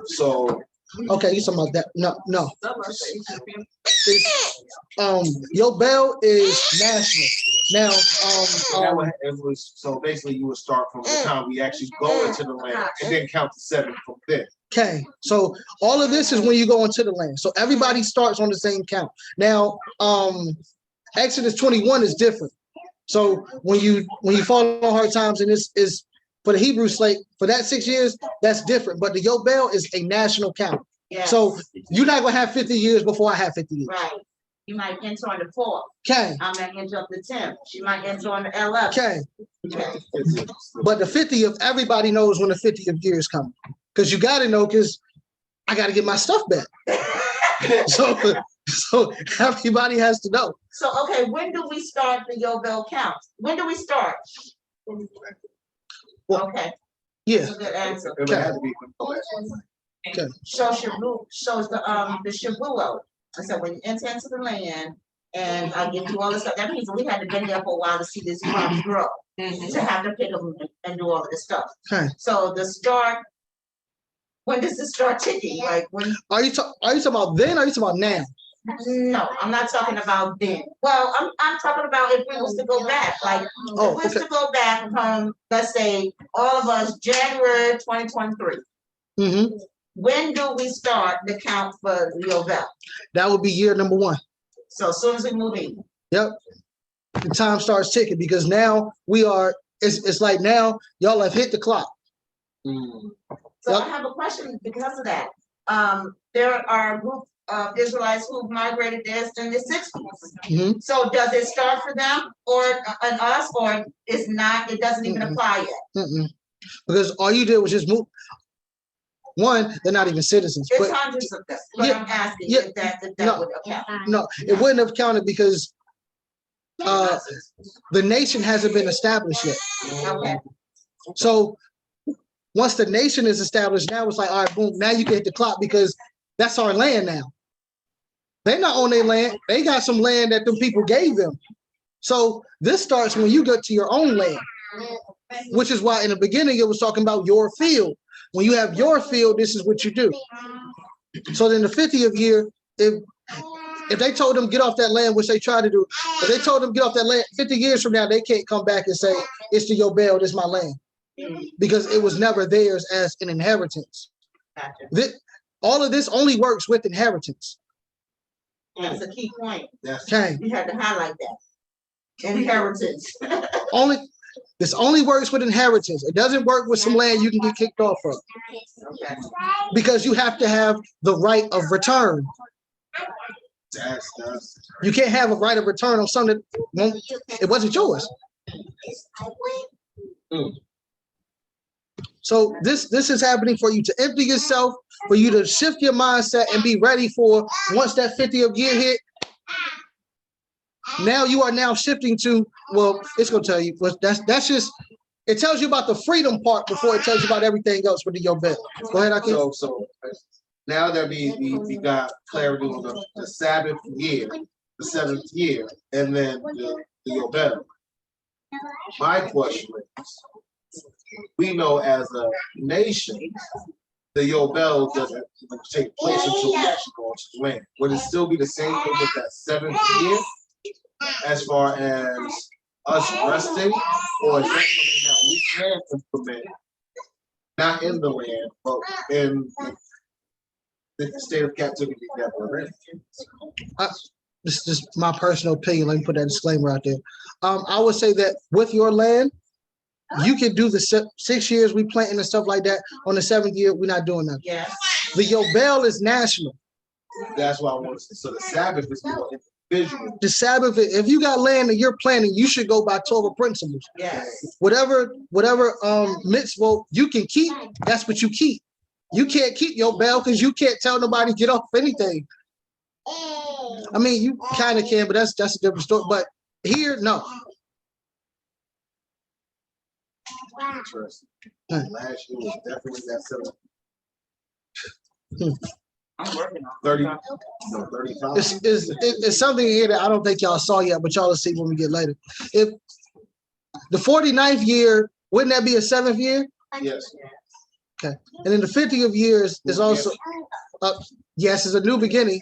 So okay, you talking about that? No. Your bail is national. Now, so basically you would start from the time we actually go into the land and then count to 7 from there. Okay, so all of this is when you go into the land. So everybody starts on the same count. Now, Exodus 21 is different. So when you fall on hard times, and this is for the Hebrew slave, for that 6 years, that's different. But the Yobel is a national count. Yes. So you're not gonna have 50 years before I have 50 years. Right. You might enter on the 4th. Okay. I might enter up the 10th. She might enter on the 11th. Okay. But the 50th, everybody knows when the 50th year is coming. Because you gotta know, because I gotta get my stuff back. So everybody has to know. So okay, when do we start the Yobel count? When do we start? Well, okay. Yeah. That's a good answer. Okay. Okay. Shows the Shavuot. I said when you enter into the land and I give you all this stuff, that means we had to been there for a while to see these crops grow, to have to pick them and do all of this stuff. Okay. So the start. When does it start ticking? Like when? Are you talking about then? Or are you talking about now? No, I'm not talking about then. Well, I'm talking about if we was to go back, like if we was to go back from, let's say, all of us January 2023. Mm-hmm. When do we start the count for Yobel? That would be year number 1. So as soon as we move in. Yep. The time starts ticking because now it's like now y'all have hit the clock. So I have a question because of that. There are a group of Israelites who migrated there in the 60s. So does it start for them or us, or it's not? It doesn't even apply yet. Because all you did was just move. One, they're not even citizens. It's hundreds of them. But I'm asking if that would account. No, it wouldn't have counted because the nation hasn't been established yet. Okay. So once the nation is established, now it's like, all right, boom, now you can hit the clock because that's our land now. They're not on their land. They got some land that them people gave them. So this starts when you get to your own land, which is why in the beginning it was talking about your field. When you have your field, this is what you do. So then the 50th year, if they told them get off that land, which they try to do, if they told them get off that land, 50 years from now, they can't come back and say, it's the Yobel, this is my land. Because it was never theirs as an inheritance. All of this only works with inheritance. That's a key point. Okay. You had to highlight that. Inheritance. This only works with inheritance. It doesn't work with some land you can get kicked off of. Okay. Because you have to have the right of return. You can't have a right of return on something that it wasn't yours. So this is happening for you to empty yourself, for you to shift your mindset and be ready for once that 50th year hit. Now you are now shifting to, well, it's gonna tell you, but that's just, it tells you about the freedom part before it tells you about everything else with your belt. Go ahead, Akeem. So now that we got clarity on the Sabbath year, the 7th year, and then the Yobel. My question is, we know as a nation, the Yobel doesn't take place until we actually go into the land. Would it still be the same thing with that 7th year, as far as us resting, or is that something that we can implement, not in the land, but in the state of captivity that we're in? This is just my personal opinion. Let me put that disclaimer out there. I would say that with your land, you can do the 6 years we planting and stuff like that. On the 7th year, we're not doing that. Yes. The Yobel is national. That's why I want to say. So the Sabbath is more individual. The Sabbath, if you got land and you're planting, you should go by Torah principles. Yes. Whatever mitzvah you can keep, that's what you keep. You can't keep your bell because you can't tell nobody get off anything. I mean, you kind of can, but that's a different story. But here, no. Interesting. Last year was definitely that 7. I'm working on 30, no, 35. It's something here that I don't think y'all saw yet, but y'all will see when we get later. If the 49th year, wouldn't that be a 7th year? Yes. Okay. And then the 50th years is also, yes, it's a new beginning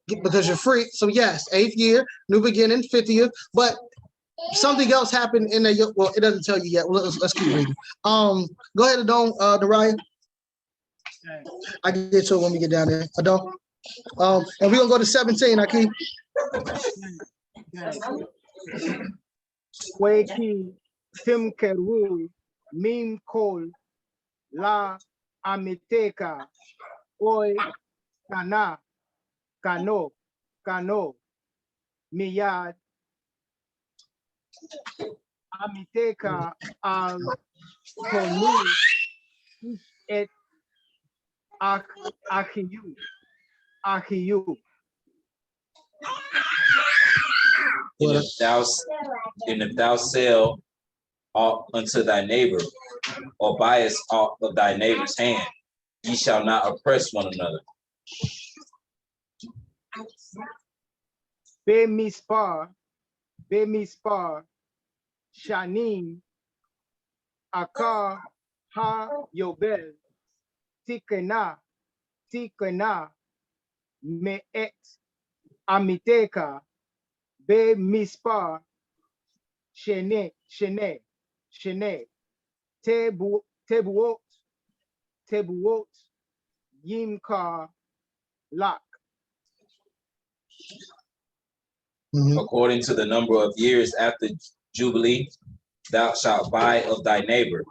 because you're free. So yes, 8th year, new beginning, 50th, but something else happened in there. Well, it doesn't tell you yet. Well, let's keep reading. Go ahead, Adon, Nariah. I can get to it when we get down there. Adon. And we're gonna go to 17, Akeem. Weki Tim Keru Min Kol La Amiteka Oi Kana Kano Miyad Amiteka Al Tonu Et Achiyu. And if thou sell aught unto thy neighbor, or buyest aught of thy neighbor's hand, ye shall not oppress one another. Be mispar, shanim, akar ha yobel, tikena, me'et, amiteka, be mispar, shene, tebuot, yimkar, lak. According to the number of years after Jubilee, thou shalt buy of thy neighbor,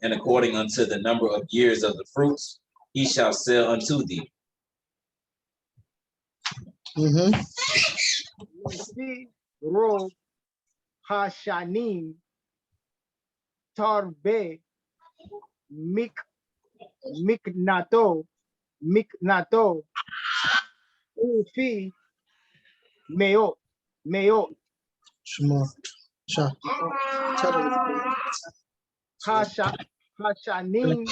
and according unto the number of years of the fruits, he shall sell unto thee. Rob Hashanim Tarbe Miknato Ufi Meot Shema. Hashanim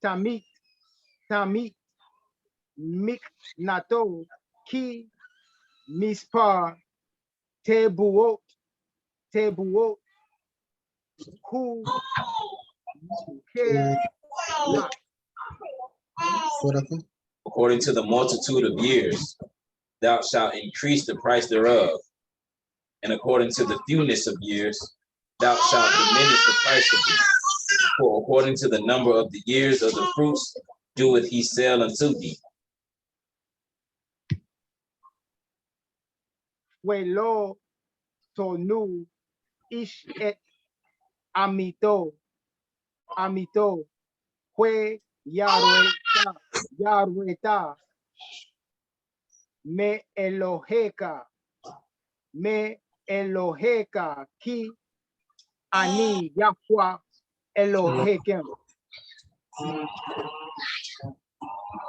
Tamit Miknato Ki Mispar Tebuot Who care According to the multitude of years, thou shalt increase the price thereof, and according to the fewness of years, thou shalt diminish the price of it. For according to the number of the years of the fruits, doeth he sell unto thee. Welo Tonu Ish et Amito Hue Yarueta Me Eloheka Me Eloheka ki ani Yahweh Elohekem.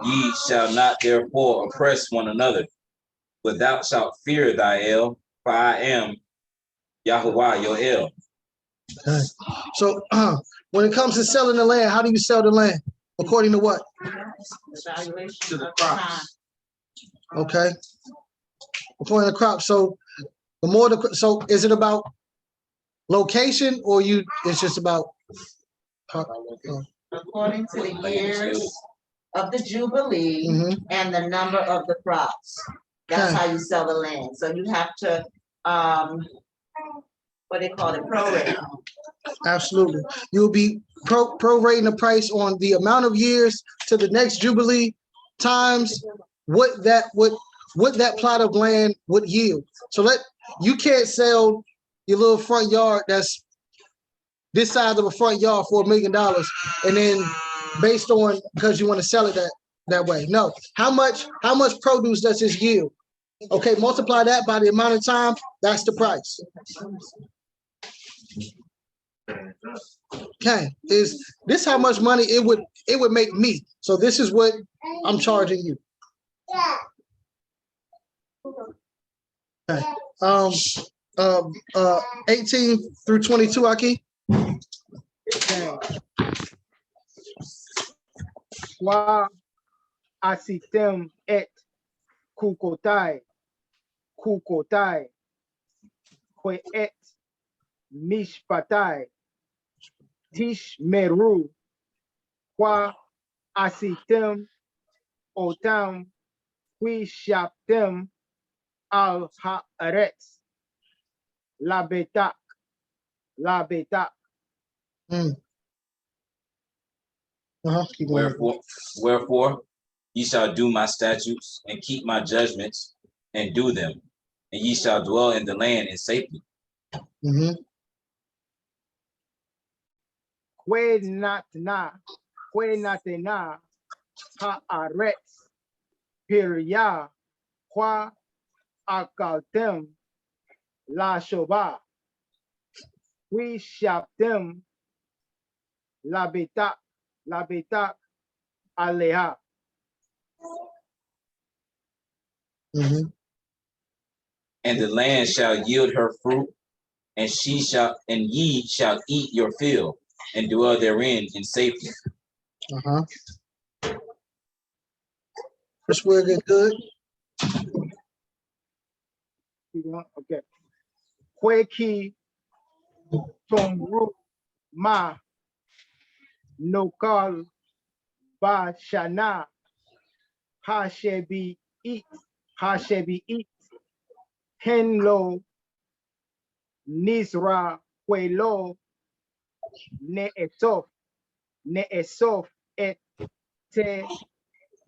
Ye shall not therefore oppress one another, but thou shalt fear thy El, for I am Yahweh your El. Okay. So when it comes to selling the land, how do you sell the land? According to what? Evaluation To the of crops. time. Okay. According to crop. So the more the so is it about location or you it's just about According to the years of the Jubilee Mhm. and the number of the crops. That's Okay. how you sell the land. So you have to, what they call it, prorate. Absolutely. You'll be prorating the price on the amount of years to the next Jubilee times what that plot of land would yield. So you can't sell your little front yard that's this size of a front yard for $1 million and then based on because you want to sell it that way. No. How much produce does this yield? Okay, multiply that by the amount of time, that's the price. Okay, is this how much money it would make me? So this is what I'm charging you. Okay. 18 through 22, Akeem. Okay. Kwa asitem et kukotai kwe et mishpatai tishmeru kwa asitem otam kwi shaptem al haaretz labetak. Keep going. Wherefore ye shall do my statutes and keep my judgments and do them, and ye shall dwell in the land in safety. Kwe natena haaretz pirya kwa akaltem la shoba. We shaptem labetak aleha. And the land shall yield her fruit, and ye shall eat your fill and dwell therein in safety. This word get good. Okay. Kweki tomru ma nokal ba shana hashebi eat henlo nisra kwelo neesof et te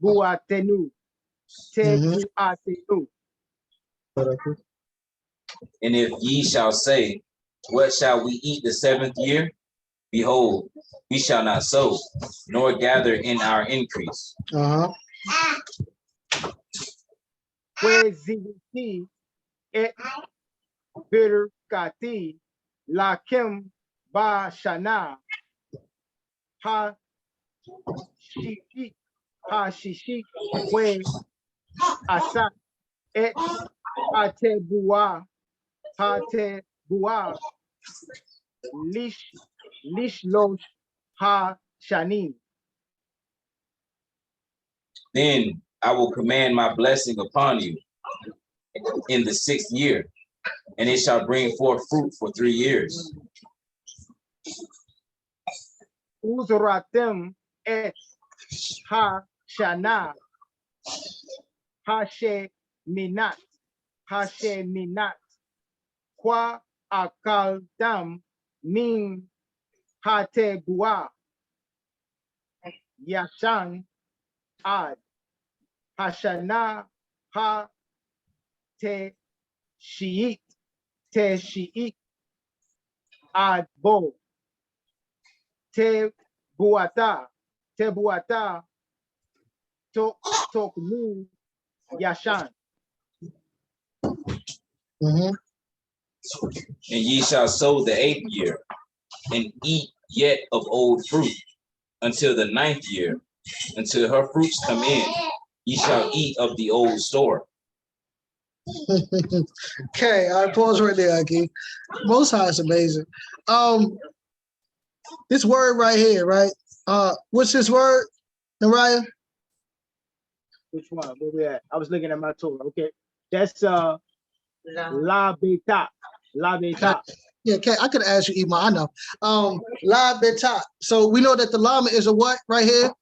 buatenu. And if ye shall say, what shall we eat the 7th year? Behold, we shall not sow, nor gather in our increase. Kweziviti et birkati lakim ba shana ha shishi kwe asa et hatebua lishlosh ha shanim. Then I will command my blessing upon you in the 6th year, and it shall bring forth fruit for 3 years. Uzratem et ha shana hashe minat kwa akaldam min hatebua yashan ad hashana ha te shiit ad bo te buata toknu yashan. And ye shall sow the 8th year, and eat yet of old fruit, until the 9th year, until her fruits come in, ye shall eat of the old store. Okay, I pause right there, Akeem. Most High is amazing. This word right here, right? What's this word, Nariah? Which one? Where we at? I was looking at my Torah. Okay, that's la beta. La beta. Yeah, okay. I could ask you, Iman. I know. La beta. So we know that the llama is a what right here?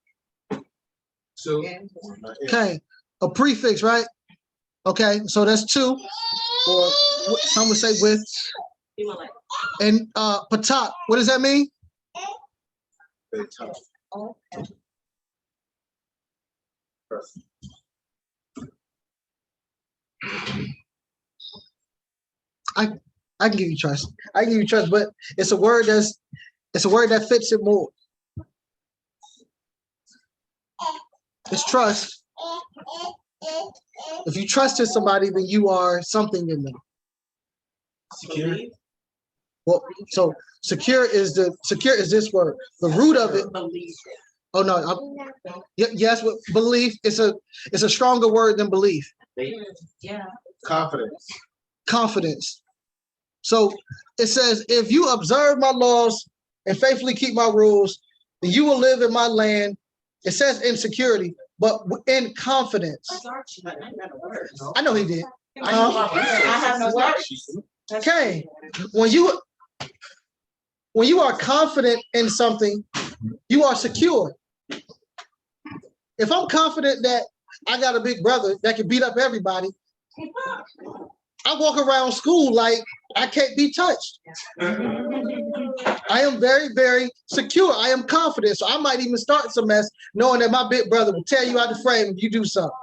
So, Okay, a prefix, right? Okay, so that's 2, or some would say with. And patat, what does that mean? I can give you trust. I can give you trust, but it's a word that fits it more. It's trust. If you trust in somebody, then you are something in them. Secure. Well, so secure is this word. The root of it. Oh no, yes, but belief is a stronger word than belief. Yeah. confidence. Confidence. So it says, if you observe my laws and faithfully keep my rules, then you will live in my land. It says in security, but in confidence. I know he did. I have no words. Okay, when you are confident in something, you are secure. If I'm confident that I got a big brother that can beat up everybody, I walk around school like I can't be touched. I am very, very secure. I am confident. So I might even start some mess knowing that my big brother will tear you out the frame if you do something.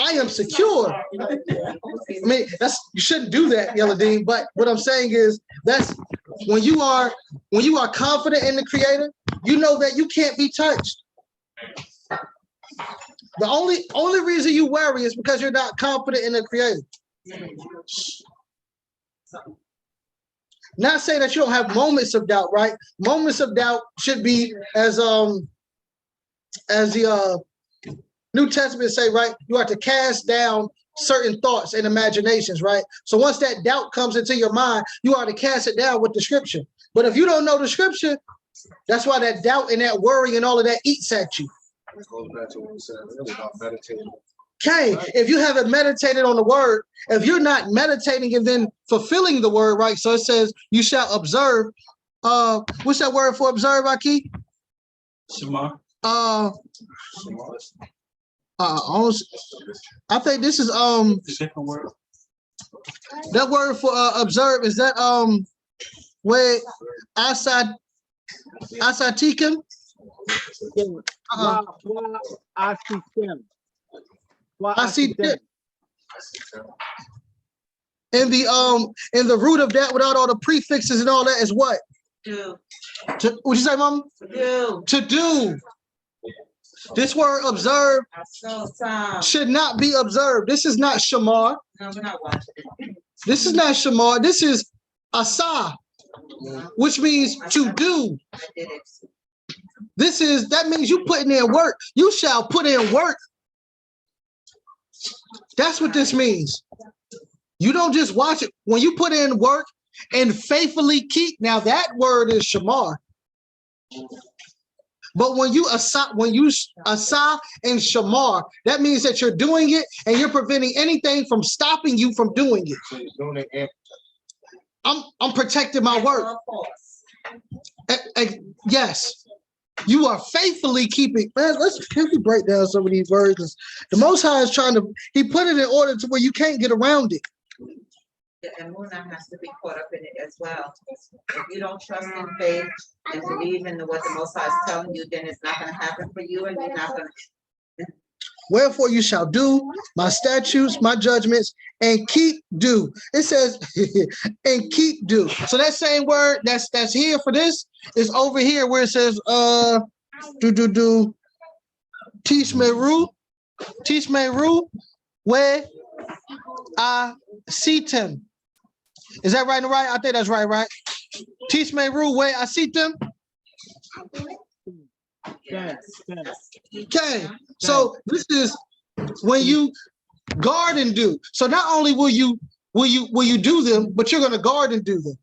I am secure. I mean, you shouldn't do that, Yeladeen, but what I'm saying is that's when you are confident in the Creator, you know that you can't be touched. The only reason you worry is because you're not confident in the Creator. Not saying that you don't have moments of doubt, right? Moments of doubt should be as the New Testament say, right? You are to cast down certain thoughts and imaginations, right? So once that doubt comes into your mind, you are to cast it down with the scripture. But if you don't know the scripture, that's why that doubt and that worry and all of that eats at you. It goes back to what we said earlier about meditating. Okay, if you haven't meditated on the word, if you're not meditating and then fulfilling the word, right? So it says you shall observe. What's that word for observe, Akeem? Shema. I think this is Second word. that word for observe, is that where asatikum? I see that. And the root of that without all the prefixes and all that is what? Do. What'd you say, Mama? Do. To do. This word observe should not be observed. This is not shamar. No, we're not watching it. This is not shamar. This is asa, which means to do. That means you putting in work. You shall put in work. That's what this means. You don't just watch it. When you put in work and faithfully keep, now that word is shamar. But when you asa and shamar, that means that you're doing it and you're preventing anything from stopping you from doing it. So you're doing it. I'm protecting my work. Yes. You are faithfully keeping. Man, can we break down some of these words? The Most High is he put it in order to where you can't get around it. The emunah has to be caught up in it as well. If you don't trust in faith and believe in what the Most High is telling you, then it's not going to happen for you, and you're not going to. Wherefore you shall do my statutes, my judgments, and keep do. It says, and keep do. So that same word that's here for this is over here where it says, teach me rule, where I see them. Is that right and right? I think that's right. Teach me rule way. I see them. Yes. Okay. So this is when you guard and do. So not only will you do them, but you're going to guard and do them.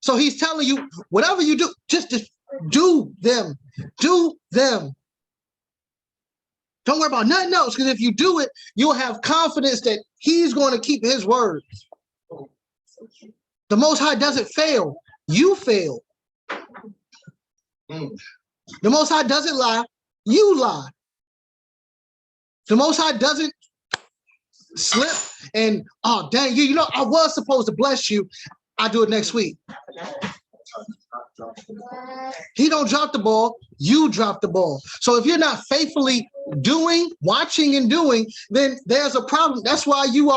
So he's telling you, whatever you do, just do them. Do them. Don't worry about nothing else, because if you do it, you'll have confidence that he's going to keep his word. The Most High doesn't fail. You fail. The Most High doesn't lie. You lie. The Most High doesn't slip and, oh, dang, you know, I was supposed to bless you. I'll do it next week. He don't drop the ball. You drop the ball. So if you're not faithfully doing, watching and doing, then there's a problem. That's why you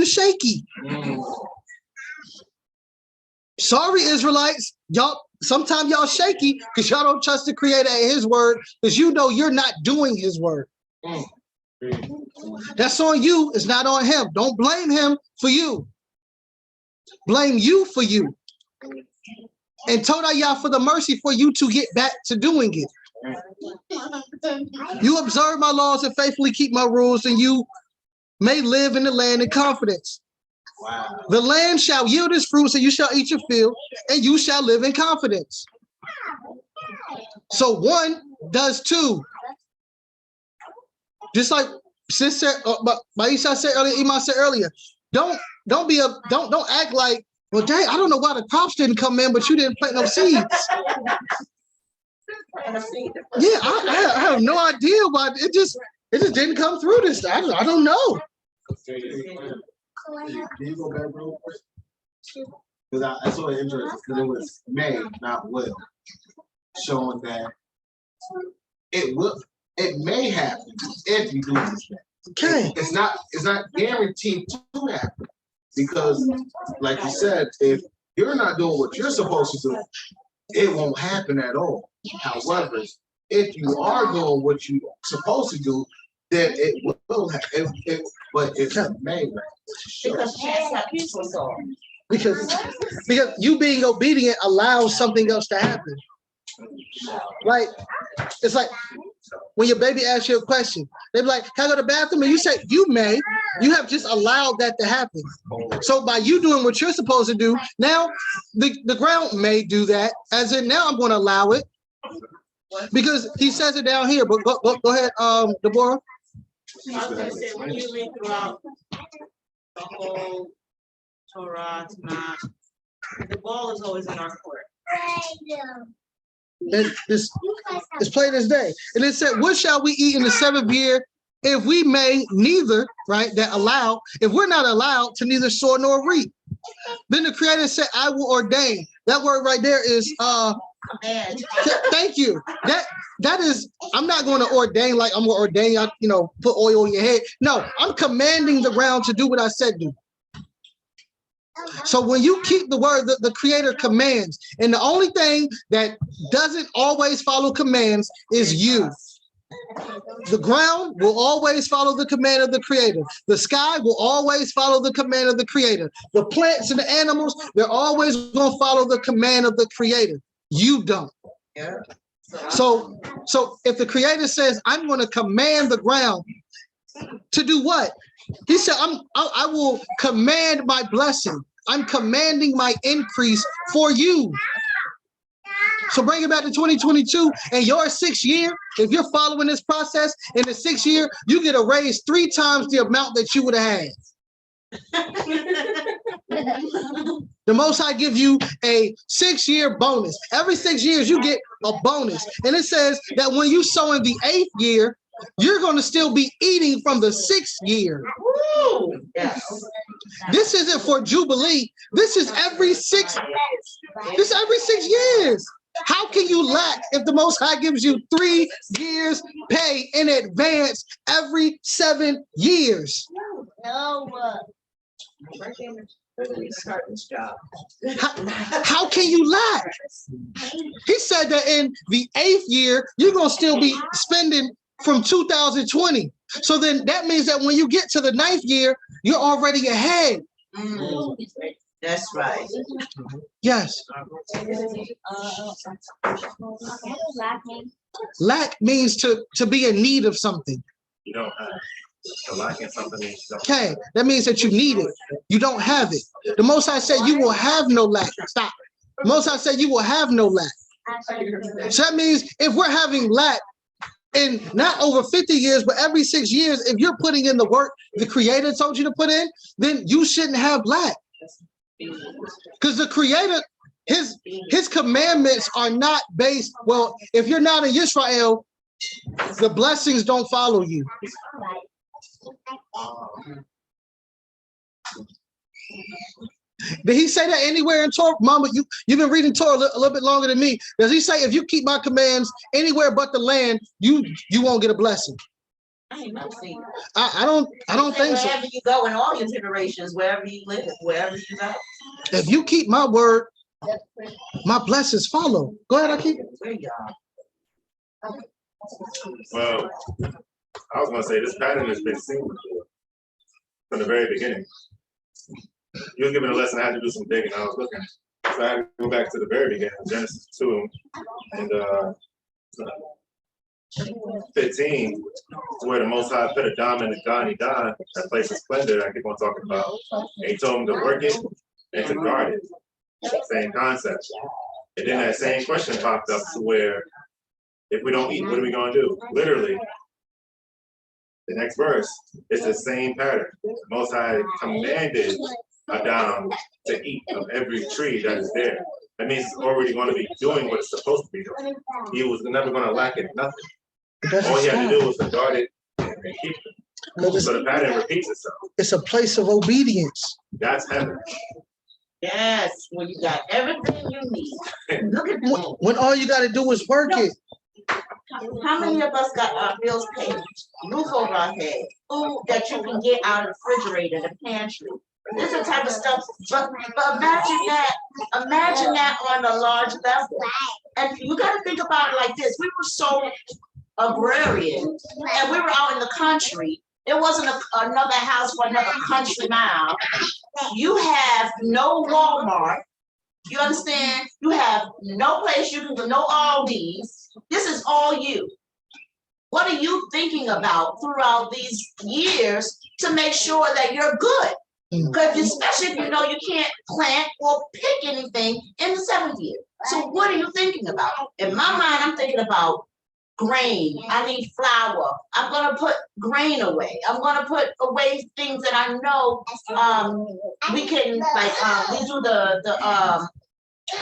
shaky. Sorry, Israelites. Sometimes y'all shaky because y'all don't trust the Creator and his word, because you know you're not doing his word. That's on you. It's not on him. Don't blame him for you. Blame you for you. And HalaYah for the mercy for you to get back to doing it. You observe my laws and faithfully keep my rules, and you may live in the land in confidence. The land shall yield its fruits, and you shall eat your fill, and you shall live in confidence. So one does two. Just like Sister Maisha said earlier, Iman said earlier, don't act like, well, dang, I don't know why the crops didn't come in, but you didn't plant no seeds. Yeah, I have no idea why it just didn't come through this. I don't know. Can you go back real quick? Because I saw it interesting, because it was may, not will, showing that it may happen if you do this thing. Okay. It's not guaranteed to happen, because like you said, if you're not doing what you're supposed to do, it won't happen at all. However, if you are doing what you're supposed to do, then it will happen. But it's a may. Because you being obedient allows something else to happen. Like, it's like when your baby asks you a question, they be like, can I go to the bathroom? And you say, you may. You have just allowed that to happen. So by you doing what you're supposed to do, now the ground may do that, as in now I'm going to allow it. Because he says it down here, but go ahead, Deborah. When you read throughout the whole Torah, the ball is always in our court. It's plain as day. And it said, what shall we eat in the 7th year if we may neither, right, that allow, if we're not allowed to neither sow nor reap? Then the Creator said, I will ordain. That word right there is, thank you. That is, I'm not going to ordain like I'm going to ordain, put oil on your head. No, I'm commanding the ground to do what I said do. So when you keep the word, the Creator commands, and the only thing that doesn't always follow commands is you. The ground will always follow the command of the Creator. The sky will always follow the command of the Creator. The plants and the animals, they're always going to follow the command of the Creator. You don't. Yeah. So if the Creator says, I'm going to command the ground to do what? He said, I will command my blessing. I'm commanding my increase for you. So bring it back to 2022, and your 6th year, if you're following this process, in the 6th year, you get a raise 3 times the amount that you would have had. The Most High gives you a 6-year bonus. Every 6 years, you get a bonus. And it says that when you sow in the 8th year, you're going to still be eating from the 6th year. Woo! Yes. This isn't for Jubilee. This is every 6 years. How can you lack if the Most High gives you 3 years pay in advance every 7 years? No. How can you lack? He said that in the 8th year, you're going to still be spending from 2020. So then that means that when you get to the 9th year, you're already ahead. That's right. Yes. Lack means to be in need of something. You don't have to lack in something. Okay, that means that you need it. You don't have it. The Most High said you will have no lack. Stop. The Most High said you will have no lack. So that means if we're having lack in not over 50 years, but every 6 years, if you're putting in the work the Creator told you to put in, then you shouldn't have lack. Because the Creator, his commandments are not based, well, if you're not in Israel, the blessings don't follow you. Did he say that anywhere in Torah? Mama, you've been reading Torah a little bit longer than me. Does he say if you keep my commands anywhere but the land, you won't get a blessing? I ain't never seen it. I don't think so. Wherever you go in all your generations, wherever you live, wherever you go. If you keep my word, my blessings follow. Go ahead, Akeem. Well, I was gonna say this pattern has been seen before from the very beginning. You were given a lesson, I had to do some digging. I was looking. So I had to go back to the very beginning, Genesis 2 and 15, where the Most High put a dime in the Donnie Don, that place of splendor that I keep on talking about. And he told him to work it and to guard it. Same concept. And then that same question popped up to where if we don't eat, what are we gonna do? Literally, the next verse, it's the same pattern. The Most High commanded Adam to eat of every tree that is there. That means it's already going to be doing what it's supposed to be doing. He was never going to lack it nothing. All he had to do was to guard it and keep it. So the pattern repeats itself. It's a place of obedience. That's heaven. Yes, when you got everything you need. Look at that. When all you got to do is work it. How many of us got our bills paid, roof over our head, food that you can get out of the refrigerator, the pantry? This is the type of stuff. But imagine that on a large level. And you got to think about it like this. We were so agrarian, and we were out in the country. There wasn't another house for another country mile. You have no Walmart. You understand? You have no place you can go, no Aldi's. This is all you. What are you thinking about throughout these years to make sure that you're good? Because especially if you know you can't plant or pick anything in the 7th year. So what are you thinking about? In my mind, I'm thinking about grain. I need flour. I'm gonna put grain away. I'm gonna put away things that I know we can, like we do the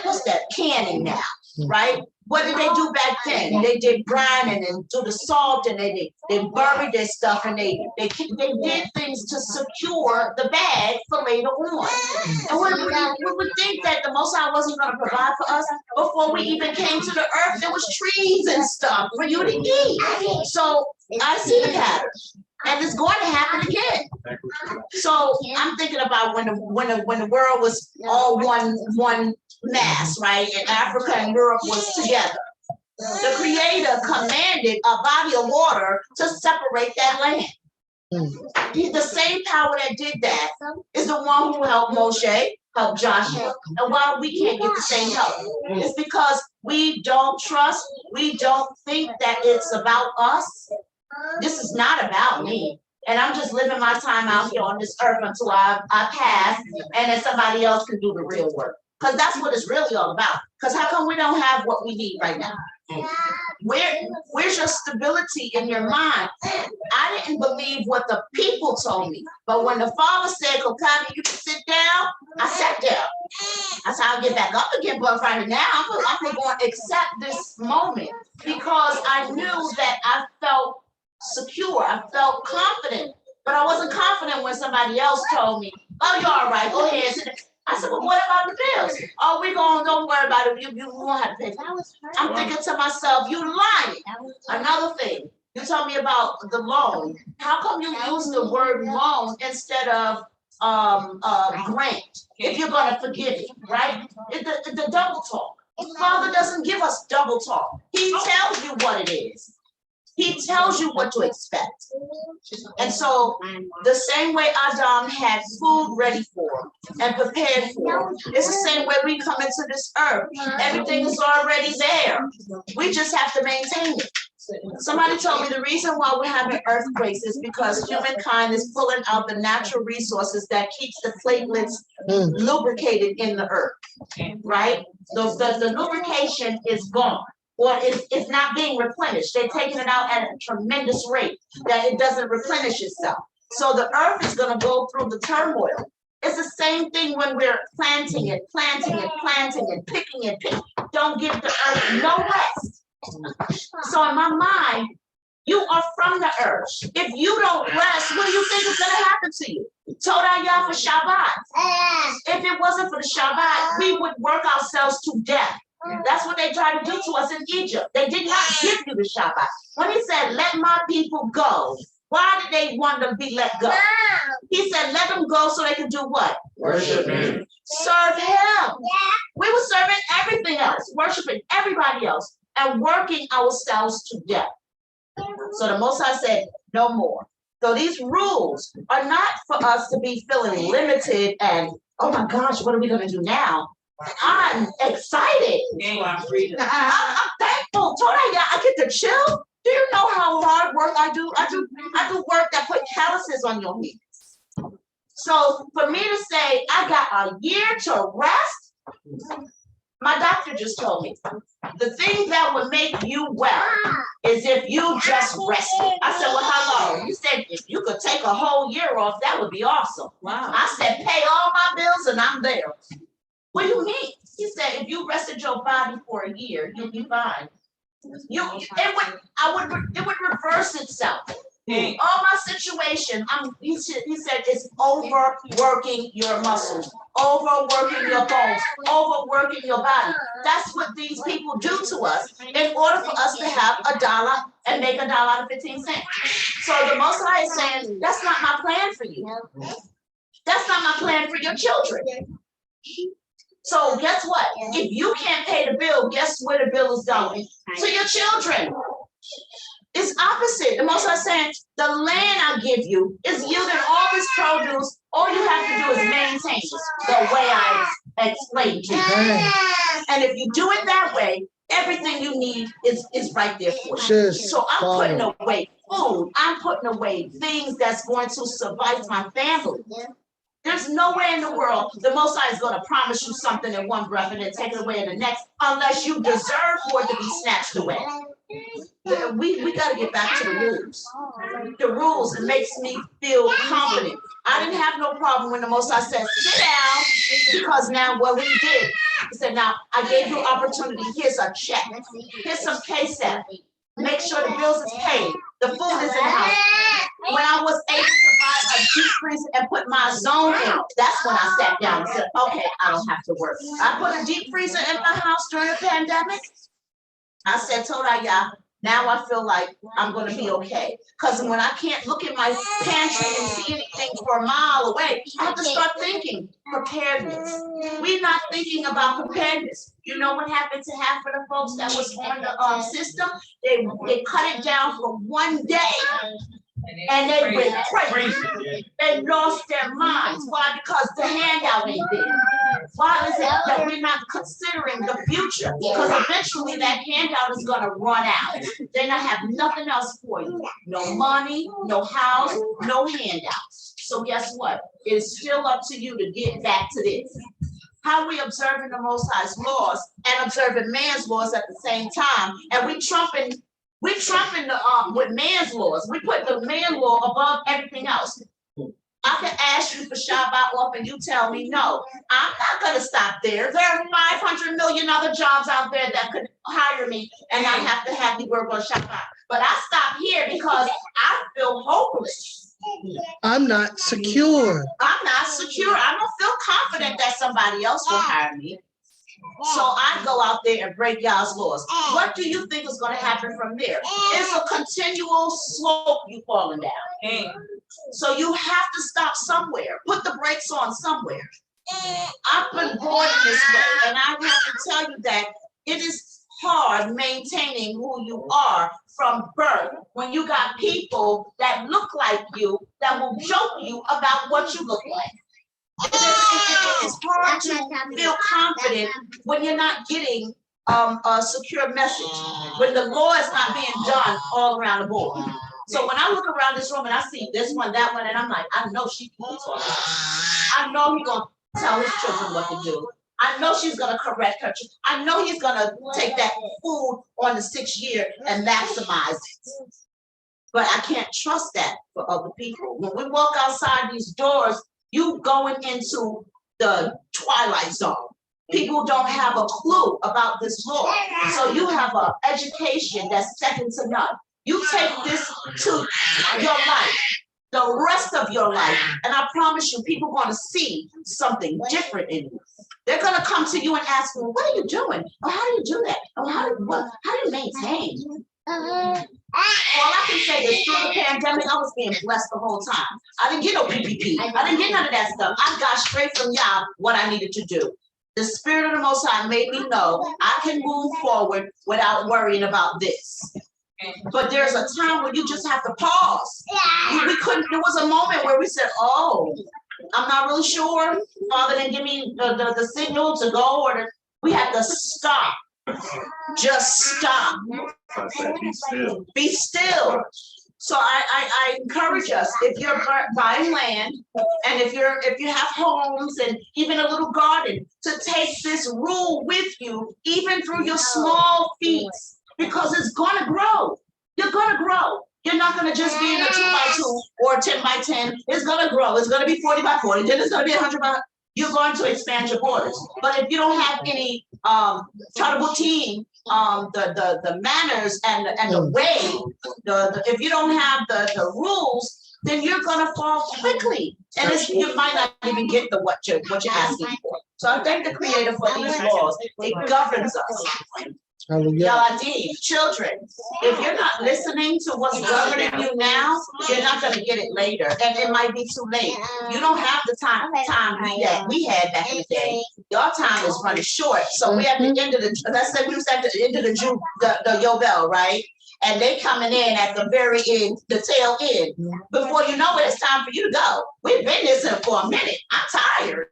what's that, canning now, right? What did they do back then? They did grinding and do the salt, and they buried their stuff, and they did things to secure the bag for later on. And we would think that the Most High wasn't going to provide for us before we even came to the earth. There was trees and stuff for you to eat. So I see the pattern, and it's going to happen again. So I'm thinking about when the world was all one mass, right? And Africa and Europe was together. The Creator commanded a body of water to separate that land. The same power that did that is the one who helped Moshe, helped Joshua. And why we can't get the same help? It's because we don't trust, we don't think that it's about us. This is not about me. And I'm just living my time out here on this earth until I pass, and then somebody else can do the real work. Because that's what it's really all about. Because how come we don't have what we need right now? Where's your stability in your mind? I didn't believe what the people told me. But when the Father said, Kokami, you can sit down, I sat down. I said, I'll get back up again, but right now, I'm going to accept this moment because I knew that I felt secure. I felt confident. But I wasn't confident when somebody else told me, oh, you're all right, go ahead. I said, well, what about the bills? Oh, don't worry about it. You won't have to pay. I'm thinking to myself, you lying. Another thing, you told me about the loan. How come you use the word loan instead of grant? If you're going to forgive it, right? It's the double talk. Father doesn't give us double talk. He tells you what it is. He tells you what to expect. And so the same way Adam had food ready for and prepared for, it's the same way we come into this earth. Everything is already there. We just have to maintain it. Somebody told me the reason why we're having earthquakes is because humankind is pulling out the natural resources that keeps the platelets lubricated in the earth, right? The lubrication is gone, or it's not being replenished. They're taking it out at a tremendous rate that it doesn't replenish itself. So the earth is going to go through the turmoil. It's the same thing when we're planting it, picking it. Don't give the earth no rest. So in my mind, you are from the earth. If you don't rest, what do you think is going to happen to you? HalaYah for Shabbat. If it wasn't for the Shabbat, we would work ourselves to death. That's what they tried to do to us in Egypt. They did not give you the Shabbat. When he said, let my people go, why did they want to be let go? He said, let them go so they can do what? Worship him. Serve him. We were serving everything else, worshiping everybody else, and working ourselves to death. So the Most High said, no more. So these rules are not for us to be feeling limited and, oh my gosh, what are we going to do now? I'm excited. I'm thankful. HalaYah, I get to chill. Do you know how hard work I do? I do work that put calluses on your hands. So for me to say I got a year to rest, my doctor just told me, the thing that would make you well is if you just rested. I said, well, how long? You said if you could take a whole year off, that would be awesome. Wow. I said, pay all my bills and I'm there. What do you mean? He said, if you rested your body for a year, you'll be fine. It would reverse itself. All my situation, he said it's overworking your muscles, overworking your bones, overworking your body. That's what these people do to us in order for us to have $1 and make $1 out of 15 cents. So the Most High is saying, that's not my plan for you. That's not my plan for your children. So guess what? If you can't pay the bill, guess where the bill is going? To your children. It's opposite. The Most High is saying, the land I give you is yielding all this produce. All you have to do is maintain it the way I explained to you. And if you do it that way, everything you need is right there for you. So I'm putting away food. I'm putting away things that's going to suffice my family. There's nowhere in the world the Most High is going to promise you something in one breath and then take it away in the next, unless you deserve for it to be snatched away. We got to get back to the rules. The rules, it makes me feel confident. I didn't have no problem when the Most High said, sit down, because now what we did, he said, now I gave you opportunity. Here's a check. Here's some KSAP. Make sure the bills is paid. The food is in the house. When I was able to buy a deep freezer and put my zone in, that's when I sat down and said, okay, I don't have to work. I put a deep freezer in my house during the pandemic. I said, HalaYah, now I feel like I'm going to be okay. Because when I can't look at my pantry and see anything for a mile away, I have to start thinking preparedness. We're not thinking about preparedness. You know what happened to half of the folks that was on the system? They cut it down for one day. And they went crazy. They lost their minds. Why? Because the handout ain't there. Why is it that we're not considering the future? Because eventually that handout is going to run out. Then I have nothing else for you. No money, no house, no handouts. So guess what? It's still up to you to get back to this. How we observing the Most High's laws and observing man's laws at the same time, and we trumping the with man's laws. We put the man law above everything else. I can ask you for Shabbat off and you tell me no. I'm not gonna stop there. There are 500 million other jobs out there that could hire me and I have to have me work on Shabbat. But I stop here because I feel hopeless. I'm not secure. I'm not secure. I don't feel confident that somebody else will hire me. So I go out there and break y'all's laws. What do you think is going to happen from there? It's a continual slope you falling down. So you have to stop somewhere. Put the brakes on somewhere. I've been born in this way, and I have to tell you that it is hard maintaining who you are from birth when you got people that look like you that will joke you about what you look like. It's hard to feel confident when you're not getting a secure message, when the law is not being done all around the board. So when I look around this room and I see this one, that one, and I'm like, I know she can talk. I know he's gonna tell his children what to do. I know she's gonna correct her. I know he's gonna take that food on the 6th year and maximize it. But I can't trust that for other people. When we walk outside these doors, you going into the twilight zone. People don't have a clue about this law. So you have an education that's second to none. You take this to your life, the rest of your life, and I promise you, people are gonna see something different in you. They're gonna come to you and ask you, what are you doing? Or how do you do that? Or how do you maintain? All I can say is through the pandemic, I was being blessed the whole time. I didn't get no PPP. I didn't get none of that stuff. I got straight from y'all what I needed to do. The Spirit of the Most High made me know I can move forward without worrying about this. But there's a time when you just have to pause. We couldn't, there was a moment where we said, oh, I'm not really sure. Father didn't give me the signal to go, or we had to stop. Just stop. Be still. So I encourage us, if you're buying land, and if you have homes and even a little garden, to take this rule with you, even through your small feet, because it's gonna grow. You're gonna grow. You're not gonna just be in a 2x2 or 10x10. It's gonna grow. It's gonna be 40x40. Then it's gonna be 100x. You're going to expand your borders. But if you don't have any charitable team, the manners and the way, if you don't have the rules, then you're gonna fall quickly, and you might not even get what you're asking for. So I thank the Creator for these laws. It governs us. Yaladim, children, if you're not listening to what's governing you now, you're not going to get it later, and it might be too late. You don't have the time we had back in the day. Your time is running short. So we at the end of let's say we was at the end of the Yobel, right? And they coming in at the very end, the tail end. Before you know it, it's time for you to go. We've been listening for a minute. I'm tired.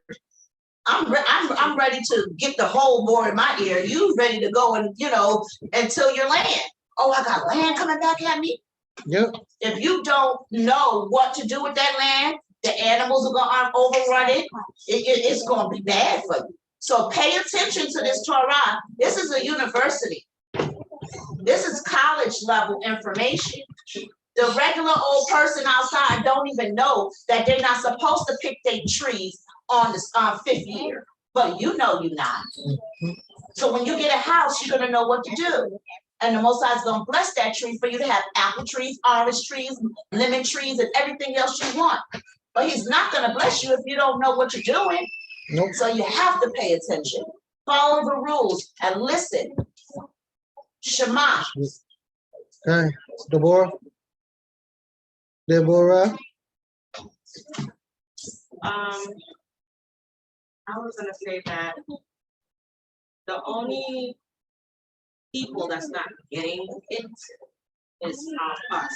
I'm ready to get the whole board in my ear. You ready to go and until your land. Oh, I got land coming back at me. Yep. If you don't know what to do with that land, the animals are gonna overrun it. It's gonna be bad for you. So pay attention to this Torah. This is a university. This is college level information. The regular old person outside don't even know that they're not supposed to pick their trees on the 5th year, but you know you're not. So when you get a house, you're gonna know what to do. And the Most High is gonna bless that tree for you to have apple trees, orange trees, lemon trees, and everything else you want. But he's not gonna bless you if you don't know what you're doing. Nope. So you have to pay attention, follow the rules, and listen. Shema. Okay, Deborah. I was gonna say that the only people that's not getting it is us.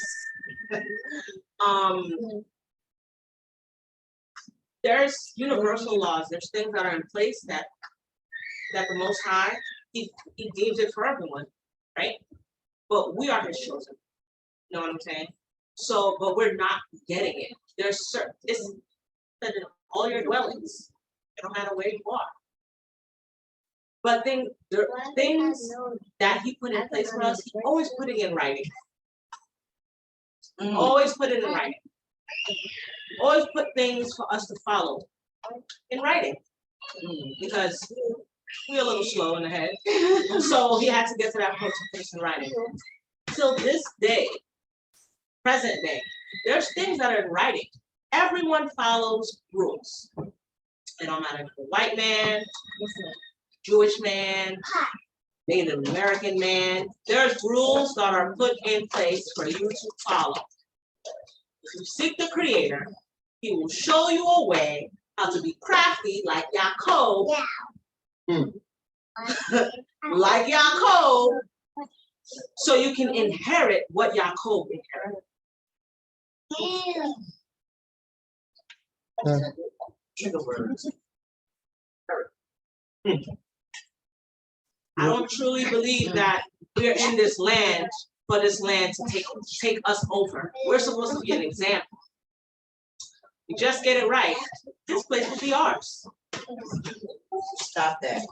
There's universal laws. There's things that are in place that the Most High he deems it for everyone, right? But we are His chosen. You know what I'm saying? So, but we're not getting it. There's certain it's in all your dwellings. It don't matter where you are. But there are things that He put in place for us, He always put it in writing. Always put it in writing. Always put things for us to follow in writing. Because we're a little slow in the head. So He had to get to that place in writing. Till this day, present day, there's things that are in writing. Everyone follows rules. It don't matter if it's a white man, Jewish man, Native American man. There's rules that are put in place for you to follow. If you seek the Creator, He will show you a way how to be crafty like Yaakov. like Yaakov, so you can inherit what Yaakov inherited. Trigger words. I don't truly believe that we're in this land for this land to take us over. We're supposed to be an example. We just get it right, this place will be ours. Stop that.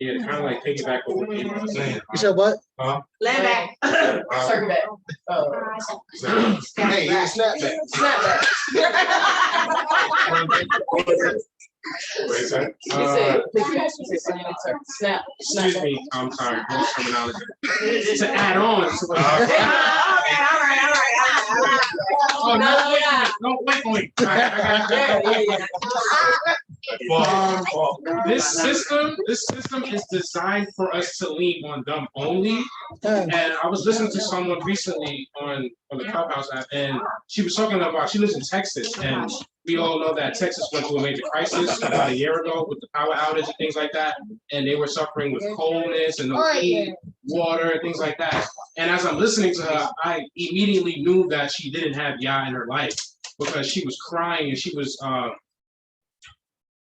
Yeah, kind of like piggyback on what you were saying. You said what? Land back. Circle back. Hey, yeah, snap back. Snap back. Wait a second. Excuse me, I'm sorry, wrong terminology. To add on to what all right. Oh, no, wait for me. This system is designed for us to lean on them only. And I was listening to someone recently on the Clubhouse app, and she was talking about, she lives in Texas, and we all know that Texas went through a major crisis about a year ago with the power outage and things like that, and they were suffering with coldness and no food, water, and things like that. And as I'm listening to her, I immediately knew that she didn't have Yah in her life, because she was crying and she was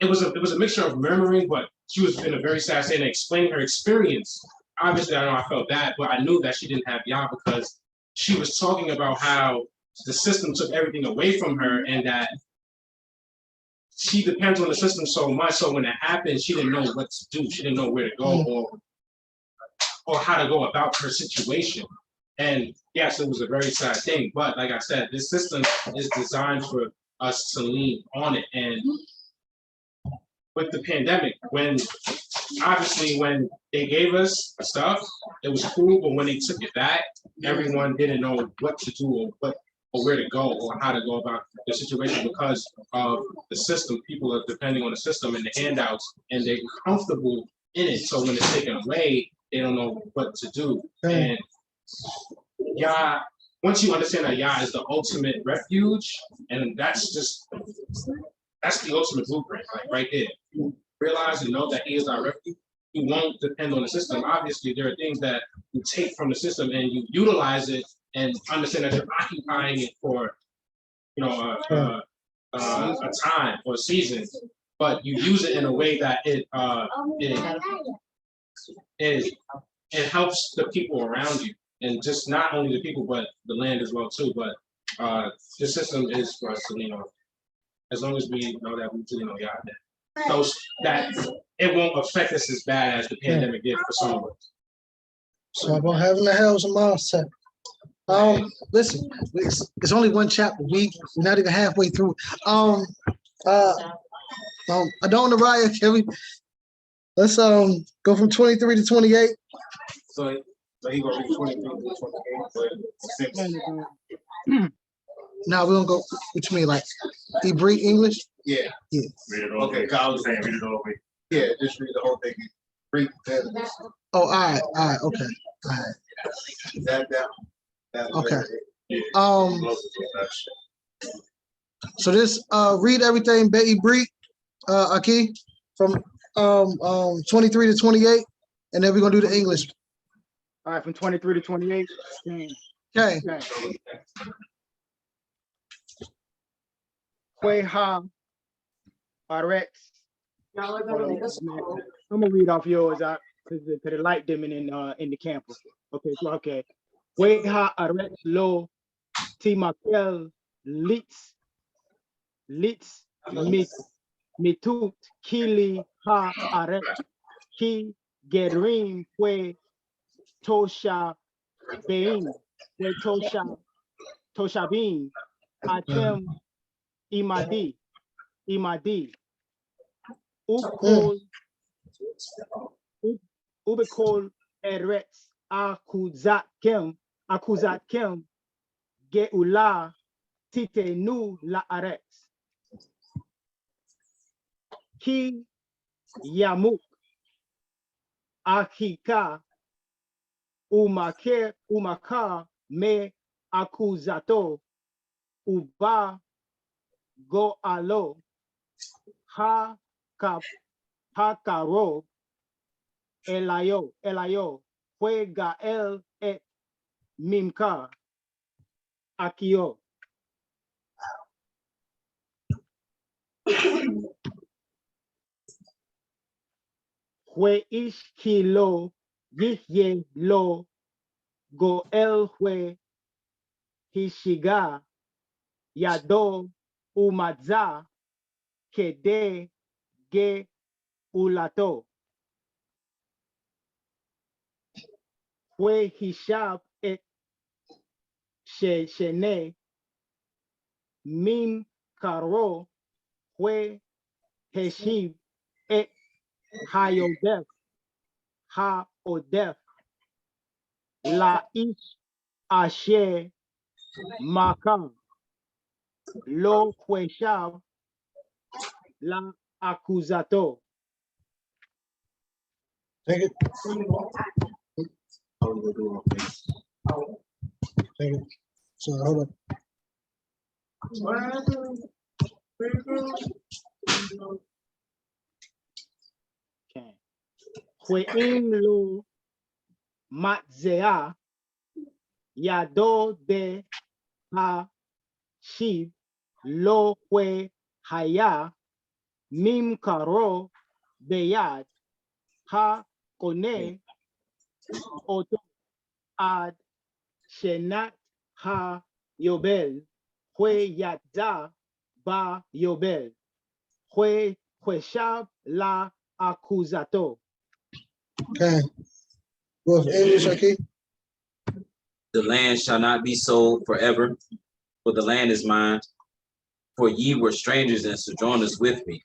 it was a mixture of murmuring, but she was in a very sad state and explaining her experience. Obviously, I know I felt bad, but I knew that she didn't have Yah, because she was talking about how the system took everything away from her, and that she depends on the system so much. So when it happened, she didn't know what to do. She didn't know where to go or how to go about her situation. And yes, it was a very sad thing. But like I said, this system is designed for us to lean on it. And with the pandemic, when they gave us stuff, it was cool, but when they took it back, everyone didn't know what to do or where to go or how to go about the situation, because of the system. People are depending on the system and the handouts, and they're comfortable in it. So when it's taken away, they don't know what to do. And Yah, once you understand that Yah is the ultimate refuge, and that's the ultimate blueprint, like right there. You realize and know that He is our refuge. You won't depend on the system. Obviously, there are things that you take from the system and you utilize it and understand that you're occupying it for, a time or a season, but you use it in a way that it helps the people around you, and just not only the people, but the land as well too. But the system is for us to lean on, as long as we know that we do know Yah, that it won't affect us as bad as the pandemic did for some of us. So I'm having the hell's a mindset. Listen, it's only one chapter. We're not even halfway through. Adonariah, can we? Let's go from 23 to 28. So he gonna read 23 to 28. Now we're gonna go. What you mean, like Hebrew English? Yeah. Yeah. Read it all. Okay, Kyle was saying read it all. Yeah, just read the whole thing. Read that. Oh, all right, okay, all right. That down. Okay. So this read everything Betty Bree, Akeem, from 23 to 28, and then we're gonna do the English. All right, from 23 to 28. Okay. Behar, Aretz. I'm gonna read off yours out because the light dimming in the campus. Okay. Behar Aretz lo timakel litz mitut kili ha aretz ki gerim fue tosha bein fue toshabin atem imadi ubekol eretz akuzatkem geula titenu laaretz ki yamuk akika umaka me akuzato uba go alo ha Hakaro, Elayo, fue Gael et Mimka, Akio. Fue Ishkilo, Yihye lo, Goel fue Hishiga, Yado, Umadza, Kede, Ge, Ulato. Fue Hishab et Shene, Mim Karo, fue Heshib et Hayodef, Ha-Odef, La Ish Asher Makam, Lo Hueshab, La Accusato. Take it. Take it. So hold up. Okay. Hueim lo Matzea, Yado de Ha Shiv, Lo Hue Haya, Mim Karo, Beyad, Ha Kone, Oto Ad Shenat Ha Yobel, Hue Yadza Ba Yobel, Hue Hueshab La Accusato. Okay. Go for English, okay? The land shall not be sold forever, for the land is mine. For ye were strangers and sojourners with me,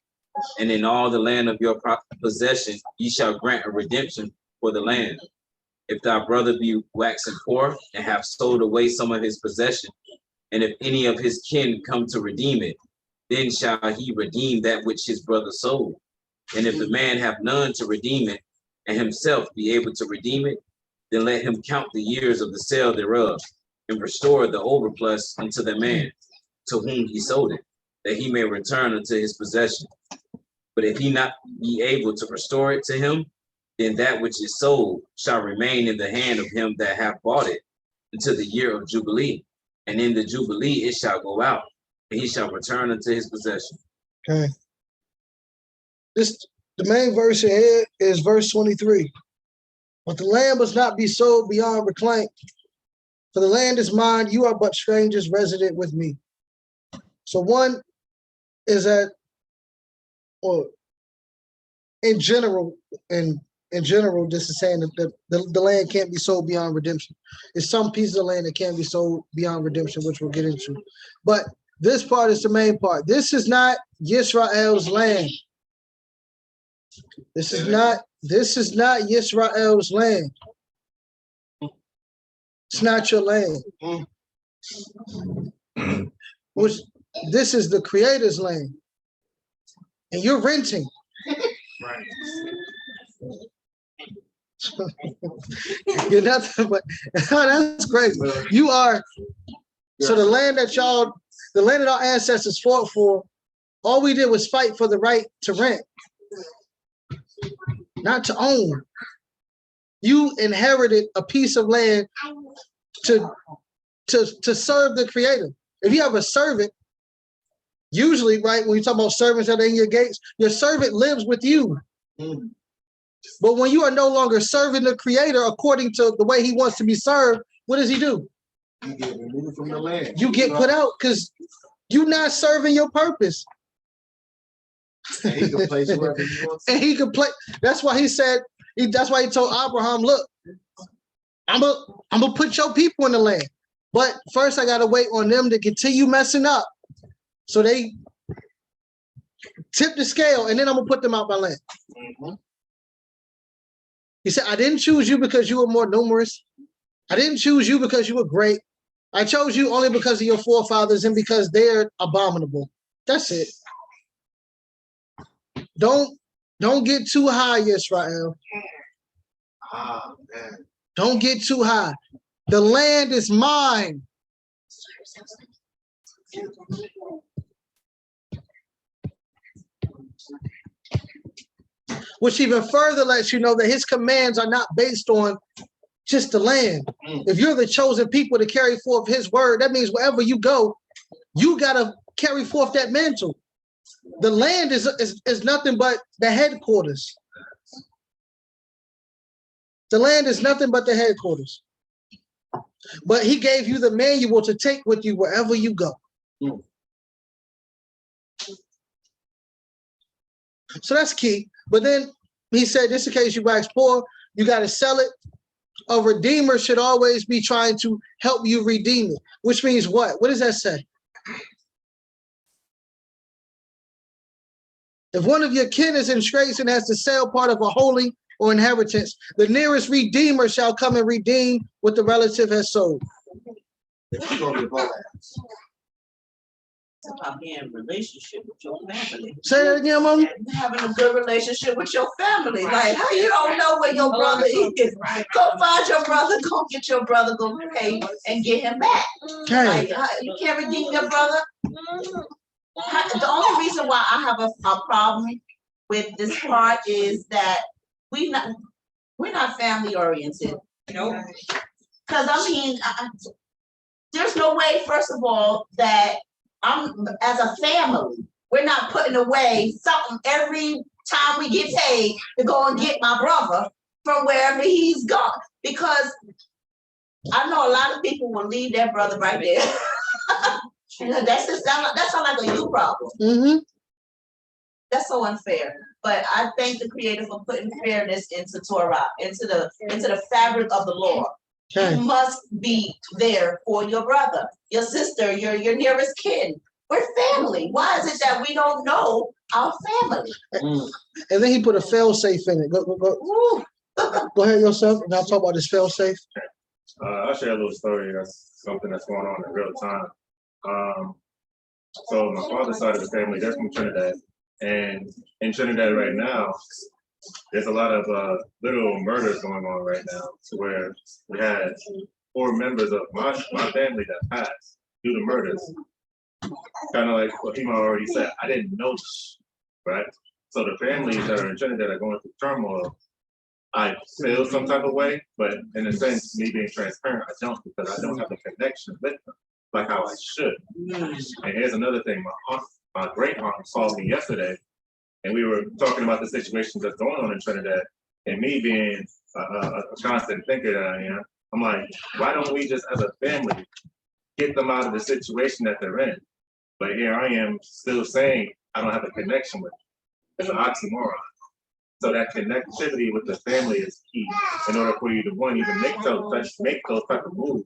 and in all the land of your possession ye shall grant a redemption for the land. If thy brother be waxen poor and have sold away some of his possession, and if any of his kin come to redeem it, then shall he redeem that which his brother sold. And if the man have none to redeem it, and himself be able to redeem it, then let him count the years of the sale thereof, and restore the overplus unto the man to whom he sold it, that he may return unto his possession. But if he not be able to restore it to him, then that which is sold shall remain in the hand of him that hath bought it until the year of Jubilee. And in the Jubilee it shall go out, and he shall return unto his possession. Okay. The main verse here is verse 23. But the land must not be sold beyond reclaim. For the land is mine, you are but strangers resident with me. So one is that, or in general, this is saying that the land can't be sold beyond redemption. It's some pieces of land that can't be sold beyond redemption, which we'll get into. But this part is the main part. This is not Yisrael's land. This is not Yisrael's land. It's not your land. This is the Creator's land. And you're renting. Right. You're nothing but that's crazy. You are so the land that our ancestors fought for, all we did was fight for the right to rent, not to own. You inherited a piece of land to serve the Creator. If you have a servant, usually, right, when you talk about servants that are in your gates, your servant lives with you. But when you are no longer serving the Creator according to the way he wants to be served, what does he do? You get removed from the land. You get put out because you're not serving your purpose. And he can place wherever he wants. And he can play. That's why he said, that's why he told Abraham, look, I'm gonna put your people in the land. But first I gotta wait on them to continue messing up. So they tip the scale, and then I'm gonna put them out my land. He said, I didn't choose you because you were more numerous. I didn't choose you because you were great. I chose you only because of your forefathers and because they're abominable. That's it. Don't get too high, Yisrael. Ah, man. Don't get too high. The land is mine. which even further lets you know that his commands are not based on just the land. If you're the chosen people to carry forth his word, that means wherever you go, you got to carry forth that mantle. The land is nothing but the headquarters. The land is nothing but the headquarters. But he gave you the manual to take with you wherever you go. So that's key. But then he said, just in case you wax poor, you got to sell it. A redeemer should always be trying to help you redeem it, which means what? What does that say? If one of your kin is in straits and has to sell part of a holy or inheritance, the nearest redeemer shall come and redeem what the relative has sold. It's about being in a relationship with your family. Say that again, Mom. Having a good relationship with your family. Like, how you don't know where your brother is? Go find your brother, go get your brother, go pay and get him back. Like, you can't redeem your brother. The only reason why I have a problem with this part is that we're not family oriented. Nope. Because I mean, there's no way, first of all, that as a family, we're not putting away something every time we get paid to go and get my brother from wherever he's gone. Because I know a lot of people will leave their brother right there. That sounds like a you problem. Mm-hmm. That's so unfair. But I thank the Creator for putting fairness into Torah, into the fabric of the law. You must be there for your brother, your sister, your nearest kin. We're family. Why is it that we don't know our family? And then he put a fail safe in it. Go ahead yourself, and I'll talk about this fail safe. I'll share a little story. That's something that's going on in real time. So my father's side of the family, they're from Trinidad, and in Trinidad right now, there's a lot of little murders going on right now, to where we had 4 members of my family that passed due to murders. Kind of like what Hima already said, I didn't know this, right? So the families that are in Trinidad are going through turmoil. I feel some type of way, but in a sense, me being transparent, I don't, because I don't have the connection with them like how I should. And here's another thing, my great aunt called me yesterday, and we were talking about the situations that's going on in Trinidad, and me being a constant thinker that I am, I'm like, why don't we just as a family get them out of the situation that they're in? But here I am still saying I don't have a connection with them. It's an oxymoron. So that connectivity with the family is key in order for you to, one, even make those type of moves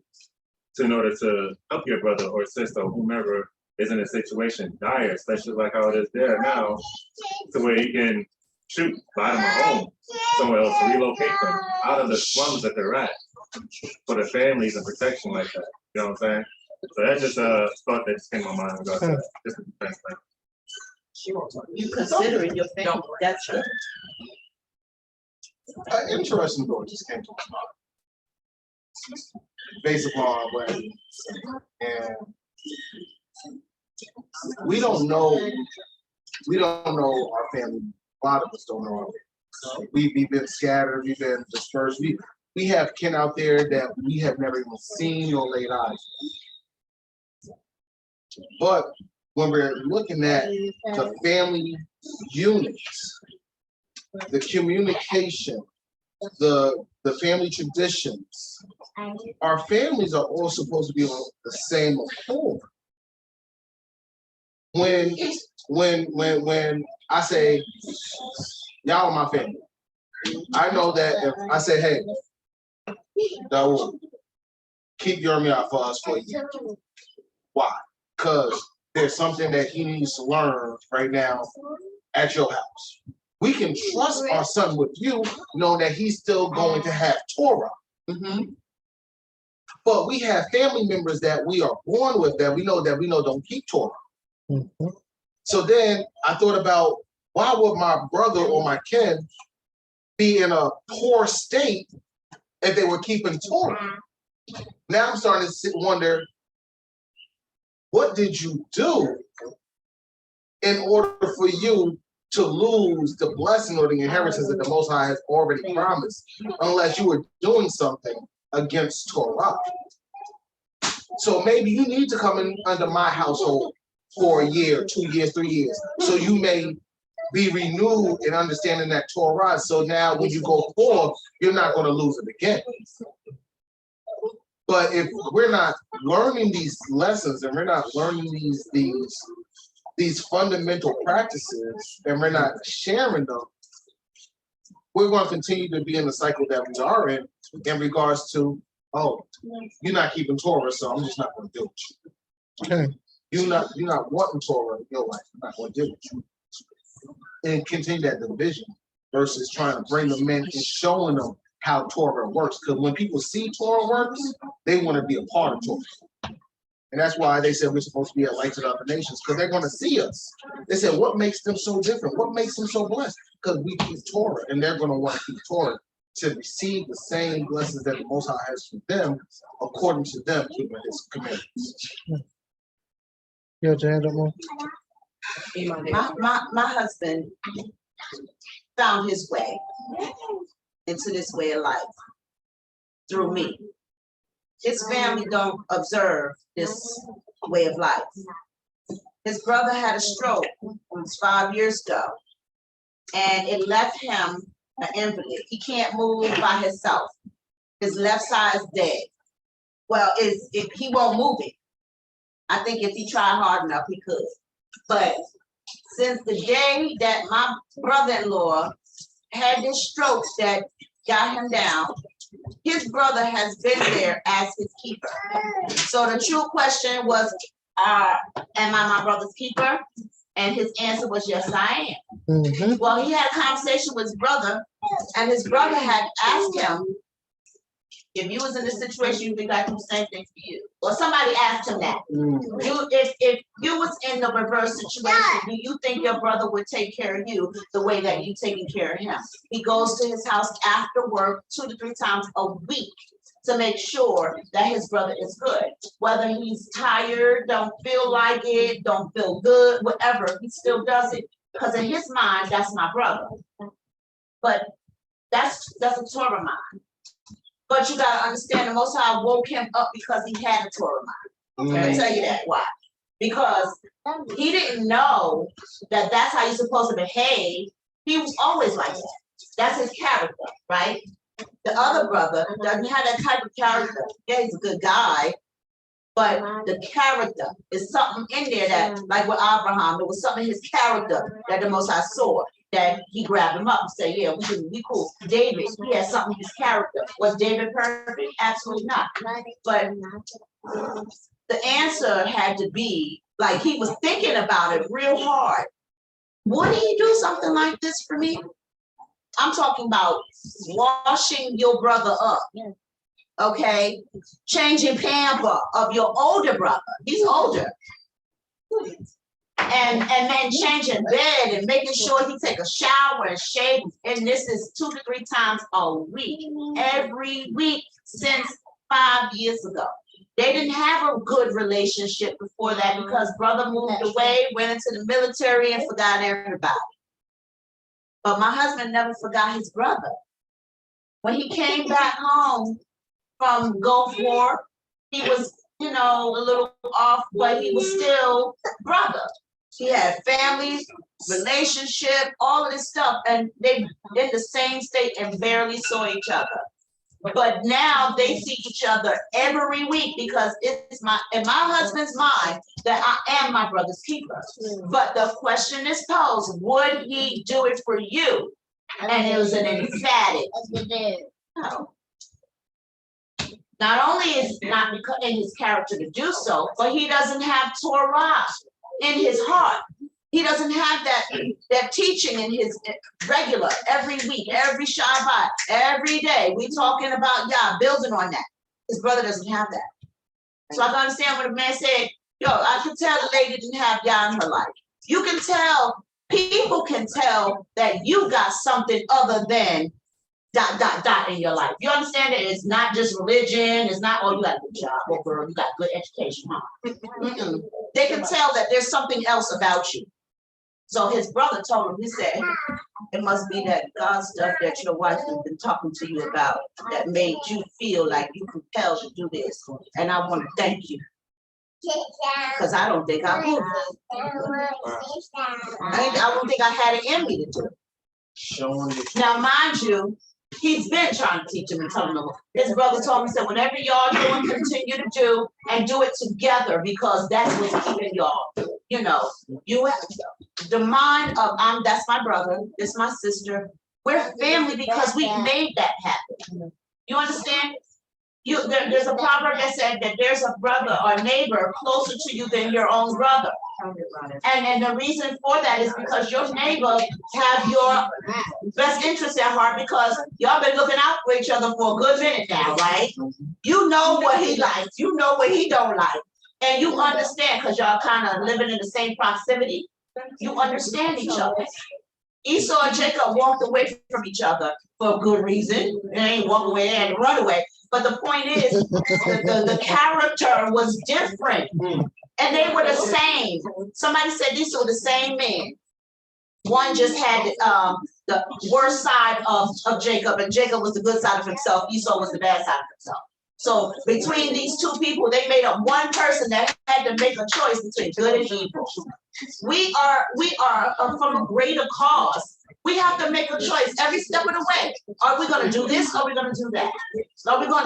in order to help your brother or sister or whomever is in a situation dire, especially like how it is there now, to where you can shoot, buy them a home somewhere else, relocate them out of the slums that they're at for the families and protection like that. You know what I'm saying? So that's just a thought that just came to my mind about that. Just a defense thing. You considering your family. That's true. Interesting thought just came to my mind. Based upon what, and we don't know our family. A lot of us don't know our family. We've been scattered, we've been dispersed. We have kin out there that we have never even seen or laid eyes on. But when we're looking at the family units, the communication, the family traditions, our families are all supposed to be on the same accord. When I say, y'all are my family, I know that if I say, hey, Daud, keep your meal for us for a year. Why? Because there's something that he needs to learn right now at your house. We can trust our son with you, knowing that he's still going to have Torah. But we have family members that we are born with that we know don't keep Torah. So then I thought about, why would my brother or my kin be in a poor state if they were keeping Torah? Now I'm starting to wonder, what did you do in order for you to lose the blessing or the inheritance that the Most High has already promised, unless you were doing something against Torah. So maybe you need to come in under my household for a year, 2 years, 3 years, so you may be renewed in understanding that Torah. So now when you go forth, you're not going to lose it again. But if we're not learning these lessons and we're not learning these fundamental practices and we're not sharing them, we're going to continue to be in the cycle that we are in regards to, oh, you're not keeping Torah, so I'm just not going to deal with you. You're not wanting Torah in your life. I'm not going to deal with you. And continue that division versus trying to bring them in and showing them how Torah works. Because when people see Torah works, they want to be a part of Torah. And that's why they said we're supposed to be a light to the other nations, because they're going to see us. They said, what makes them so different? What makes them so blessed? Because we keep Torah, and they're going to want to keep Torah to receive the same blessings that the Most High has for them, according to them keeping His commandments. My husband found his way into this way of life through me. His family don't observe this way of life. His brother had a stroke 5 years ago, and it left him an invalid. He can't move by himself. His left side is dead. Well, he won't move it. I think if he tried hard enough, he could. But since the day that my brother-in-law had this stroke that got him down, his brother has been there as his keeper. So the true question was, am I my brother's keeper? And his answer was, yes, I am. Well, he had a conversation with his brother, and his brother had asked him, if you was in this situation, you think I do the same thing for you? Or somebody asked him that. If you was in the reverse situation, do you think your brother would take care of you the way that you taking care of him? He goes to his house after work 2 to 3 times a week to make sure that his brother is good. Whether he's tired, don't feel like it, don't feel good, whatever, he still does it. Because in his mind, that's my brother. But that's a Torah mind. But you gotta understand, the Most High woke him up because he had a Torah mind. Let me tell you that. Why? Because he didn't know that that's how you're supposed to behave. He was always like that. That's his character, right? The other brother doesn't have that type of character. Yeah, he's a good guy, but the character is something in there that, like with Abraham, there was something in his character that the Most High saw, that he grabbed him up and said, yeah, we cool. David, he had something in his character. Was David perfect? Absolutely not. But the answer had to be, like, he was thinking about it real hard. Wouldn't he do something like this for me? I'm talking about washing your brother up. Okay? Changing pamper of your older brother. He's older. And then changing bed and making sure he take a shower and shave. And this is 2 to 3 times a week, every week since 5 years ago. They didn't have a good relationship before that because brother moved away, went into the military, and forgot everybody. But my husband never forgot his brother. When he came back home from Gulf War, he was, a little off, but he was still brother. He had family, relationship, all of this stuff, and they in the same state and barely saw each other. But now they see each other every week because it's in my husband's mind that I am my brother's keeper. But the question is posed, would he do it for you? And it was an emphatic no. Not only is it not in his character to do so, but he doesn't have Torah in his heart. He doesn't have that teaching in his regular, every week, every Shabbat, every day. We talking about Yah, building on that. His brother doesn't have that. So I can understand when a man said, I can tell the lady didn't have Yah in her life. You can tell, people can tell that you got something other than ... in your life. You understand that it's not just religion, it's not, you got a good job, or girl, you got good education, huh? They can tell that there's something else about you. So his brother told him, he said, it must be that God stuff that your wife has been talking to you about that made you feel like you compelled to do this. And I want to thank you. Because I don't think I would. I don't think I had it in me to do it. Now, mind you, he's been trying to teach him and tell him. His brother told him, he said, whatever y'all doing, continue to do and do it together because that's what's keeping y'all. You know, you have the mind of that's my brother, this is my sister. We're family because we made that happen. You understand? There's a proverb that said that there's a brother or neighbor closer to you than your own brother. And the reason for that is because your neighbor have your best interest at heart because y'all been looking out for each other for a good minute now, right? You know what he likes, you know what he don't like. And you understand because y'all kind of living in the same proximity. You understand each other. Esau and Jacob walked away from each other for a good reason. They ain't walk away, they had to run away. But the point is, the character was different. And they were the same. Somebody said these were the same men. One just had the worst side of Jacob, and Jacob was the good side of himself. Esau was the bad side of himself. So between these two people, they made up one person that had to make a choice between good and evil. We are from a greater cause. We have to make a choice every step of the way. Are we going to do this? Or are we going to do that? Are we going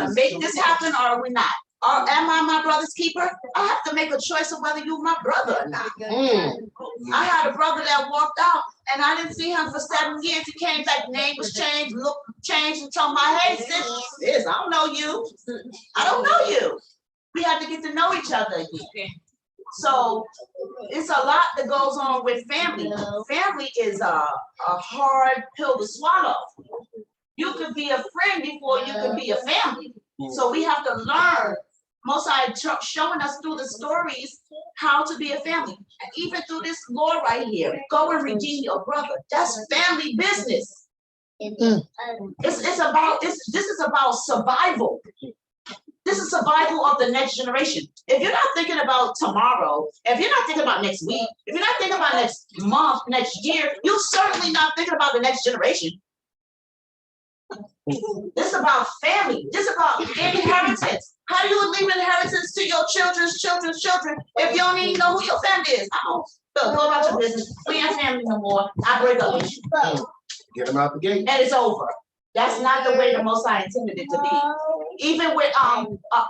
to make this happen? Or are we not? Am I my brother's keeper? I have to make a choice of whether you're my brother or not. I had a brother that walked out, and I didn't see him for 7 years. He came back, name was changed, look changed, and told my, hey, sis, I don't know you. I don't know you. We have to get to know each other again. So it's a lot that goes on with family. Family is a hard pill to swallow. You could be a friend before you can be a family. So we have to learn. Mosai showing us through the stories how to be a family. And even through this law right here, go and redeem your brother. That's family business. This is about survival. This is survival of the next generation. If you're not thinking about tomorrow, if you're not thinking about next week, if you're not thinking about next month, next year, you're certainly not thinking about the next generation. This is about family. This is about inheritance. How do you leave inheritance to your children's children's children if you don't even know who your family is? I don't. Look, go about your business. We ain't family no more. I break up with you. Get them out the gate. And it's over. That's not the way the Most High intended it to be. Even with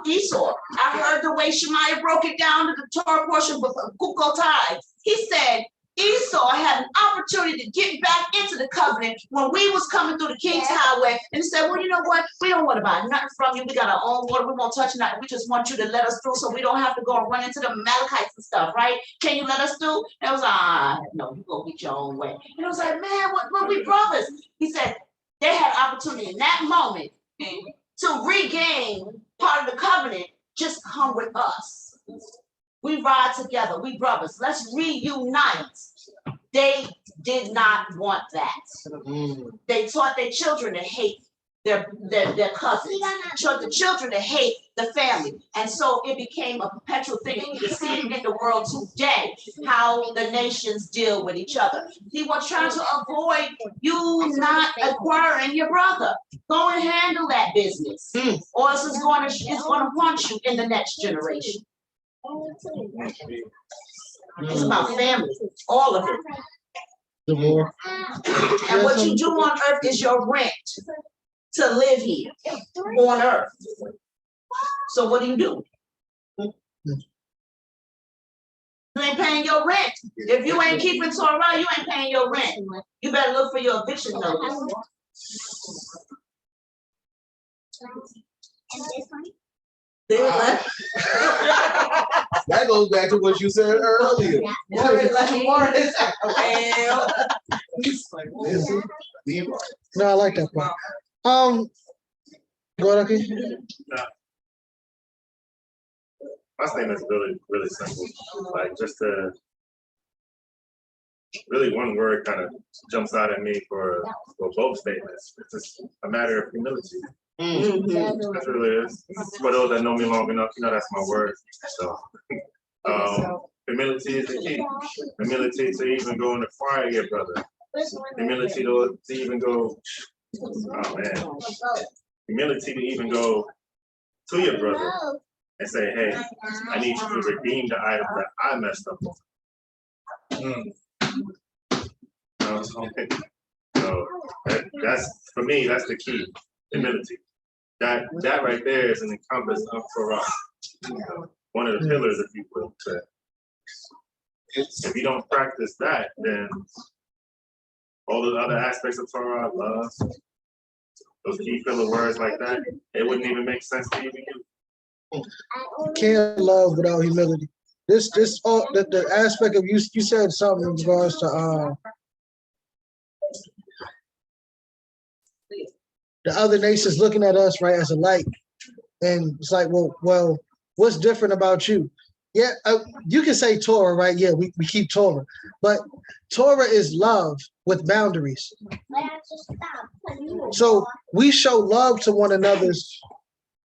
Esau, I heard the way Shemaiah broke it down to the Torah portion with Kukotai. He said Esau had an opportunity to get back into the covenant when we was coming through the King's Highway, and he said, well, you know what? We don't want to buy nothing from you. We got our own water. We won't touch nothing. We just want you to let us through so we don't have to go and run into the Amalekites and stuff, right? Can you let us through? And I was like, no, you go get your own way. And I was like, man, what we brothers? He said they had opportunity in that moment to regain part of the covenant. Just come with us. We ride together. We brothers. Let's reunite. They did not want that. They taught their children to hate their cousins. Taught the children to hate the family. And so it became a perpetual thing. You can see it in the world today, how the nations deal with each other. He was trying to avoid you not acquiring your brother. Go and handle that business. Or it's going to haunt you in the next generation. It's about family, all of it. And what you do on earth is your rent to live here on earth. So what do? You ain't paying your rent. If you ain't keeping Torah, you ain't paying your rent. You better look for your eviction notice. That goes back to what you said earlier. No, I like that part. Go ahead, Akeem. My statement is really simple. Like just to really one word kind of jumps out at me for both statements. It's just a matter of humility. That's really it is. For those that know me long enough, you know that's my word. So Humility is the key. Humility to even go and acquire your brother. Humility to even go, oh man. Humility to even go to your brother and say, hey, I need you to redeem the item that I messed up on. So that's, for me, that's the key, humility. That right there is an encompass of Torah. One of the pillars, if you will. If you don't practice that, then all the other aspects of Torah, love, those key pillar words like that, it wouldn't even make sense to even you. Can't love without humility. This all the aspect of you said something in regards to the other nations looking at us, right, as a light. And it's like, well, what's different about you? Yeah, you can say Torah, right? Yeah, we keep Torah. But Torah is love with boundaries. So we show love to one another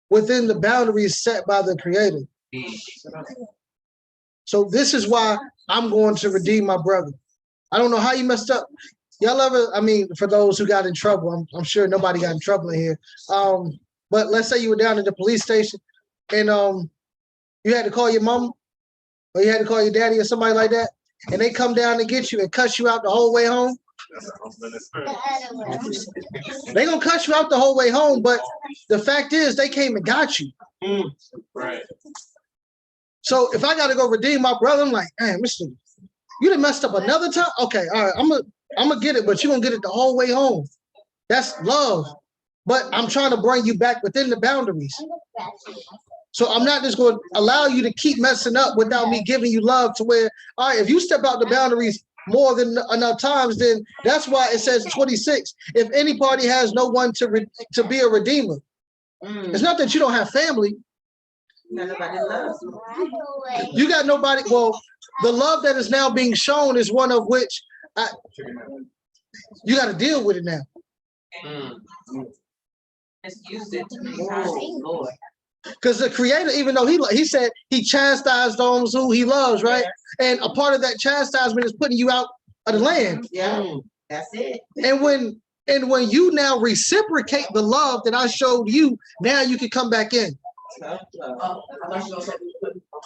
within the boundaries set by the Creator. So this is why I'm going to redeem my brother. I don't know how you messed up. Y'all ever, I mean, for those who got in trouble, I'm sure nobody got in trouble in here. But let's say you were down at the police station and you had to call your mom or you had to call your daddy or somebody like that, and they come down to get you and cuss you out the whole way home. They gonna cuss you out the whole way home, but the fact is they came and got you. Right. So if I gotta go redeem my brother, I'm like, hey, Mister, you done messed up another time. Okay, all right, I'm gonna get it, but you're gonna get it the whole way home. That's love. But I'm trying to bring you back within the boundaries. So I'm not just going to allow you to keep messing up without me giving you love to where, all right, if you step out the boundaries more than enough times, then that's why it says 26. If any party has no one to be a redeemer, it's not that you don't have family. Nobody loves me. You got nobody. Well, the love that is now being shown is one of which you got to deal with it now. Just use it to make time, Lord. Because the Creator, even though he said he chastised those who he loves, right? Yeah. And a part of that chastisement is putting you out of the land. Yeah, that's it. And when you now reciprocate the love that I showed you, now you can come back in.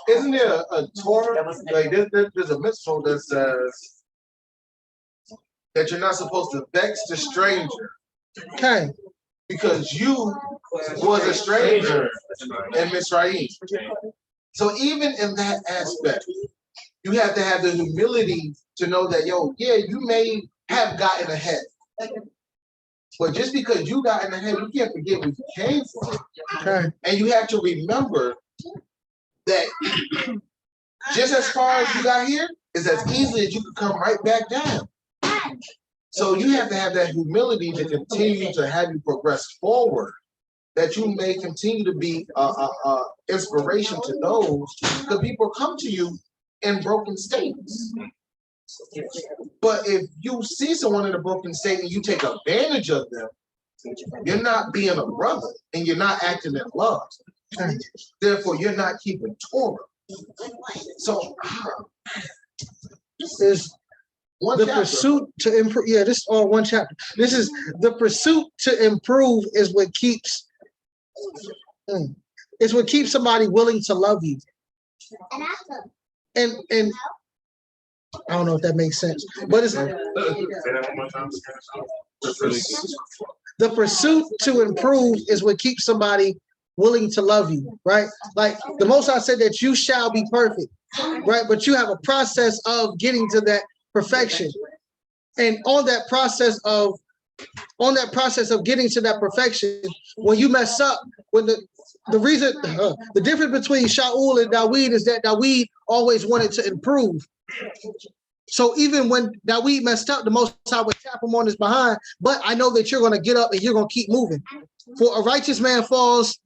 Isn't there a Torah? Like there's a mitzvah that says that you're not supposed to vex the stranger. Okay. Because you was a stranger in Mitzrayim. So even in that aspect, you have to have the humility to know that, yo, yeah, you may have gotten ahead. But just because you got in ahead, you can't forget where you came from. Okay. And you have to remember that just as far as you got here is as easily as you can come right back down. So you have to have that humility to continue to have you progress forward, that you may continue to be inspiration to those, because people come to you in broken states. But if you see someone in a broken state and you take advantage of them, you're not being a brother and you're not acting in love. Therefore, you're not keeping Torah. So this is the pursuit to improve. Yeah, this is all one chapter. This is the pursuit to improve is what keeps somebody willing to love you. And I don't know if that makes sense, but it's the pursuit to improve is what keeps somebody willing to love you, right? Like the Most High said that you shall be perfect, right? But you have a process of getting to that perfection, and on that process of getting to that perfection, when you mess up, when the difference between Shaul and Daud is that Daud always wanted to improve. So even when Daud messed up, the Most High would tap him on his behind. But I know that you're going to get up and you're going to keep moving. For a righteous man falls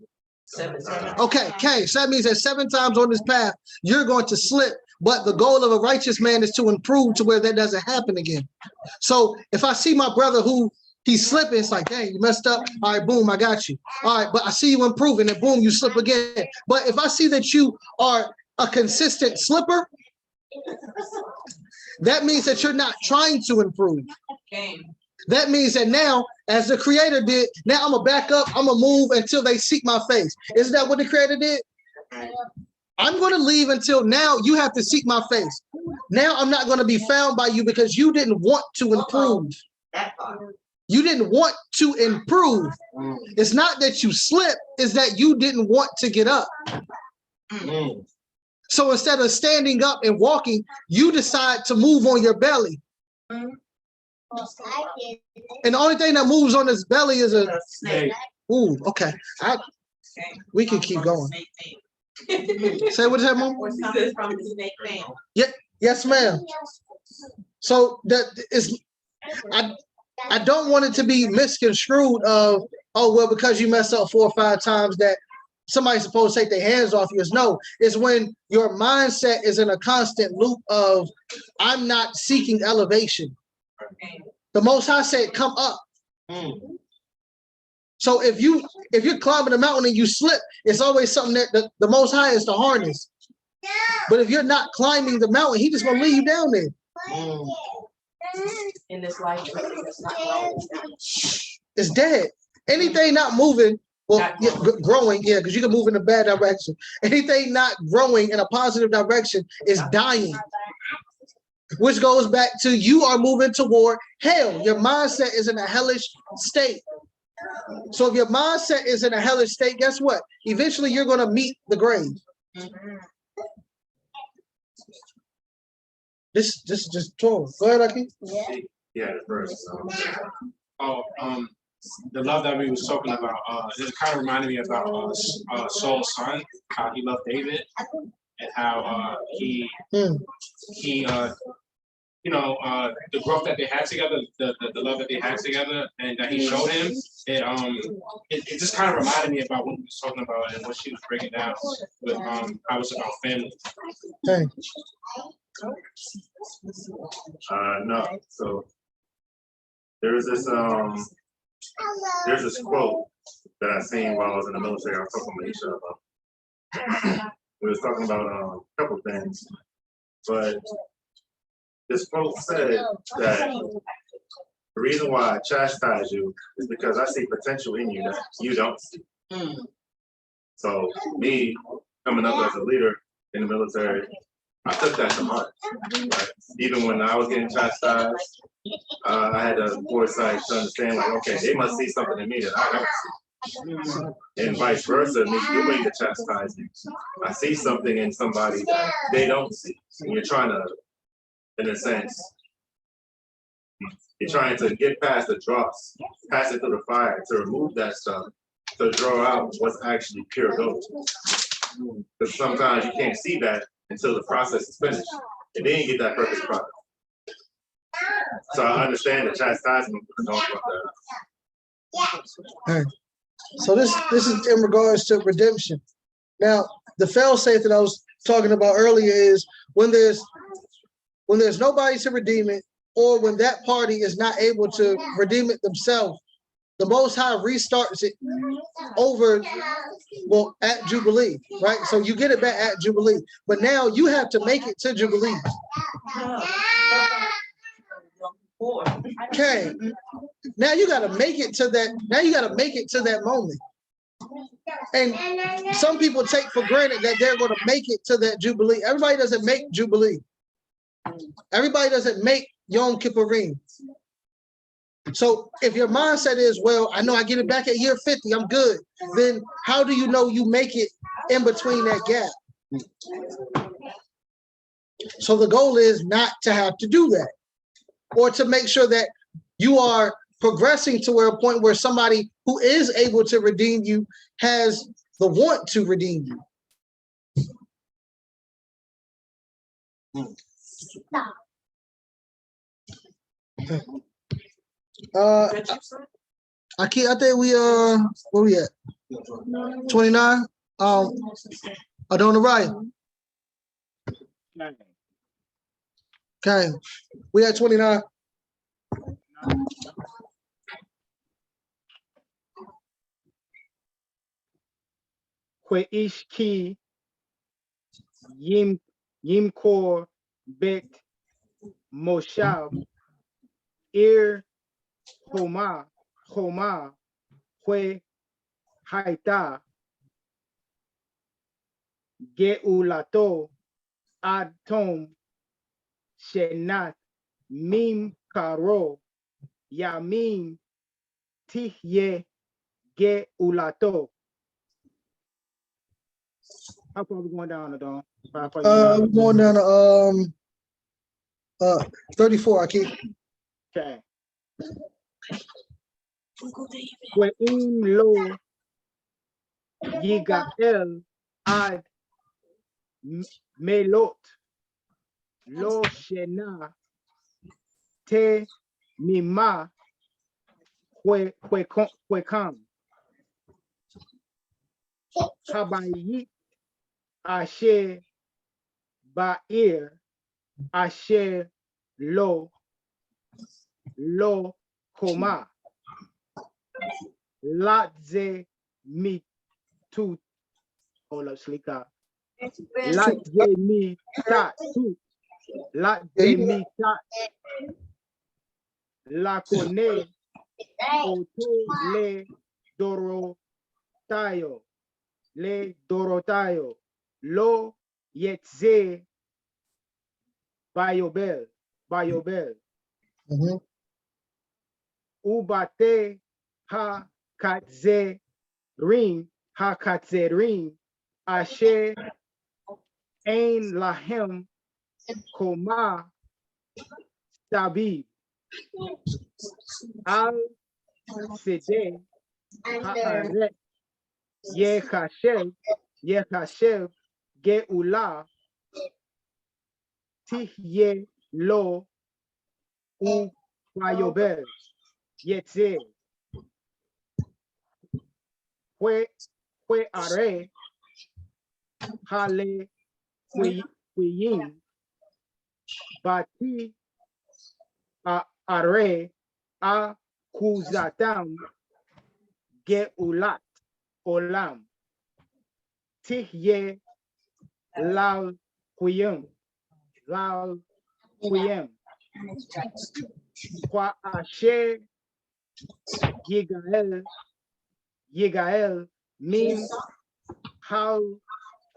7 times. Okay, so that means that 7 times on this path you're going to slip. But the goal of a righteous man is to improve to where that doesn't happen again. So if I see my brother who he's slipping, it's like, dang, you messed up. All right, boom, I got you. All right, but I see you improving, and boom, you slip again. But if I see that you are a consistent slipper, That means that you're not trying to improve. That means that now, as the Creator did, now I'm gonna back up, I'm gonna move until they seek my face. Isn't that what the Creator did? I'm gonna leave until now you have to seek my face. Now I'm not gonna be found by you because you didn't want to improve. You didn't want to improve. It's not that you slipped, it's that you didn't want to get up. So instead of standing up and walking, you decide to move on your belly. And the only thing that moves on his belly is a snake. Ooh, okay. We can keep going. Say what is that, Mom? From the snake man. Yeah, yes, ma'am. So that is, I don't want it to be misconstrued of, oh, well, because you messed up 4 or 5 times that somebody's supposed to take their hands off you. No, it's when your mindset is in a constant loop of, I'm not seeking elevation. The Most High said, come up. So if you're climbing a mountain and you slip, it's always something that the Most High is the harness. But if you're not climbing the mountain, he just gonna leave you down there. In this life, it's not growing. It's dead. Anything not moving, well, yeah, growing, yeah, because you can move in a bad direction. Anything not growing in a positive direction is dying. Which goes back to you are moving toward hell. Your mindset is in a hellish state. So if your mindset is in a hellish state, guess what? Eventually you're going to meet the grave. This is just Torah. Go ahead, Akeem. Yeah, the verse. The love that we was talking about, it kind of reminded me about Saul's son, how he loved David, and how he the growth that they had together, the love that they had together, and that he showed him, it just kind of reminded me about what we was talking about and what she was breaking down with how it's about family. Okay. No. So there's this quote that I seen while I was in the military. I was talking to each other. We was talking about a couple things, but this quote said that the reason why I chastise you is because I see potential in you that you don't see. So me coming up as a leader in the military, I took that to heart. Right? Even when I was getting chastised, I had the foresight to understand, like, okay, they must see something in me that I don't see. And vice versa, me doing the chastising, I see something in somebody that they don't see. And you're trying to, in a sense, you're trying to get past the dross, pass it through the fire, to remove that stuff, to draw out what's actually pure gold. Because sometimes you can't see that until the process is finished, and then you get that perfect product. So I understand the chastisement, but don't want that. Hey. So this is in regards to redemption. Now, the fail-safe that I was talking about earlier is when there's nobody to redeem it, or when that party is not able to redeem it themselves, the Most High restarts it over, well, at Jubilee, right? So you get it back at Jubilee, but now you have to make it to Jubilee. Okay, now you got to make it to that. Now you got to make it to that moment. And some people take for granted that they're going to make it to that Jubilee. Everybody doesn't make Jubilee. Everybody doesn't make Yom Kippurim. So if your mindset is, well, I know I get it back at year 50, I'm good. Then how do you know you make it in between that gap? So the goal is not to have to do that, or to make sure that you are progressing to a point where somebody who is able to redeem you has the want to redeem you. I think we where we at? 29. Adonai. Okay, we at 29. Kwe ishki yimkor Bet Moshav, Ir Homa, Hue Haita, Geulato, Ad Tom, Shenat, Mim Karo, Yamim, Tihye, Geulato. How far are we going down, Adon? We're going down to 34, Akeem. Okay. We'im lo Yigael ad Melot lo Shena te Mima Huekam Habayit Asher Ba'ir Asher lo Koma Latze mi tu hold up slika Latze mi ta tu Latze mi ta La kone oto le dorotayo lo yetze bayobel ubate ha katzerim asher ein lahem koma sabib al sede haaret yechashev geula tihye lo u bayobel yetze Hue are hale huyin bati are a kuzatam geulat olam tihye lal huyim kwa asher Yigael min hal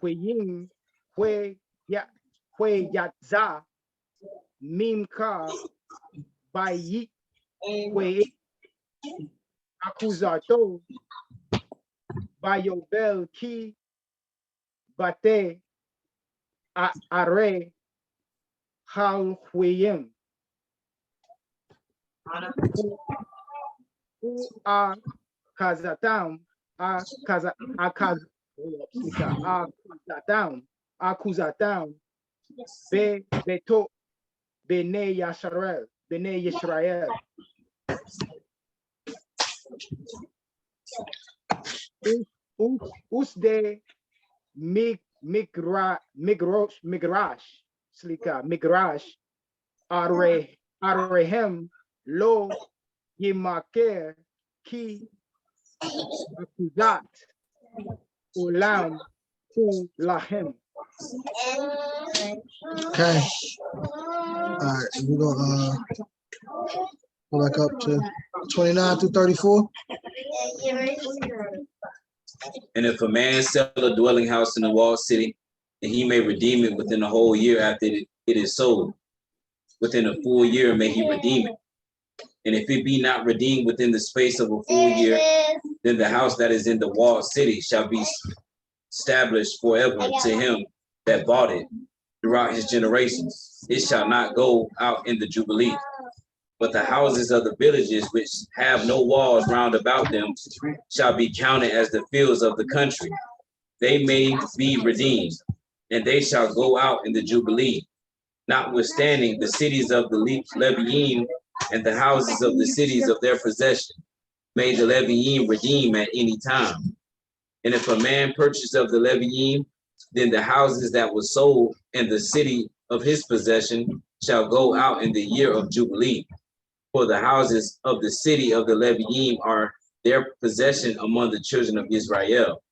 huyim hue yatza mimka bayit hue akuzato bayobel ki bate are hal huyim who are kazatam akuzatam beto bene Yisrael usde migrash arehem lo yimaker ki akuzat ulam hu lahem. Okay. All right, we're gonna go back up to 29 through 34. And if a man sell a dwelling house in a walled city, and he may redeem it within a whole year after it is sold, within a full year may he redeem it. And if it be not redeemed within the space of a full year, then the house that is in the walled city shall be established forever to him that bought it throughout his generations. It shall not go out in the Jubilee. But the houses of the villages which have no walls round about them shall be counted as the fields of the country. They may be redeemed, and they shall go out in the Jubilee. Notwithstanding, the cities of the Leviim and the houses of the cities of their possession may the Leviim redeem at any time. And if a man purchase of the Leviim, then the houses that were sold in the city of his possession shall go out in the year of Jubilee. For the houses of the city of the Leviim are their possession among the children of Israel.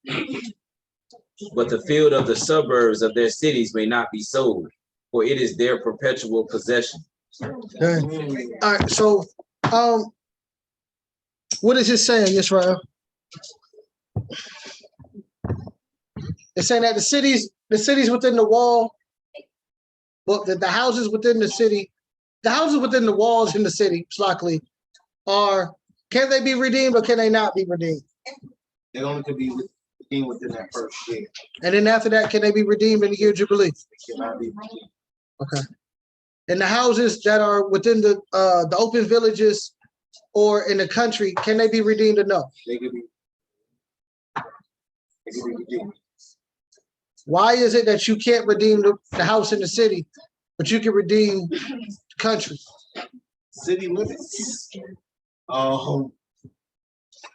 But the field of the suburbs of their cities may not be sold, for it is their perpetual possession. Okay. All right. So, what is it saying, Israel? It's saying that the cities within the wall, well, the houses within the city, the houses within the walls in the city, likely, can they be redeemed or can they not be redeemed? They only could be redeemed within that first year. And then after that, can they be redeemed in the year of Jubilee? They cannot be redeemed. Okay. And the houses that are within the open villages or in the country, can they be redeemed or no? They could be redeemed. Why is it that you can't redeem the house in the city, but you can redeem the country? City limits.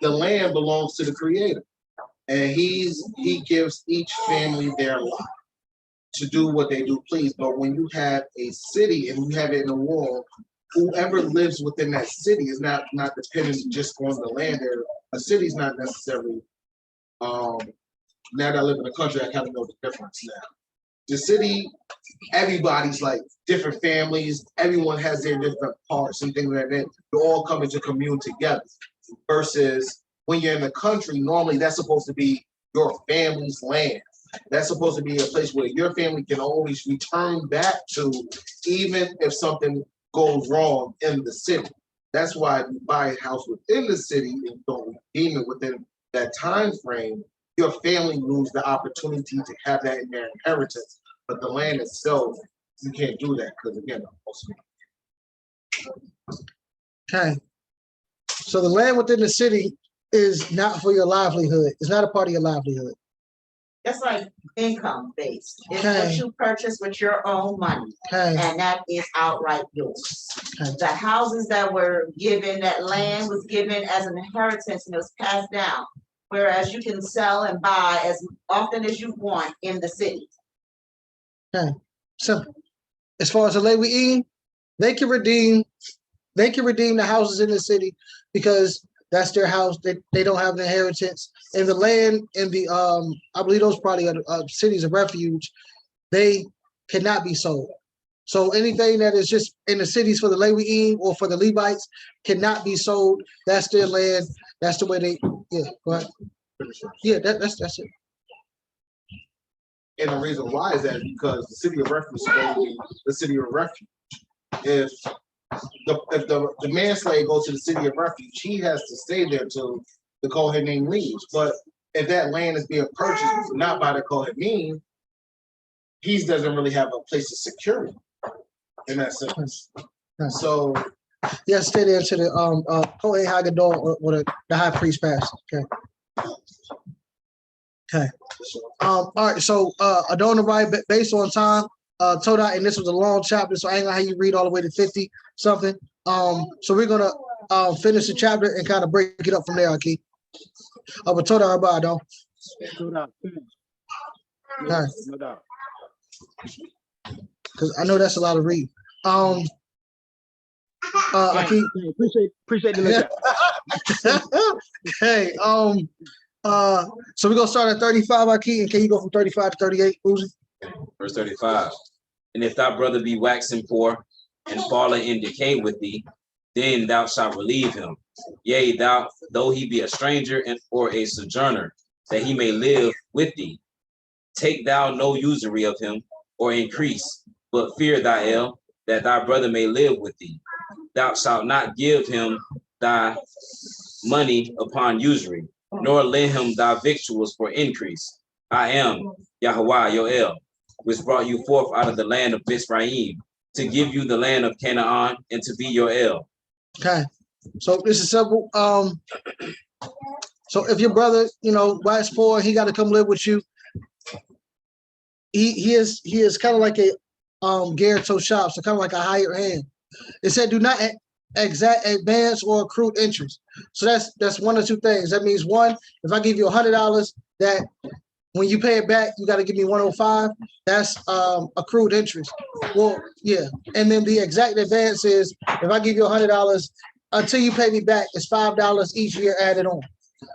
The land belongs to the Creator, and he gives each family their lot to do what they do please. But when you have a city and you have it in a wall, whoever lives within that city is not dependent just on the land there. A city's not necessarily now that I live in the country, I kind of know the difference now. The city, everybody's like different families, everyone has their different parts and things like that. You all come into commune together. Versus when you're in the country, normally that's supposed to be your family's land. That's supposed to be a place where your family can always return back to, even if something goes wrong in the city. That's why if you buy a house within the city and don't redeem it within that time frame, your family loses the opportunity to have that in their inheritance. But the land itself, you can't do that because again, Okay. So the land within the city is not for your livelihood. It's not a part of your livelihood. That's like income based. It's Okay. what you purchase with your own money. Okay. And that is outright yours. Okay. The houses that were given, that land was given as an inheritance and it was passed down. Whereas you can sell and buy as often as you want in the city. Okay. So as far as the Levi'im, they can redeem the houses in the city because that's their house. They don't have an inheritance. And the land in the I believe those probably are cities of refuge, they cannot be sold. So anything that is just in the cities for the Levi'im or for the Levites cannot be sold. That's their land. That's the way they, yeah, go ahead. Yeah, that's it. and the reason why is that because the city of refuge is supposed to be the city of refuge. If the manslave goes to the city of refuge, he has to stay there till the Kohanim leaves. But if that land is being purchased not by the Kohanim, he doesn't really have a place of security in that sense. So yeah, stay there to the Kohen Haggadah or the high priest pass. Okay. Okay. All right. So I don't write based on time. Toda, and this was a long chapter, so I ain't gonna have you read all the way to 50 something. So we're gonna finish the chapter and kind of break it up from there, Akeem. But Toda, I don't. No doubt. Because I know that's a lot of read. Akeem, appreciate the look. hey, so we're gonna start at 35, Akeem, and can you go from 35 to 38, Uzi? Verse 35. And if thy brother be waxing poor and fallen in decay with thee, then thou shalt relieve him. Yea, though he be a stranger or a sojourner, that he may live with thee. Take thou no usury of him or increase, but fear thy el, that thy brother may live with thee. Thou shalt not give him thy money upon usury, nor lend him thy victuals for increase. I am Yahuwah your El, which brought you forth out of the land of Mizraim, to give you the land of Canaan and to be your El. Okay, so this is simple. So if your brother, wax poor, he got to come live with you. He is kind of like a Gerto shop, so kind of like a hired hand. It said, do not exact advance or accrued interest. So that's one or two things. That means one, if I give you $100, that when you pay it back, you got to give me 105. That's accrued interest. Well, yeah. And then the exact advance is if I give you $100 until you pay me back, it's $5 each year added on.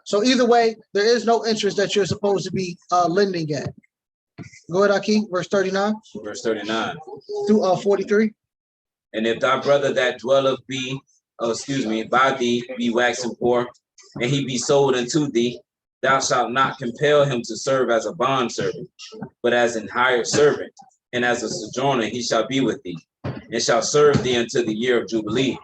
So either way, there is no interest that you're supposed to be lending at. Go ahead, Akeem, verse 39 Verse 39. through 43. And if thy brother that dwelleth by thee be waxen poor, and he be sold unto thee, thou shalt not compel him to serve as a bondservant, but as an hired servant, and as a sojourner he shall be with thee, and shall serve thee until the year of Jubilee.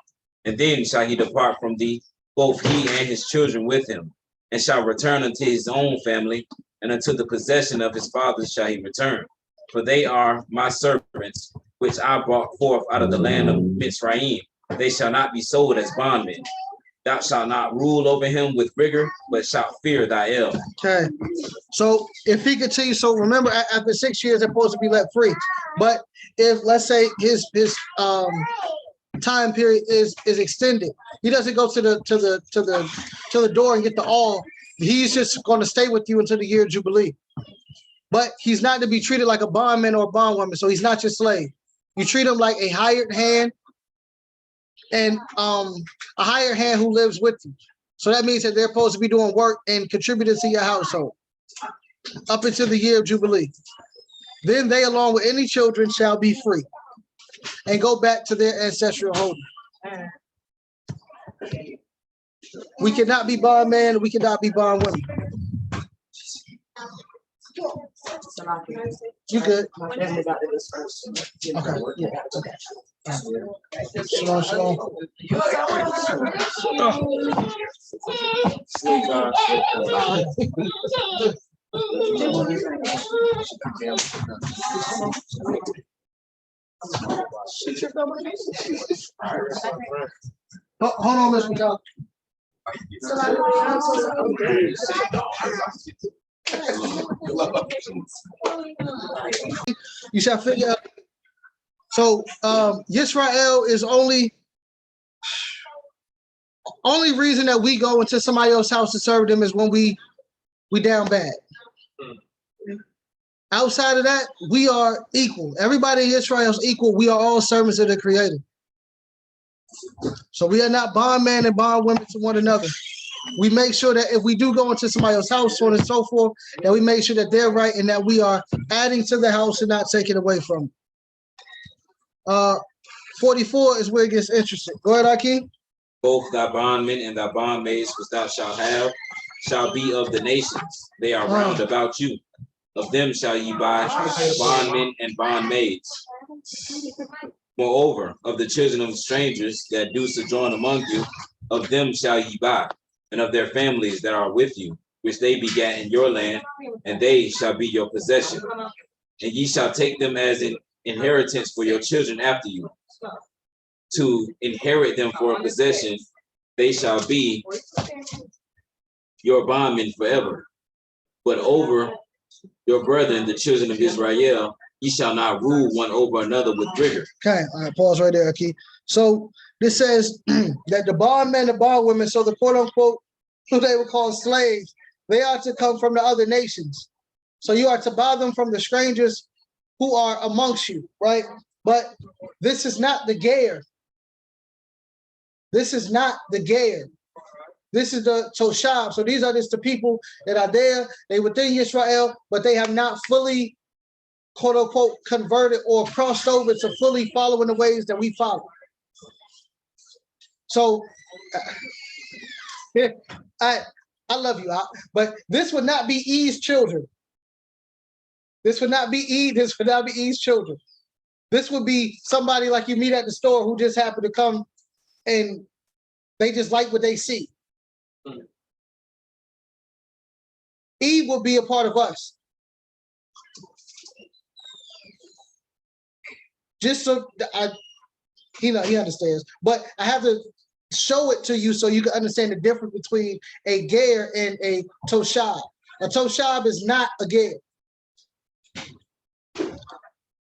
And then shall he depart from thee, both he and his children with him, and shall return unto his own family, and unto the possession of his fathers shall he return. For they are my servants, which I brought forth out of the land of Mitzrayim. They shall not be sold as bondmen. Thou shalt not rule over him with rigor, but shalt fear thy el. Okay. So if he continues, so remember, after 6 years, they're supposed to be let free. But if, let's say, his time period is extended, he doesn't go to the door and get the all. He's just going to stay with you until the year of Jubilee. But he's not to be treated like a bondman or a bondwoman, so he's not your slave. You treat him like a hired hand, and a hired hand who lives with you. So that means that they're supposed to be doing work and contributing to your household up until the year of Jubilee. Then they, along with any children, shall be free and go back to their ancestral home. We cannot be bondmen, we cannot be bondwomen. You good? My family got to disperse. Okay. Yeah. Okay. Shalom, shalom. Hold on, Mr. McCall. You shall figure out. So Yisrael is only reason that we go into somebody else's house to serve them is when we down bad. Outside of that, we are equal. Everybody in Israel is equal. We are all servants of the Creator. So we are not bondmen and bondwomen to one another. We make sure that if we do go into somebody else's house, so on and so forth, that we make sure that they're right and that we are adding to the house and not taking away from it. 44 is where it gets interesting. Go ahead, Akeem. Both thy bondmen and thy bondmaids which thou shalt have shall be of the nations. They are round about you. Of them shall ye buy bondmen and bondmaids. Moreover, of the children of strangers that do sojourn among you, of them shall ye buy, and of their families that are with you, which they begat in your land, and they shall be your possession. And ye shall take them as an inheritance for your children after you. To inherit them for a possession, they shall be your bondmen forever. But over your brethren, the children of Israel, ye shall not rule one over another with rigor. Okay, all right, pause right there, Akeem. So this says that the bondmen and bondwomen, so the quote unquote, who they would call slaves, they are to come from the other nations. So you are to buy them from the strangers who are amongst you, right? But this is not the Geir. This is not the Geir. This is the Toshab. So these are just the people that are there. They within Israel, but they have not fully, quote unquote, converted or crossed over to fully following the ways that we follow. So I love you, but this would not be Eve's children. This would not be Eve. This would not be Eve's children. This would be somebody like you meet at the store who just happened to come and they just like what they see. Eve will be a part of us. Just so he understands, but I have to show it to you so you can understand the difference between a Geir and a Toshab. A Toshab is not a Geir.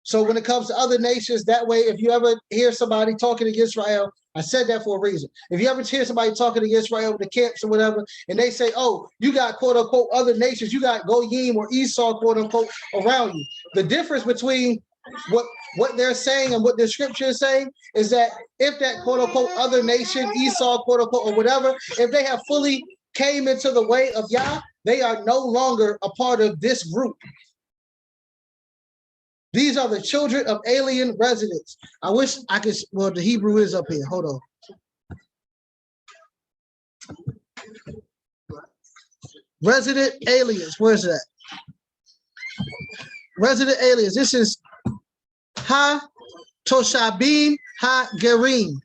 So when it comes to other nations, that way, if you ever hear somebody talking against Israel, I said that for a reason. If you ever hear somebody talking against Israel with the camps or whatever, and they say, oh, you got quote unquote other nations, you got Goyim or Esau quote unquote around you. The difference between what they're saying and what the scripture is saying is that if that quote unquote other nation, Esau quote unquote or whatever, if they have fully came into the way of Yah, they are no longer a part of this group. These are the children of alien residents. I wish I could, well, the Hebrew is up here. Hold on. Resident aliens, where's that? Resident aliens, this is Ha-Toshabim Ha-Gerim.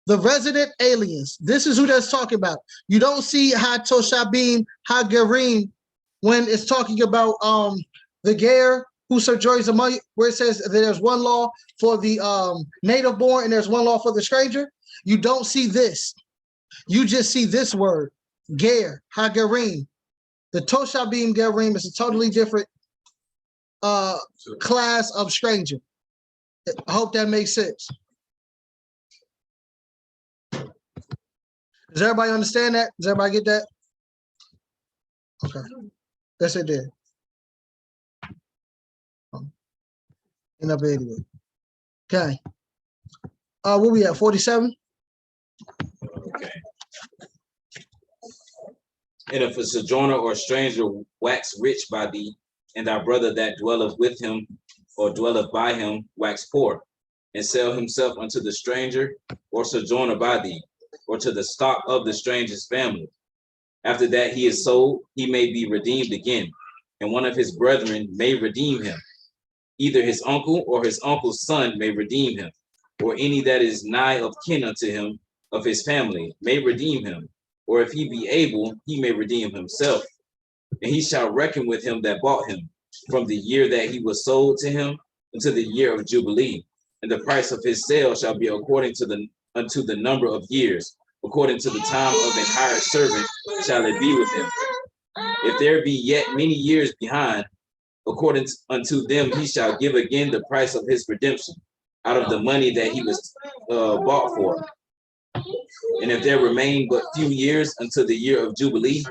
The resident aliens, this is who that's talking about. You don't see Ha-Toshabim Ha-Gerim when it's talking about the Ger who sojourns among you, where it says that there's one law for the native born and there's one law for the stranger. You don't see this. You just see this word, Ger, Ha-Gerim. The Toshabim Gerim is a totally different class of stranger. I hope that makes sense. Does everybody understand that? Does everybody get that? Okay. Yes, it did. End up anyway. Okay. Where we at? 47? Okay. And if a sojourner or stranger wax rich by thee, and thy brother that dwelleth with him or dwelleth by him wax poor, and sell himself unto the stranger or sojourner by thee, or to the stock of the stranger's family. After that he is sold, he may be redeemed again, and one of his brethren may redeem him. Either his uncle or his uncle's son may redeem him, or any that is nigh of kin unto him of his family may redeem him, or if he be able, he may redeem himself. And he shall reckon with him that bought him from the year that he was sold to him unto the year of Jubilee. And the price of his sale shall be according to unto the number of years, according to the time of an hired servant shall it be with him. If there be yet many years behind, according unto them he shall give again the price of his redemption out of the money that he was bought for. And if there remain but few years until the year of Jubilee,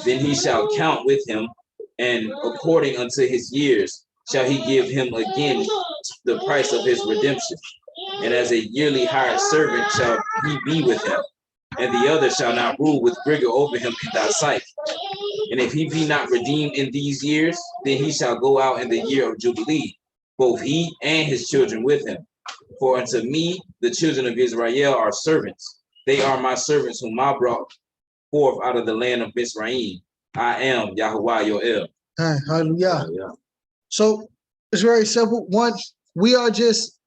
then he shall count with him, and according unto his years shall he give him again the price of his redemption. And as a yearly hired servant shall he be with him, and the other shall not rule with rigor over him in thy sight. And if he be not redeemed in these years, then he shall go out in the year of Jubilee, both he and his children with him. For unto me, the children of Israel are servants. They are my servants whom I brought forth out of the land of Mizraim. I am Yahuwah Yoel. Hallelujah. So it's very simple. One, we are just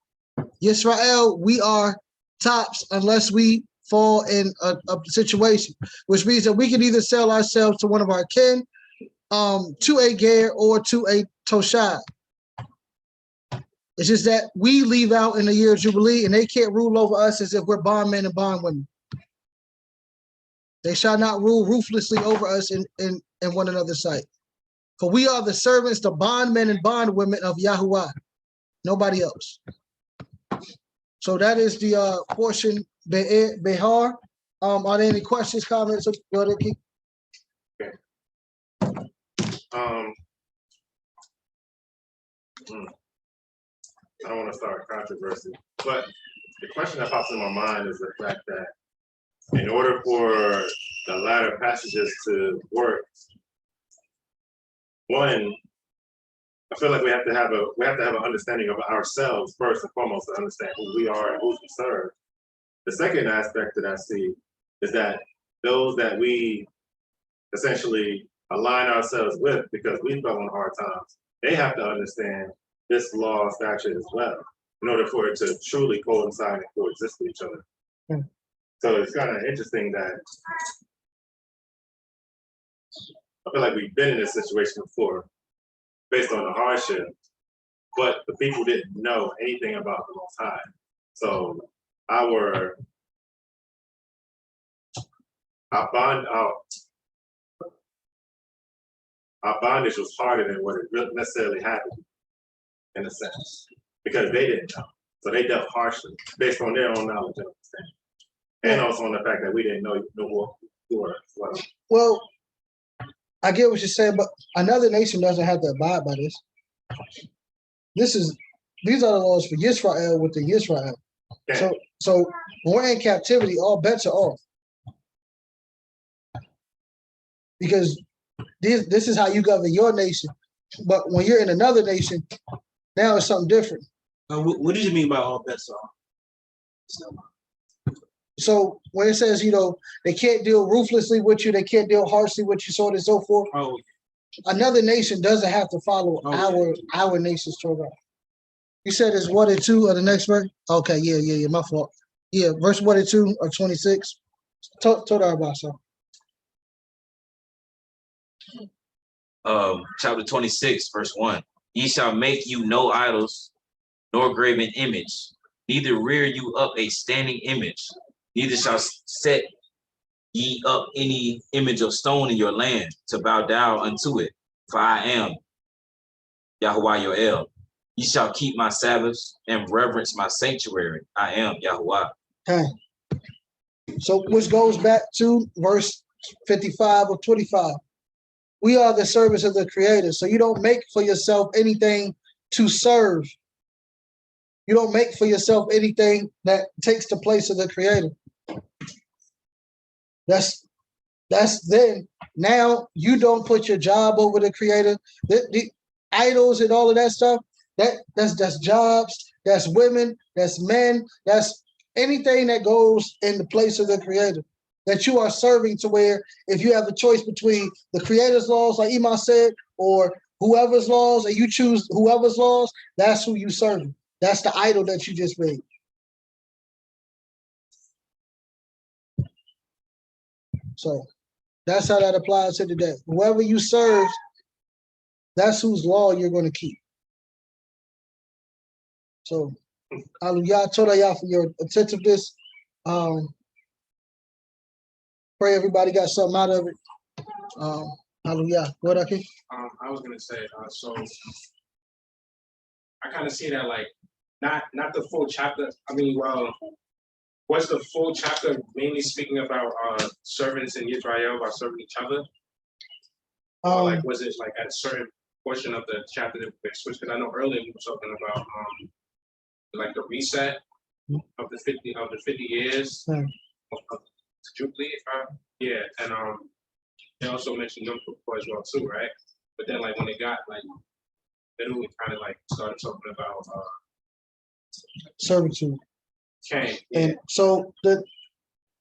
Yisrael. We are tops unless we fall in a situation, which means that we can either sell ourselves to one of our kin, to a ger or to a toshab. It's just that we leave out in the year of Jubilee and they can't rule over us as if we're bondmen and bondwomen. They shall not rule ruthlessly over us in one another's sight. For we are the servants, the bondmen and bondwomen of Yahuwah, nobody else. So that is the portion, Behar. Are there any questions, comments? Go ahead, Akeem. Okay. I don't want to start a controversy, but the question that pops in my mind is the fact that in order for the latter passages to work, one, I feel like we have to have an understanding of ourselves first and foremost to understand who we are and who we serve. The second aspect that I see is that those that we essentially align ourselves with because we fell on hard times, they have to understand this law of statute as well in order for it to truly coincide and coexist with each other. Hmm. So it's kind of interesting that I feel like we've been in this situation before based on the hardship, but the people didn't know anything about the Most High. So our bondage was harder than what it really necessarily happened, in a sense, because they didn't know. So they dealt harshly based on their own knowledge and understanding. And also on the fact that we didn't know who were as well. Well, I get what you're saying, but another nation doesn't have to abide by this. These are the laws for Yisrael within Yisrael. Okay. So when we're in captivity, all bets are off. Because this is how you govern your nation. But when you're in another nation, Now it's something different. What did you mean by all bets off? So when it says, they can't deal ruthlessly with you, they can't deal harshly with you, so on and so forth. Oh, Another nation doesn't have to follow our nation's Torah. You said it's 1 and 2 of the next verse? Okay, yeah, my fault. Yeah, verse 1 and 2 of 26. Torah about something. Chapter 26, verse 1. Ye shall make you no idols, nor graven image, neither rear you up a standing image, neither shall set ye up any image of stone in your land to bow down unto it. For I am Yahuwah your El. Ye shall keep my Sabbaths and reverence my sanctuary. I am Yahuwah. Okay. So which goes back to verse 55 or 25. We are the servants of the Creator. So you don't make for yourself anything to serve. You don't make for yourself anything that takes the place of the Creator. That's then. Now you don't put your job over the Creator. The idols and all of that stuff, that's jobs, that's women, that's men, that's anything that goes in the place of the Creator that you are serving, to where if you have a choice between the Creator's laws, like Imam said, or whoever's laws, and you choose whoever's laws, that's who you serving. That's the idol that you just made. So that's how that applies to today. Whoever you serve, that's whose law you're going to keep. So, HalaYah, HalaYah for your attentiveness. Pray everybody got something out of it. HalaYah. What, Akeem? I was gonna say, so I kind of see that like not the full chapter. I mean, was the full chapter mainly speaking about servants in Israel about serving each other? Or like was it like at a certain portion of the chapter that we switched? Because I know earlier we were talking about like the reset of the 50 years of Jubilee, and they also mentioned Yom Kippur as well too, right? But then like when it got like then we kind of like started talking about servitude. Okay. And so the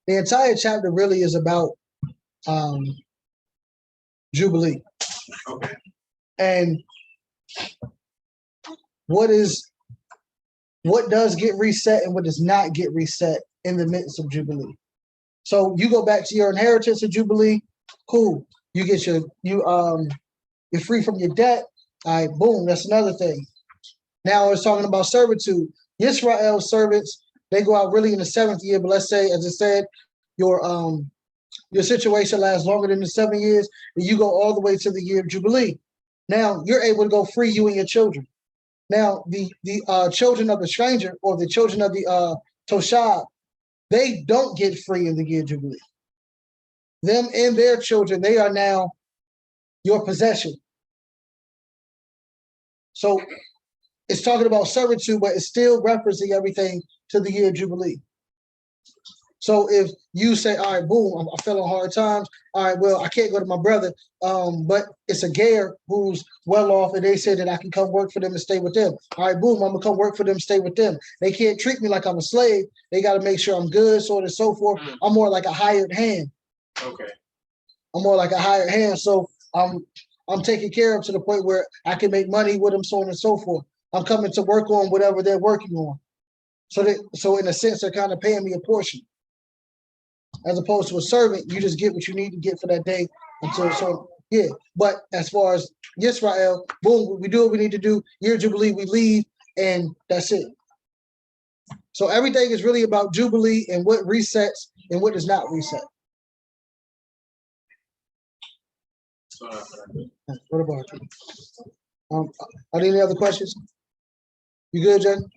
entire chapter really is about Jubilee. Okay. And what does get reset and what does not get reset in the midst of Jubilee. So you go back to your inheritance of Jubilee, cool. You get you're free from your debt. All right, boom, that's another thing. Now it's talking about servitude. Israel's servants, they go out really in the 7th year, but let's say, as I said, your situation lasts longer than the 7 years, and you go all the way to the year of Jubilee. Now you're able to go free, you and your children. Now the children of the stranger or the children of the Toshab, they don't get free in the year of Jubilee. Them and their children, they are now your possession. So it's talking about servitude, but it's still referencing everything to the year of Jubilee. So if you say, all right, boom, I fell on hard times. All right, well, I can't go to my brother, but it's a Ger who's well off, and they say that I can come work for them and stay with them. All right, boom, I'm gonna come work for them, stay with them. They can't treat me like I'm a slave. They got to make sure I'm good, so on and so forth. I'm more like a hired hand. Okay. I'm more like a hired hand, so I'm taken care of to the point where I can make money with them, so on and so forth. I'm coming to work on whatever they're working on. So in a sense, they're kind of paying me a portion. As opposed to a servant, you just get what you need to get for that day until But as far as Israel, boom, we do what we need to do. Year of Jubilee, we leave, and that's it. So everything is really about Jubilee and what resets and what does not reset. What about you? Are there any other questions? You good, Jen?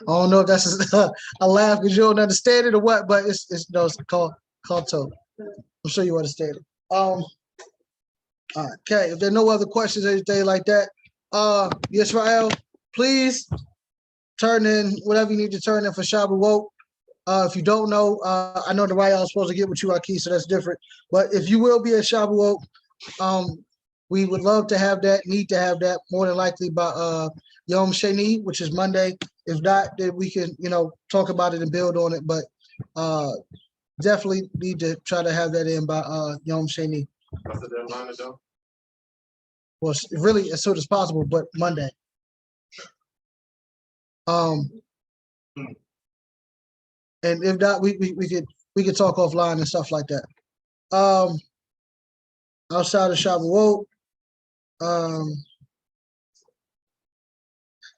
I don't know if that's a laugh because you don't understand it or what, but it's called to. I'm sure you understand it. All right, okay. If there are no other questions or anything like that, Israel, please turn in whatever you need to turn in for Shabbat. If you don't know, I know the right I was supposed to get with you, Akeem, so that's different. But if you will be at Shabbat, We would love to have that, need to have that more than likely by Yom Sheni, which is Monday. If not, then we can, talk about it and build on it. But definitely need to try to have that in by Yom Sheni. What's the deadline, Joe? Well, really as soon as possible, but Monday. And if not, we could talk offline and stuff like that. Outside of Shavuot,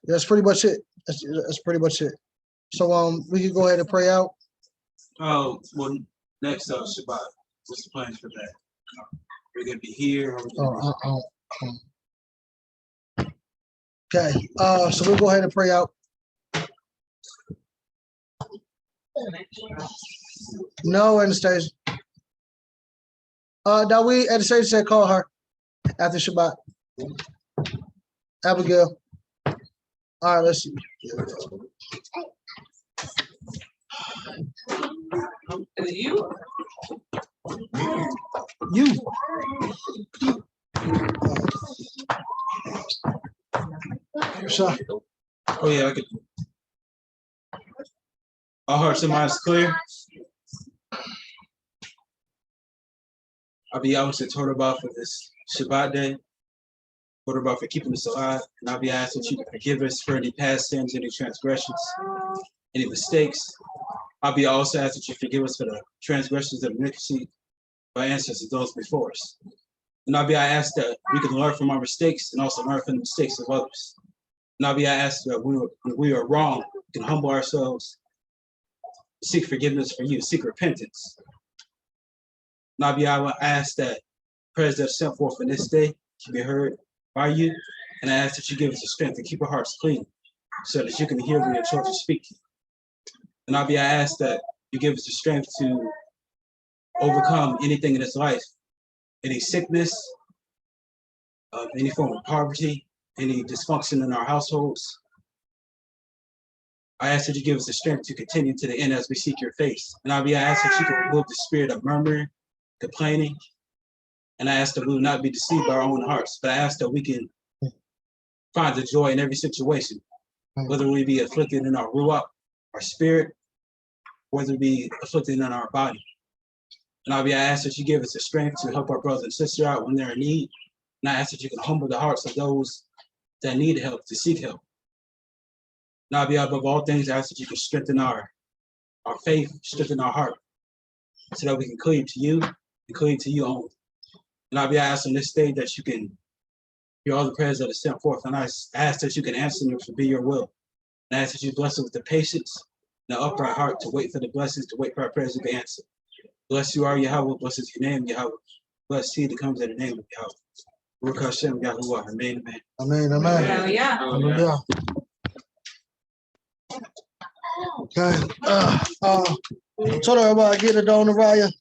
that's pretty much it. That's pretty much it. So we can go ahead and pray out. Oh, well, next Shabbat. What's the plans for that? We're gonna be here. Okay. So we'll go ahead and pray out. No, Anastasia. Dawid, Anastasia said call her after Shabbat. Abigail. All right, let's see. You. Sure. Oh yeah, I could. Our hearts and minds clear. I'll be out to Torah for this Shabbat day. Torah for keeping us alive. And I'll be asking that you to forgive us for any past sins, any transgressions, any mistakes. I'll be also asking that you forgive us for the transgressions of iniquity by ancestors, those before us. And I ask that we can learn from our mistakes and also learn from the mistakes of others. And I ask that when we are wrong, we can humble ourselves, seek forgiveness for you, seek repentance. And I will ask that prayers that are sent forth in this day can be heard by you. And I ask that you give us the strength to keep our hearts clean so that you can hear when your children speak. And I ask that you give us the strength to overcome anything in this life, any sickness, any form of poverty, any dysfunction in our households. I ask that you give us the strength to continue to the end as we seek your face. And I ask that you can remove the spirit of murmuring, complaining, and I ask that we will not be deceived by our own hearts, but I ask that we can find the joy in every situation, whether we be afflicted in our ruach, our spirit, whether we be afflicted in our body. And I ask that you give us the strength to help our brothers and sisters out when they're in need. And I ask that you can humble the hearts of those that need help, to seek help. Now, above all things, I ask that you can strengthen our faith, strengthen our heart, so that we can cleave to you and cleave to you only. And I ask on this day that you can hear all the prayers that are sent forth, and I ask that you can answer them to be your will. And I ask that you bless us with the patience and the upright heart to wait for the blessings, to wait for our prayers to be answered. Bless you are Yahweh, blessed is your name, Yahweh. Blessed he that comes in the name of Yahweh. Baruch Hashem, Yahuwah, amen, amen. Amen, amen. HalaYah. Hallelujah. Okay. Told her about getting it on the raya.